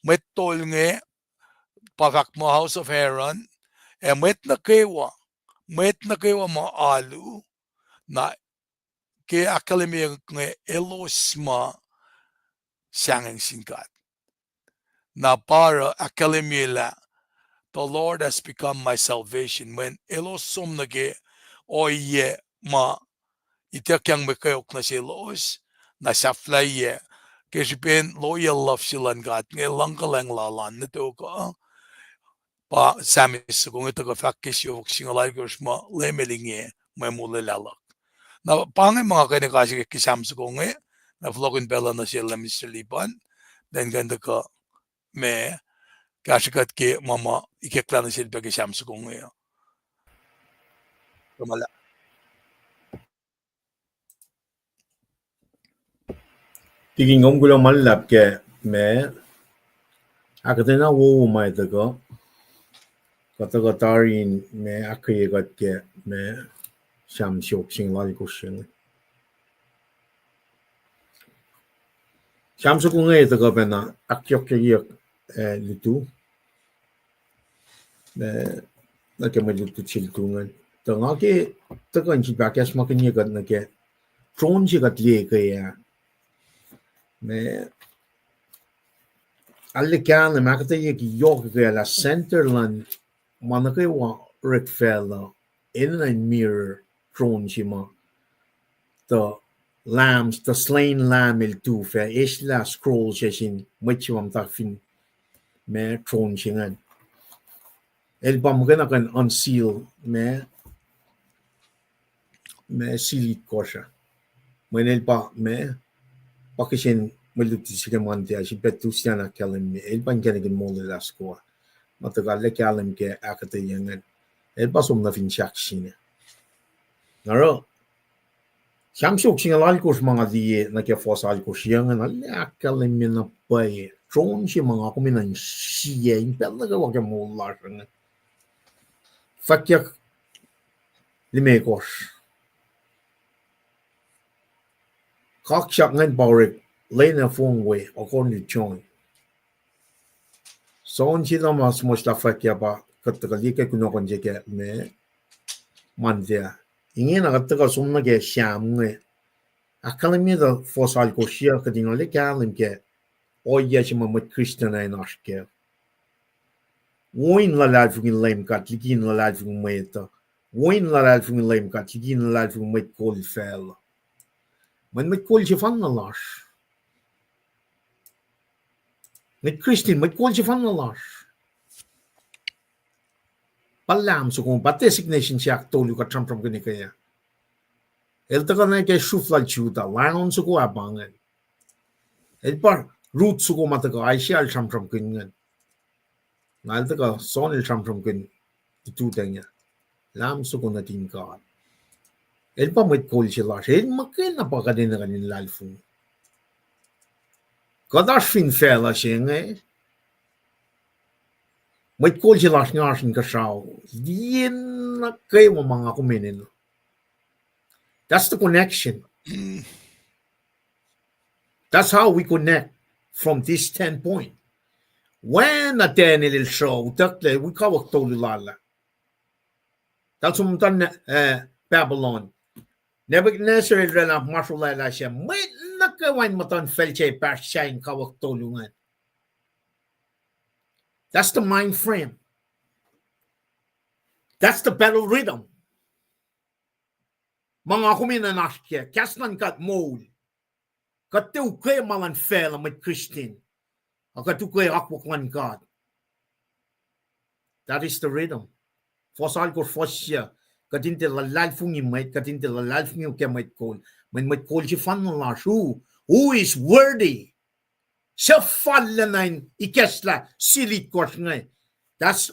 mitol nge pavak mo house of Aaron met na kewa ma alu na ke akademian nge elosma siyang singkat na para akademia the Lord has become my salvation when elosom nage oye ma itakyang mekayok na silos na saflaye keshipen loyal love silan gat nge langkalang lalan nito ka pa samis kung ito ka fakis yung singalay ko ma lemelinge may Molela na pangay mga kanikasi kisams ko nge na vlogin bela na sila Mr. Liban then ganda ka me kashikat ke mama ikekla na silpa ke siyam kong ngayon. Kamala. Tiging onggulo malap ke me akatena wo mai daga kataga tarin me akketeyac ke me sham syok sing lal ko sing sham su kungai daga bena akketeyac litu na ke me litu chiltungan tanga ke taga nchi bakas makanya gat na ke tron ji gat le ke ya me alle kan me akketeyac yok ke la centerland manakewa rekfella in a mirror tron shima the lambs the slain lamb il tu fe isla scroll session michwam takfin me tron shingan el bam gana kan unseal me sili kosha when el ba me pakishin meluti sigamante a betu siana kalam me el ban gana Molela score matagalle kalam ke akketeyac el basum na fin shakshine naro Samsung singa lal ko mga di na ke fosal ko siya nga na akalim na pay tron si mga kuminan siya in pel na gawa ke Molela nga fakyak limekos kaksakin baurik lena fungwe akon ni join. Son sila mas mustafa kya ba katakali ke kunokon jeke me mandia. Inge na kataka sumna ke shamwe. Akalimi da fosal ko shia kadino le kalim ke oya shima mat Christian ay nashke. Woin la lad fugin lame kat likin la lad fugin mweta. Woin la lad fugin lame kat likin la lad fugin mwet kol fel. Man mwet kol je van na lash. Met Christian mwet kol je van na lash. Palam so kung pat designation siya tolu ka tram gani kaya. El taka na kay shufla chuta laon so ko abangan. El par root so ko mataka ay siya tram ganyan. Nal taka son el tram gan itu tanya. Lam so ko natin God. El pa mwet kol siya lash. El makin na pa kadin na kanin lalfung. Kadash fin fela siya ngay. May kol siya lash nga sin kasaw. Diyan na kayo mga kuminin. That's the connection. That's how we connect from this standpoint. When a tenil show, we kawak tolu lala. That's Babylon. Nebuchadnezzar rela marshal siya. May nakawain matan felche pasya in kawak tolungan. That's the mind frame. That's the battle rhythm. Mga kumina nashke, kasnan kat mole. Katuke malan fela mit Christian. Katuke akwakwan God. That is the rhythm. Fosal ko fosya. Katinte la lalfungi met, katinte la lalfungi ke met kol. Men met kol si fan lash. Who is worthy? Siya falla na ikesla silit kors ngay. That's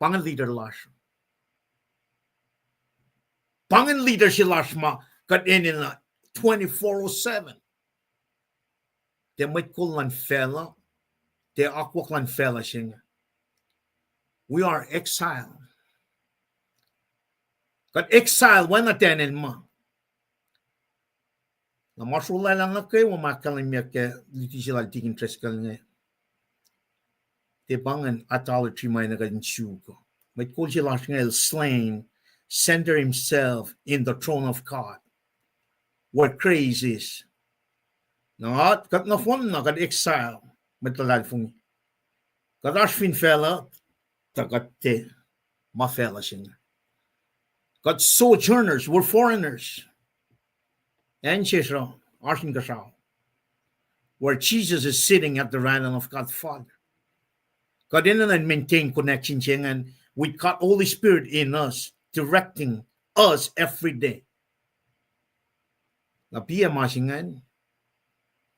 pangan leader lash. Pangan leader si lash ma kat inin na 24/7. Te may kulan fella. Te akwaklan fella siya. We are exiled. Kat exile when atenin ma. Na masula lang na kayo makalim ya ke liti sila tikin tres kal nga. Te bangan idolatry may nagadinsu ko. May kul sila nga slain, center himself in the throne of God. What crazy is. Not kat na fun na kat exile. Matalal fung. Kat ashfin fella, takat te mafela siya. Kat sojourners, we're foreigners. And where Jesus is sitting at the right hand of God Father. God in and maintain connection and with God Holy Spirit in us, directing us every day. Napia masingan,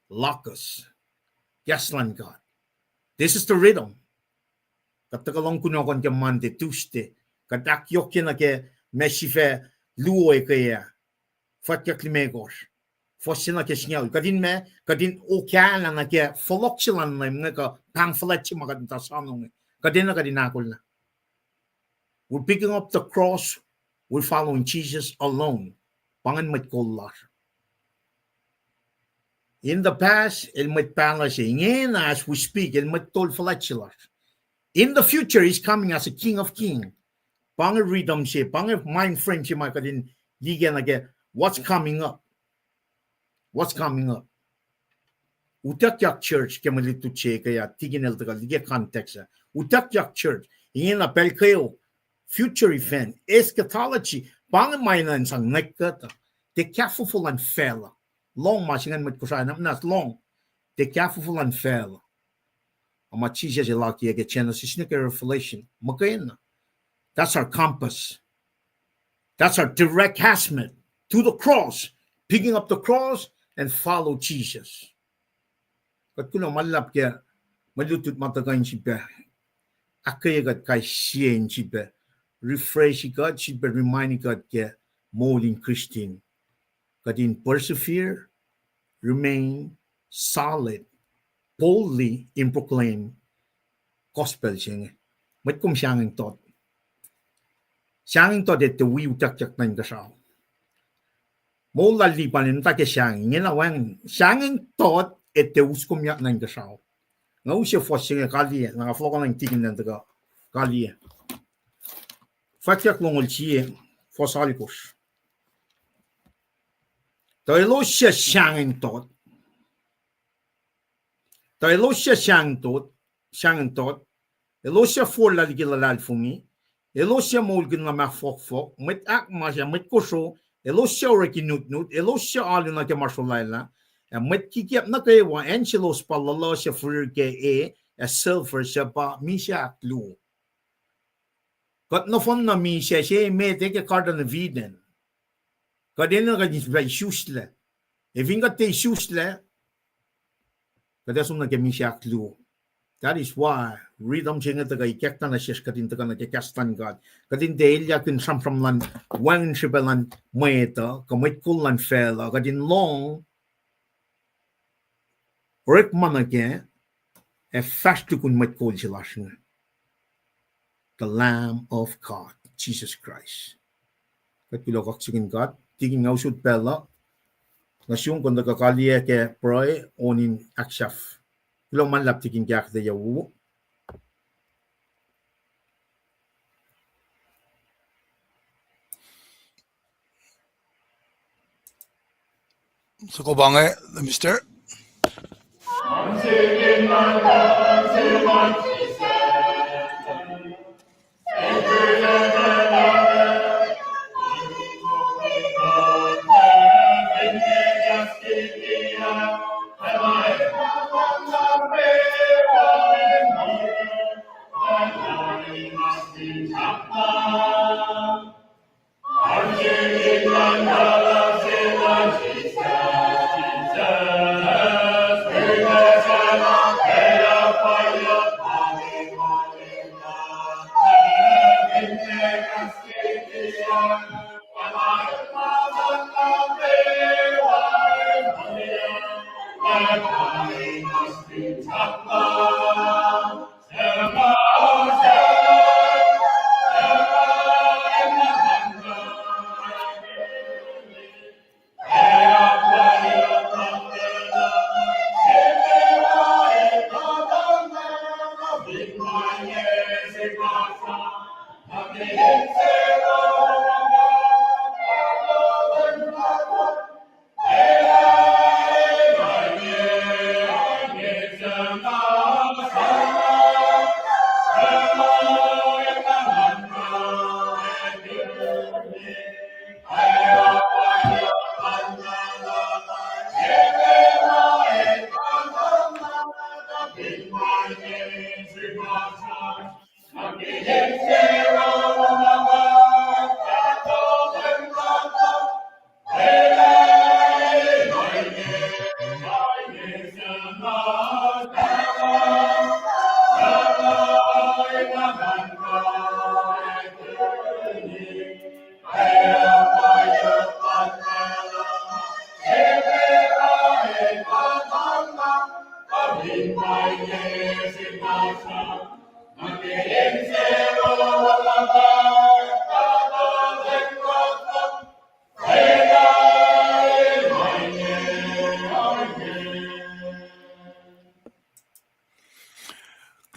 lock us. Yes, land God. This is the rhythm. Katakalong kunokon ka Monday, Tuesday. Katak yokin na ke meshife luoy kaya. Fatya klimegos. Fosina ke sinyal. Kadin okala na ke foloksilan na mga ka pamphlet magadin tasanong. Kadin na kadin akol na. We're picking up the cross. We're following Jesus alone. Pangan matkollar. In the past, el matpala siya. As we speak, el mattol falachilar. In the future, he's coming as a King of Kings. Pangan rhythm siya. Pangan mind frame siya makadin ligan na ke. What's coming up? What's coming up? Utakyak church kemalitu che kaya tiginel tagal dige context. Utakyak church ingin na pel kayo future event eschatology pangan mainan sang nekata te careful and fella long masingan met Kosrae nas long te careful and fella ama chija jelaki ke Genesis nuke Revelation makain. That's our compass. That's our direct hasmet. To the cross, picking up the cross and follow Jesus. Kat kuno malap kaya malutut matagain siya. Akketeyac kay siyen siya. Refresh God siya, reminding God kaya molding Christian. Kadin persevere, remain solid, boldly in proclaim gospel siya. Mat kum siyang tot. Siyang tot ito wiw takyak na yung kasaw. Molela lipanin ta ke siangin ngena wang siangin tot eteus kumyak nang kesau. Ngau se fosing kali na flokan nang tikin nang tega kali. Fakyak longol chi fosalikos. Tailo se siangin tot. Tailo se siangin tot. Elo se fola digila lal fungi. Elo se molgin na ma fok met ak ma ja met koso. Elo se oreki nut. Elo se aluna ke marsolaila. En met kikiap na kay wa enchilos palalo se frir ke a silver se ba mi se aklu. Kat no fon na mi se me teke karda na viden. Kadena ka dis vai shusle. E vinga te shusle. Kadasum na ke mi se aklu. That is why rhythm chinga taga ikekta na shes kadin taga na kekastan God. Kadin deilya kin sam lan wang shibelan mweta kamit kulan fela kadin long rek manake e fast kun mit kol chilashin. The Lamb of God, Jesus Christ. Kat pilo kaksakin God, tiging ausud pela nasyong kung nagkakaliya ke proy onin akshaf. Pilo man lap tiging kyak de yawu. So ko bange, Mr.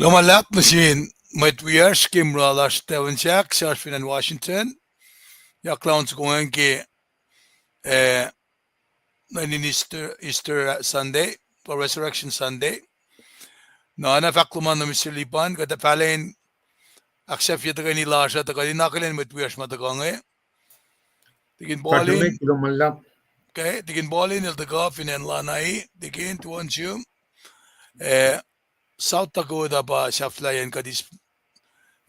Lulap machine met weer skimra las Tevenchak, Sarfin in Washington. Ja, clowns going ke in Easter Sunday or Resurrection Sunday. No, ana fakluman na Mr. Lipan kada palain accept yata kani lasha ta kani nakalin met weer smata kange. Tigin ballin. Okay, tigin ballin il tagaf in lanai. Tigin tuanchum. South Dakota pa shaflayan kadis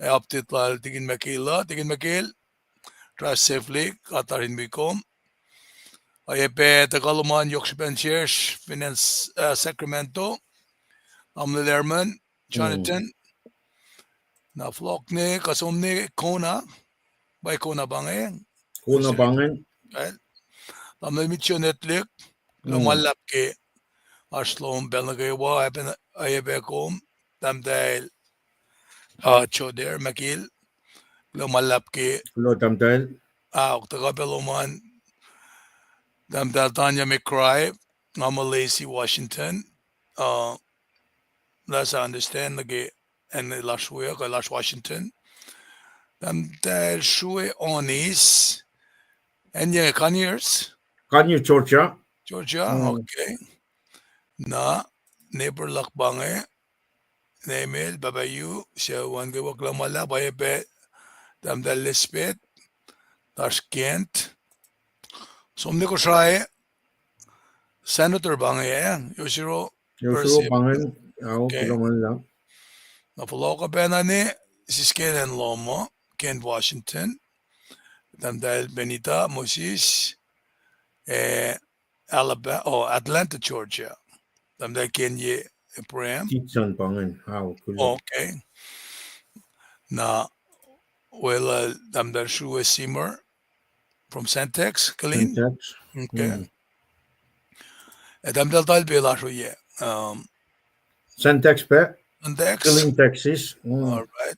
uptitlal tigin makil drive safely katarin bikom ayepe tagaluman yoksben church finance Sacramento Lerman Jonathan na flokne kasomne Kona by Kona bange mitchonetlik lumalap ke Aslom belnagawa ayebekom tamdel choder makil lumalap ke tamdel tagapeloman Damdal Tanya McCry, Mama Lacey Washington. Let's understand the and the Lash Washington. Damdal Shrui Onis. And yeah, Conyers, Kanyu Georgia. Georgia. Okay. Na neighbor Lakbange. Nemel Babayu. Siya wan gawak lamala. Bayabe. Damdal Lisbeth. Tashkent. Somni Kosrae. Senator Bange. Yoshiro. Yoshiro Bangen. Kiloman. Napaloka Benani. Sisken and Lomo. Kent, Washington. Damdal Benita Moses. Alabama, Atlanta, Georgia. Damdal Kenya. Prem. Titsan Bangen. Okay. Na well, damdal Shrui Seymour from Sentex, Kalin. Syntax. Okay. Damdal Talbela Shrui. Syntax pe. Sentex. Killing Texas. All right.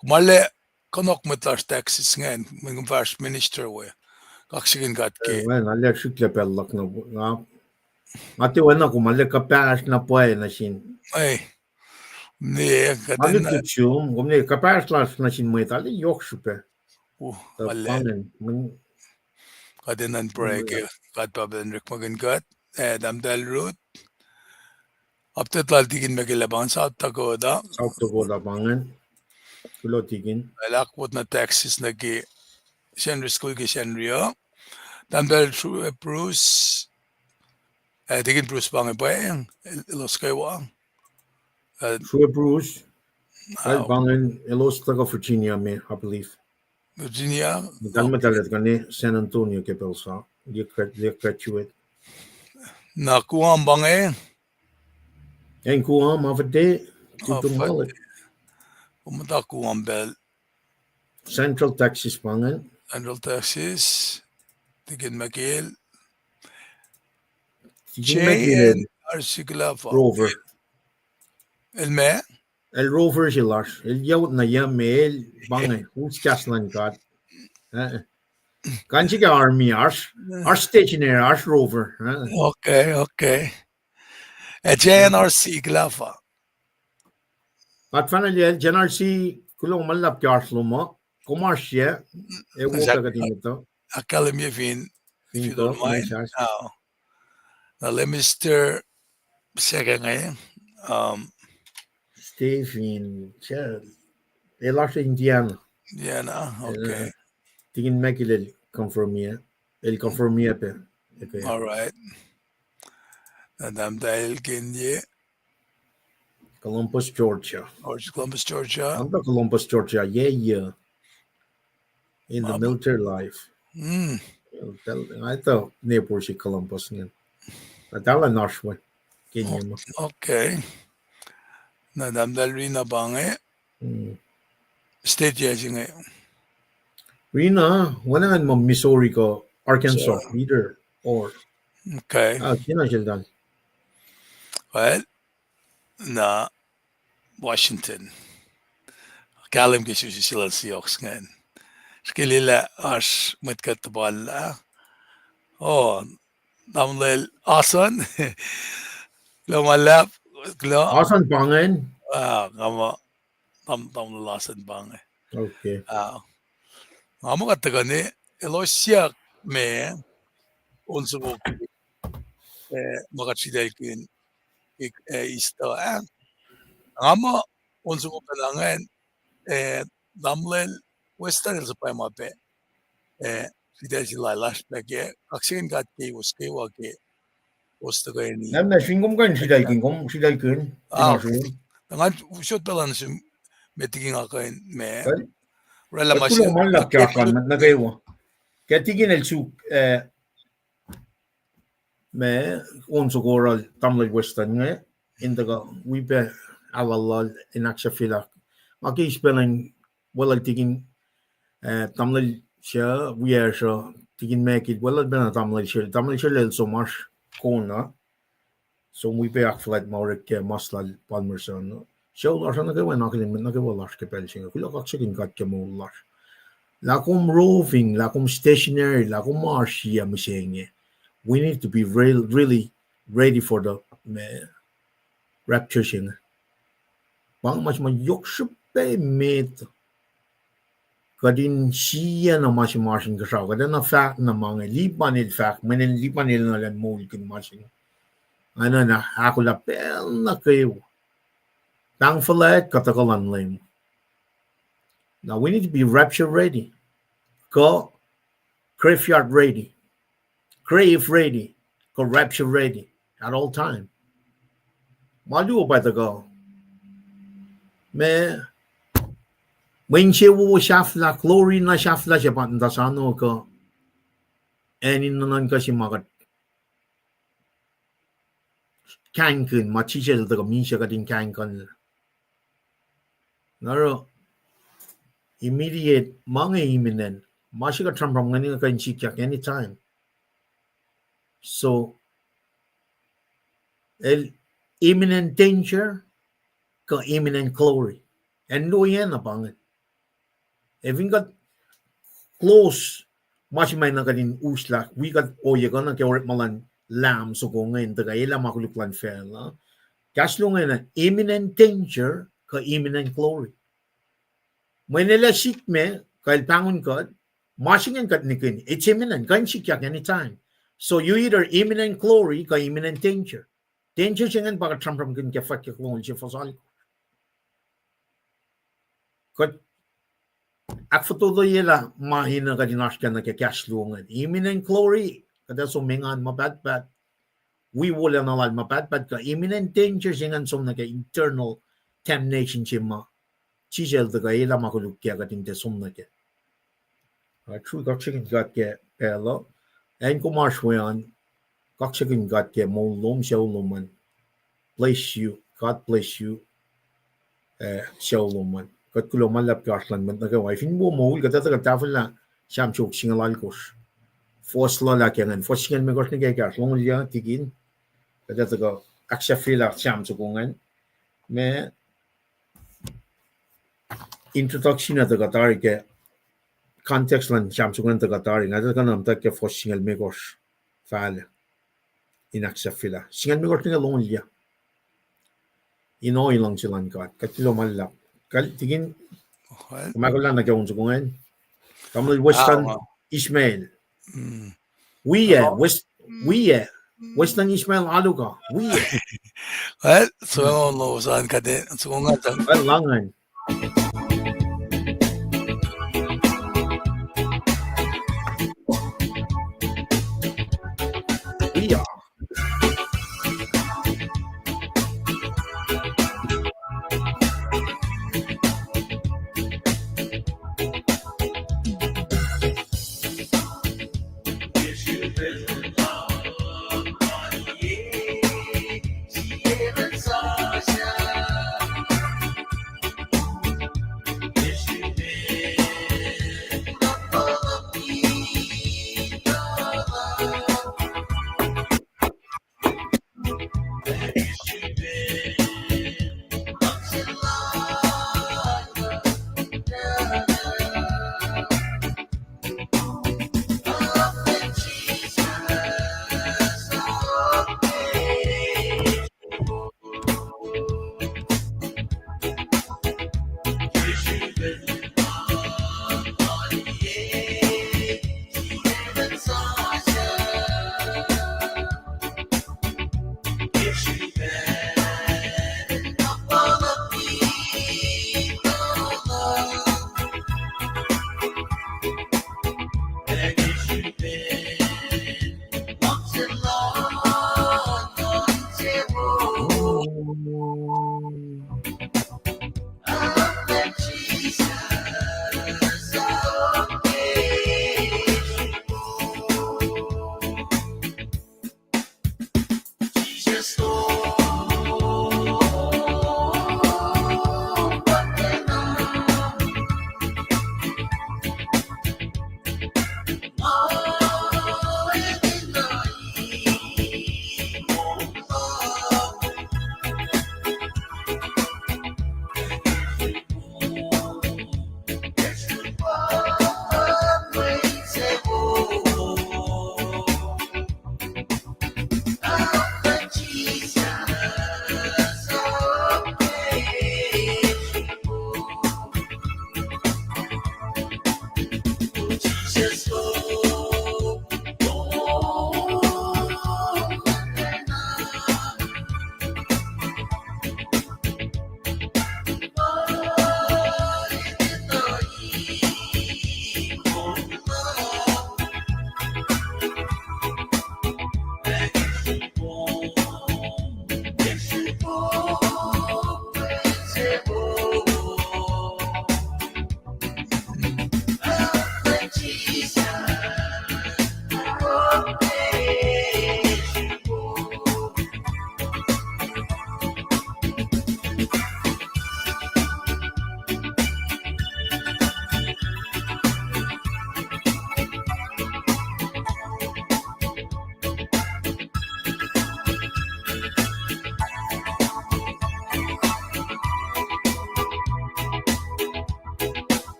Kumale kanok metlas Texas ngayon. Mga first minister we. Kaksakin katke. Well, I'll shoot pellak na. Mati wala ko mali ka pass na po na sin. Ay. Ne Mali katin. tutsum, gumne ka pass las na sin mo itali yok supe. Mali. Katin nan break. Kat pa Benrik magangat. Damdal root. Aptet laltigin magilabang South Dakota. South Dakota bangen. Kulo tigin. Lakwot na Texas nagi Henry School ki Henry. Damdal Bruce. Tigin Bruce Paing Paing. Los Kaiwa. Srui Bruce. Bangen Los Taga Virginia me, I believe. Virginia. Dalmetalet kani San Antonio ke pelsa. Graduate. Na kuang bange. En kuam avade. Tutumalet. Umata kuang bel. Central Texas bangen. Central Texas. Tigin Makil. Tigin Arsiglafa. Rover. El me. El Rover silas. El yaut na yamel bangen. Who's Caslan got? Kanchiga Army Ars stationary Ars Rover. Okay. JNRC glafa. At finally JNRC kulong malap Ars Luma. Commercia. E woka katinito. Academy fin. If you don't mind. Now let me stir second Stephen. Elas Indiana. Indiana. Okay. Tingin Mekil confirmia. El confirmia pe. All right. Adam dahil Kenya. Columbus, Georgia. Columbus, Georgia. I'm the Columbus, Georgia. Yeah. In the military life. I thought near si Columbus niyan. Natala Nashwe. Kenya mo. Okay. Nadamdal rin na bange. State yasi ngayon. Rina, wala nga mo Missouri ko, Arkansas, either or. Okay. Sino siya dal? Well, na Washington. Kalim kasi sila Seahawks ngayon. Skilila as matkatabala. Namlel asan. Lumalap. Asan bangen? Kama tamlasan bange. Okay. Amo katagani elosyak me unsugo makachidel kin isto amo unsugo palangan damlel western sa pamape fidel silalas peke kaksakin katke uske wake ostagani Namna shingom kan sidal kin. Tangan usot balance metiging akain me. Kulong malap jakan nagawa. Kaya tigin el suk me unsugo oral tamlay western nga. Indaga wipe alalal inaksya filak. Aki spelling wala tigin tamlay siya wiya siya tigin mekid wala bena tamlay siya lel so much kona. So wipe akflat maurik maslal palmerson. Siya ular nagawa nagawa ke pelsinga. Kula kaksakin kat ke maular. Lakum roving, lakum stationary, lakum marshia misenge. we need to be really ready for the rapture thing. Bang mas mayok sipe met kadin siya na masin kasaw kada na fact na mga lipanil fact menen lipanil na lan mo kin masin ano na akollah pel na kayo thankfully katakalan lame. Now we need to be rapture ready, go graveyard ready, grave ready, go rapture ready at all time. Malu by the go. Me when she wo shafla glory na shafla siya panda sa ano ko enin nanan kasi magat kankun machichel daga misha kadin kankun naro immediate mga imminent masika trampam ngani ka inchikyak anytime. So el imminent danger ka imminent glory and no yan na pangit. If we got close, much may na kadin usla, we got oye ka na kaya malan lam so ko ngayon taga ila makuluklan fair na. Kaslo ngayon na imminent danger ka imminent glory. May nila shik me kail pangun ka, masingen kat nikin. It's imminent, kan shikyak anytime. So you either imminent glory ka imminent danger. Danger singan baka trampram kin kaya fakyak long siya fasal. Kat akfoto yela mahina ka dinashkan na kakash lungan. Imminent glory kada so mengan mabad-bad. We wala na lal mabad-bad ka. Imminent danger singan som na ka internal damnation siya ma. Chijel the gaila makulukya gating te somna ke. True kaksakin got ke pacl. And kumarshwayan kaksakin got ke mo lom siya luman. Bless you. God bless you. Siya luman. Kat kulo malap karslan man na kawai. Fin mo mo ul kata tafel na siyam chok singalal kos. Fos lola kengan. Fos singal me kos ni kaya karslong liya tigin. Kata taga aksafila siyam chokungan. Me introduction at the Qatari ke context lan shamsugan the Qatari ngada kan am tak ke fos singal megos faal inaksafila singal megos ni long liya ino ilang silan ka katilo malap kal tigin kumakulan na kawon sukungan kamul western Ismail western Ismail aluka well so no saan ka din sukungan langan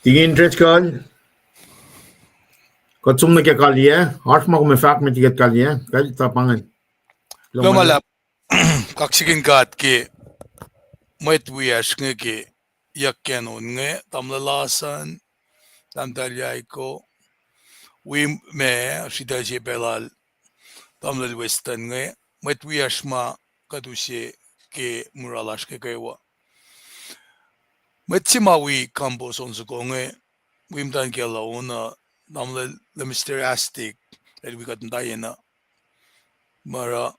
Tingin ret kal. Kotsum na kalia, harf mo kumefak met tiget kalia, kal tapangan. lulap kaksakin kat ke mwet wias nge ke yakken nge tamlalasan tamtalyay ko me sida je belal tamlal western nge mwet wias ma kadusye ke muralash ke kaywa mwet simawi kambo sonso ko nge wimdan ke launa tamlal the mysteriastic that we got ndayena mara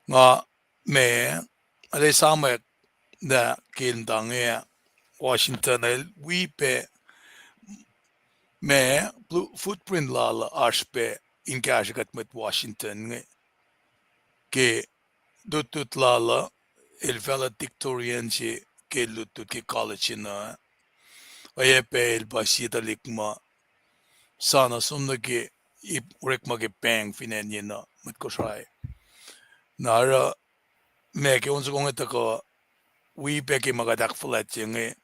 nga me ale samek da kindange Washington we pe me footprint la ashpe in kashikat met Washington ke dutut la el valedictorian ke lutut ke college na aye pe el basita likma sana sumna ke rekma ke Paing finenya na met Kosrae nara me ke unso kong ko we pe ke magadak flat nge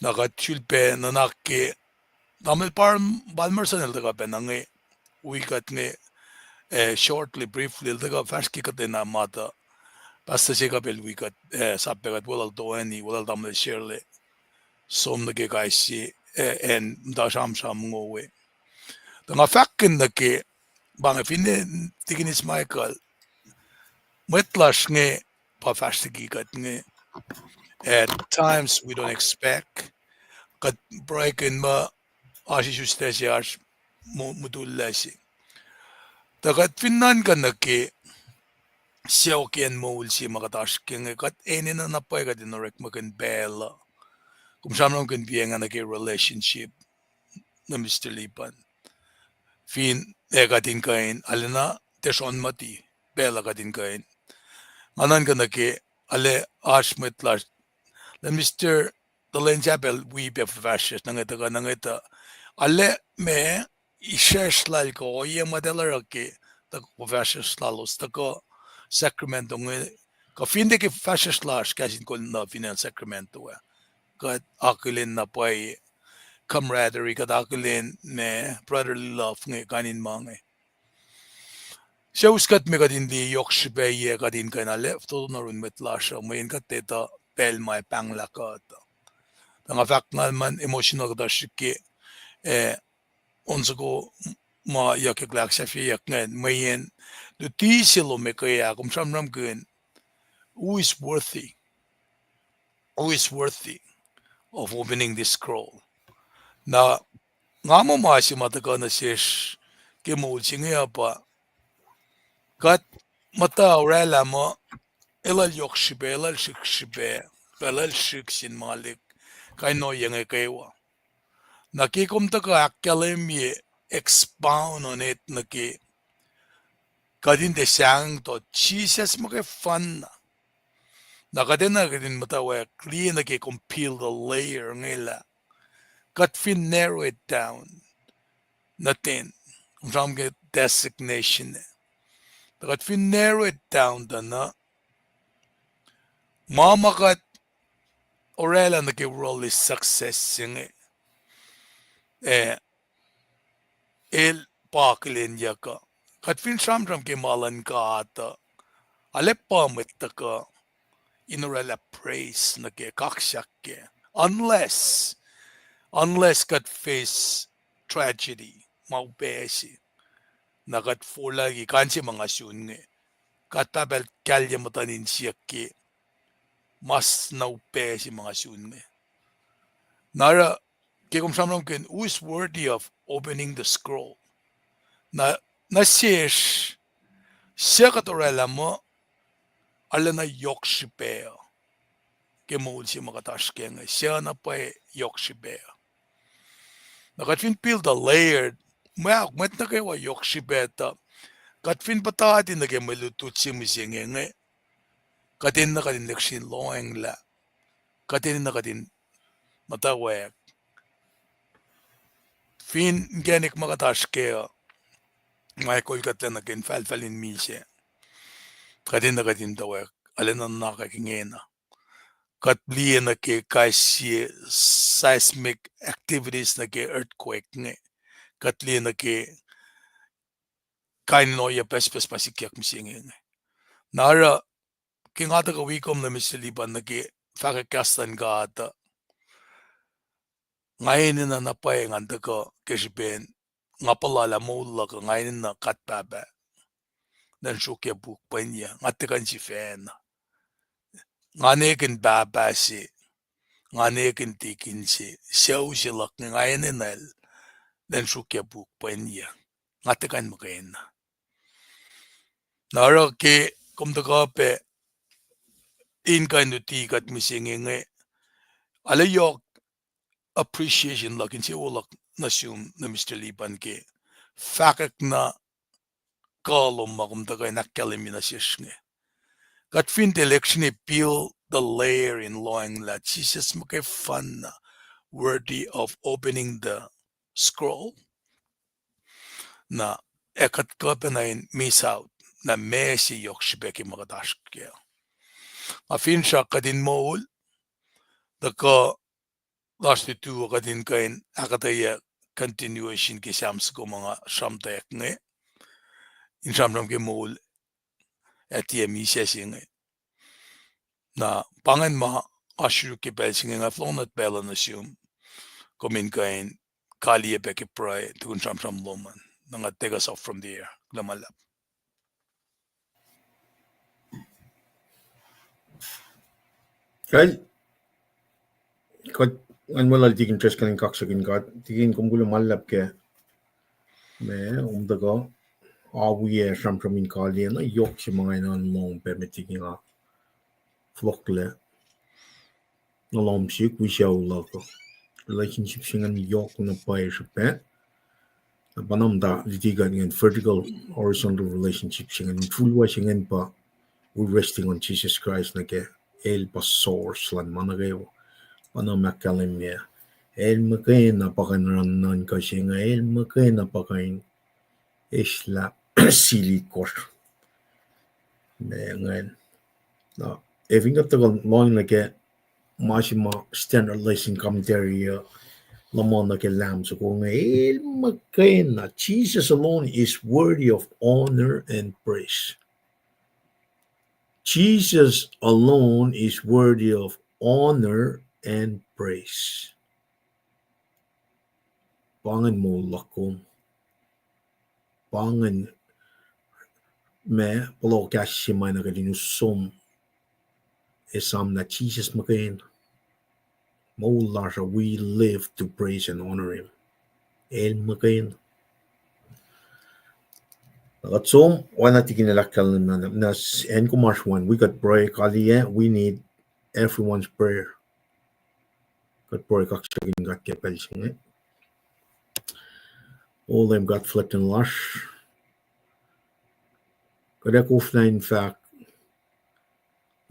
nakachulpe nanake namel par balmerson el daga penange we got nge shortly briefly el daga faski katena mata basta chega bel we got sappegat walal doani walal damel shirle som nge gaisi en da sham ngowe da fakken ke bang finne tiginis Michael metlash nge pa fastigi gat nge at times we don't expect kat breaking ma ashi justesi ash mudullasi tagat finnan kanake siawken moulsi makatashking kat enina na pa kat inorek makan bela kung saan kan biyenga na ke relationship na Mr. Lipan fin katin kain alina teson mati bela katin kain manan kanake ale ash metlash the Mr. the lenjabel we be fashion nangeta ale me ishesh lal ko ye modeler ke ta fashion lalos ta ko Sacramento nge ka finde ke fashion slash KahsInKol na final Sacramento ka akulin na pay camaraderie ka akulin me brotherly love nge kanin mange Sjauskat me kadin di yokshibe ye kadin kana left to na run met lasha mo in kateta pel mai pangla ka nga faknal man emotional da shike onzo ma yakiyac safi yakngan mayen the tisilo me kaya kum samram kun who is worthy of opening this scroll na ngamo masi mataka na shesh ke mo chinga pa kat mata orala mo elal yokshibe elal shikshibe elal shiksin malik kay no yang kaywa nakikom ta ka academy expound on it naki kadin de sang to Jesus make fun nakadin na kadin mutawaek clean naki compile the layer ngila kat fin narrow it down Nutin from get designation kat fin narrow it down na mama kat orela naki role is success singe el pacl yaka kat fin sham ke malan ka ata Aleppa mittaka inorella praise na ke kaksakin unless kat face tragedy maupesi na kat fulagi kansi mga sunge kat papel kalya matanin siya ke mas naupesi mga sunge nara ke kum samram ken who is worthy of opening the scroll na shesh siya katorela mo alana yokshipeo ke mulsi makatashken siya na pa yokshipeo nakatfin peel the layered met na kayo yokshipeta katfin patati na kayo malututsi misingenge katin na katin lekshin loeng la katin na katin mutawaek fin genik makatashkeo may kolkatan na kin falfalin misye katin na katin tawek Alinan nakakingena. Katli na ke kasi seismic activities na ke earthquake nge. Katli na ke kain no ya pespes pasikyak misinge. Nara kingata ka wikom na misilipan na ke fakakastan ka ata. Ngayon na napay nganta ka kishben ngapalala mola ka ngayon na katbaba. Dan shukya buk panya ngata kan si fan. Ngane kin baba si ngane kin tikin si siyaw silak ngayon na dan shukya buk panya ngata kan makain. Nara ke kumtaka pe in kind of tea kat misinge alayok appreciation lakin si ulak nasum na Mr. Liban ke fakak na kalom makumtaka nakkalim na siyasnge. Kat fin election peel the layer in loing la Jesus make fun worthy of opening the scroll na ekat kapenain miss out na mesi yok shibeki magadashkya. A fin siya kadin moul the ka last two kadin kain akketeyac continuation ke sams ko mga shamtayak nge in shamram ke moul atm isesing na pangan ma ashu ke belsing nga flonat belan assume komin kain kaliye peke pray tukun shamram loman nga take us off from the air lamalap. Kaya, an wala tikin tres kanin kaksakin ka, tikin kumgulo malap ke, me, umdaga, awiye shamramin kaliya na yok si mga inan long pe me tikin nga flokle, na long sik, wisyaw lako. Relationship singan yok na pay siya na panam da litigan ngan vertical horizontal relationship singan fulwa singan pa we're resting on Jesus Christ na ke el pa source lan managayo panam makalim niya el makain na pakanranan ka singa el makain na pakain isla silikor ngayon na eving at tagal mo na ke masima standard lesson commentary lamon na ke lam so kung el makain na Jesus alone is worthy of honor and praise. Jesus alone is worthy of honor and praise. Pangan mo lakom. Pangan me palo kashi may nakadinusom esam na Jesus makain. Mo lasha we live to praise and honor him. El makain. Nakatsom, wala tikinalakal na nas en kumash one. We got pray kaliya. We need everyone's prayer. Got pray kaksakin got kepel singe. All them got flipped and lush. Kadek ofna in fact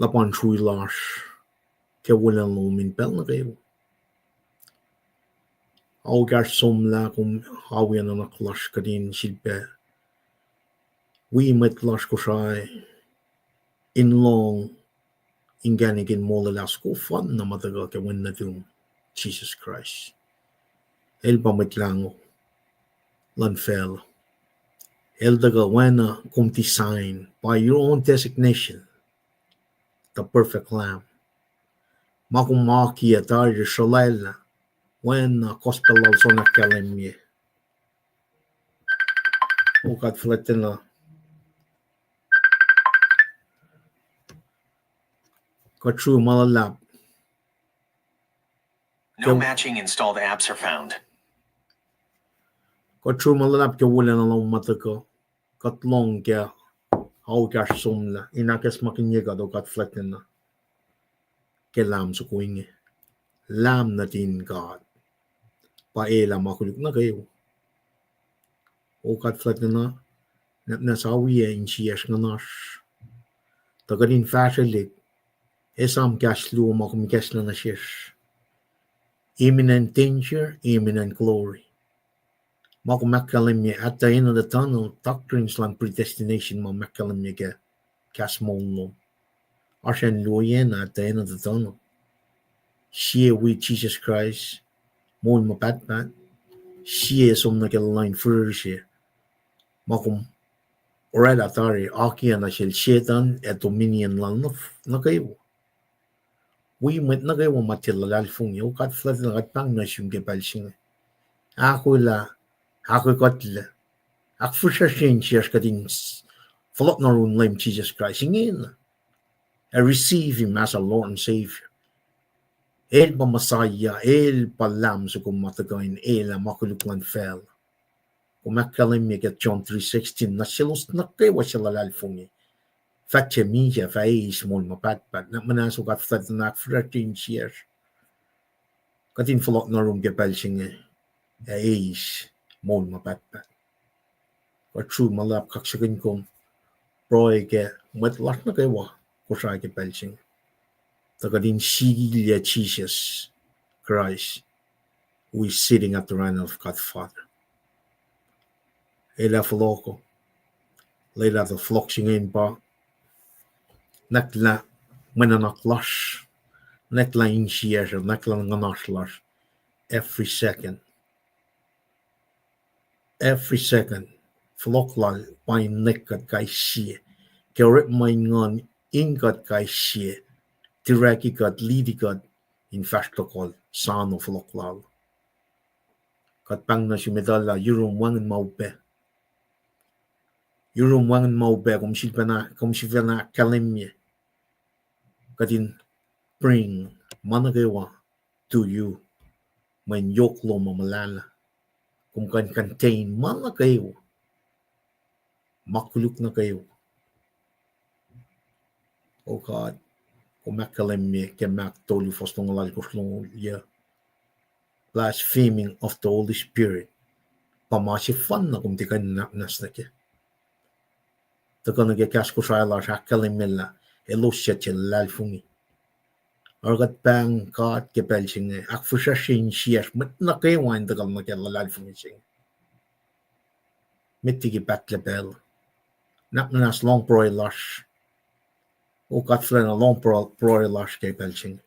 lapan Srui lush. Ke wala lumin pel na kayo. Au gar somla kum hawian na naklash kadin silpe. We met lush Kosrae in long inganigin Molela ko fun na matagal ke win na tum Jesus Christ. El pamitlango lan fel. El daga wena kum design by your own designation the perfect lamb. Makum maki atar shalala when gospel also na kalemye. Ukat fletina. Kotru malalap. No matching installed apps are found. Kotru malalap ke wala na lang matako. Katlong ke au kash sumla. Inakas makinyega do kat fletina. Ke lam su kuinge. Lam natin God. Paela makuluk na kayo. Ukat fletina. Nasawi in siyas nga nash. Tagarin fashilik. Esam cash lu makum cash na nashish. Imminent danger, imminent glory. Makum makalim niya at the end of the tunnel, doctrines lang predestination mo makalim niya ka cash mo. Ashen Luyen at the end of the tunnel. Share with Jesus Christ. More my pat. Share some like a line for share. Makum. Red Atari, Aki and Ashel Shetan at Dominion Lanov, Nakayo. We met Nagayo Matilla Lalfung, you got flat like Pangnashum Gepelshing. Akula, Akukotla, Akfushin Shirskadins, Flotnarun Lame Jesus Christ in. I receive him as a Lord and Savior. El Messiah, El Palam Sukumatagoin, El Makuluklan fell. Kumakalim me get John 3:16, Nashilos Nakawa Shalalfungi. Fatche Mija, Fais, Molmapat, not Manaso got flat the knock 13 years. Got in Flotnarum Gepelshing, Ais, Molmapat. Got true Malap kaksakin Broike, Mwe Read, Kosrae Gepelshing. The Godin Shigilia Jesus Christ, who is sitting at the right of God Father. Ela Foloco, Lela the Floxing in Bar, Nakla, Menanak Lush, Nakla in Shears, Nakla Nanash every second. Every second, Flocklal, by Nekat Guy Shea, Garrett mine on Ingot Guy Shea, Tiraki got Lady got in Fashtokol, son of Flocklal. Got Pangna Shumedala, Eurum one and Maupe. Eurum one and Maupe, come Shivana Kalimye. Got in bring Managawa to you when Yoklo Molela. Kung can contain mana kayo, makuluk na kayo. Oh God, kung makalim me, kemak tolu fostong alal kuslong ya. Blaspheming of the Holy Spirit. Pamasi fan na kung di ka nas na kya. Taka nagkakas ko sa alas hakalim nila, elosya chilal fungi. Argat bang God kepel singe, akfusha sin siyas, mat na kayo wain takal na kya lalal fungi singe. Mittigi pacl. Napnas long broilers. O got friend a long broilers kepelching.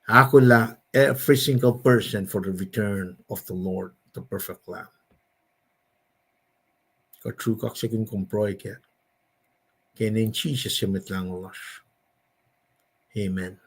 Akollah every single person for the return of the Lord, the perfect Lamb. Got true kaksakin broike. Kenin Jesus yamit lang ulas. Amen.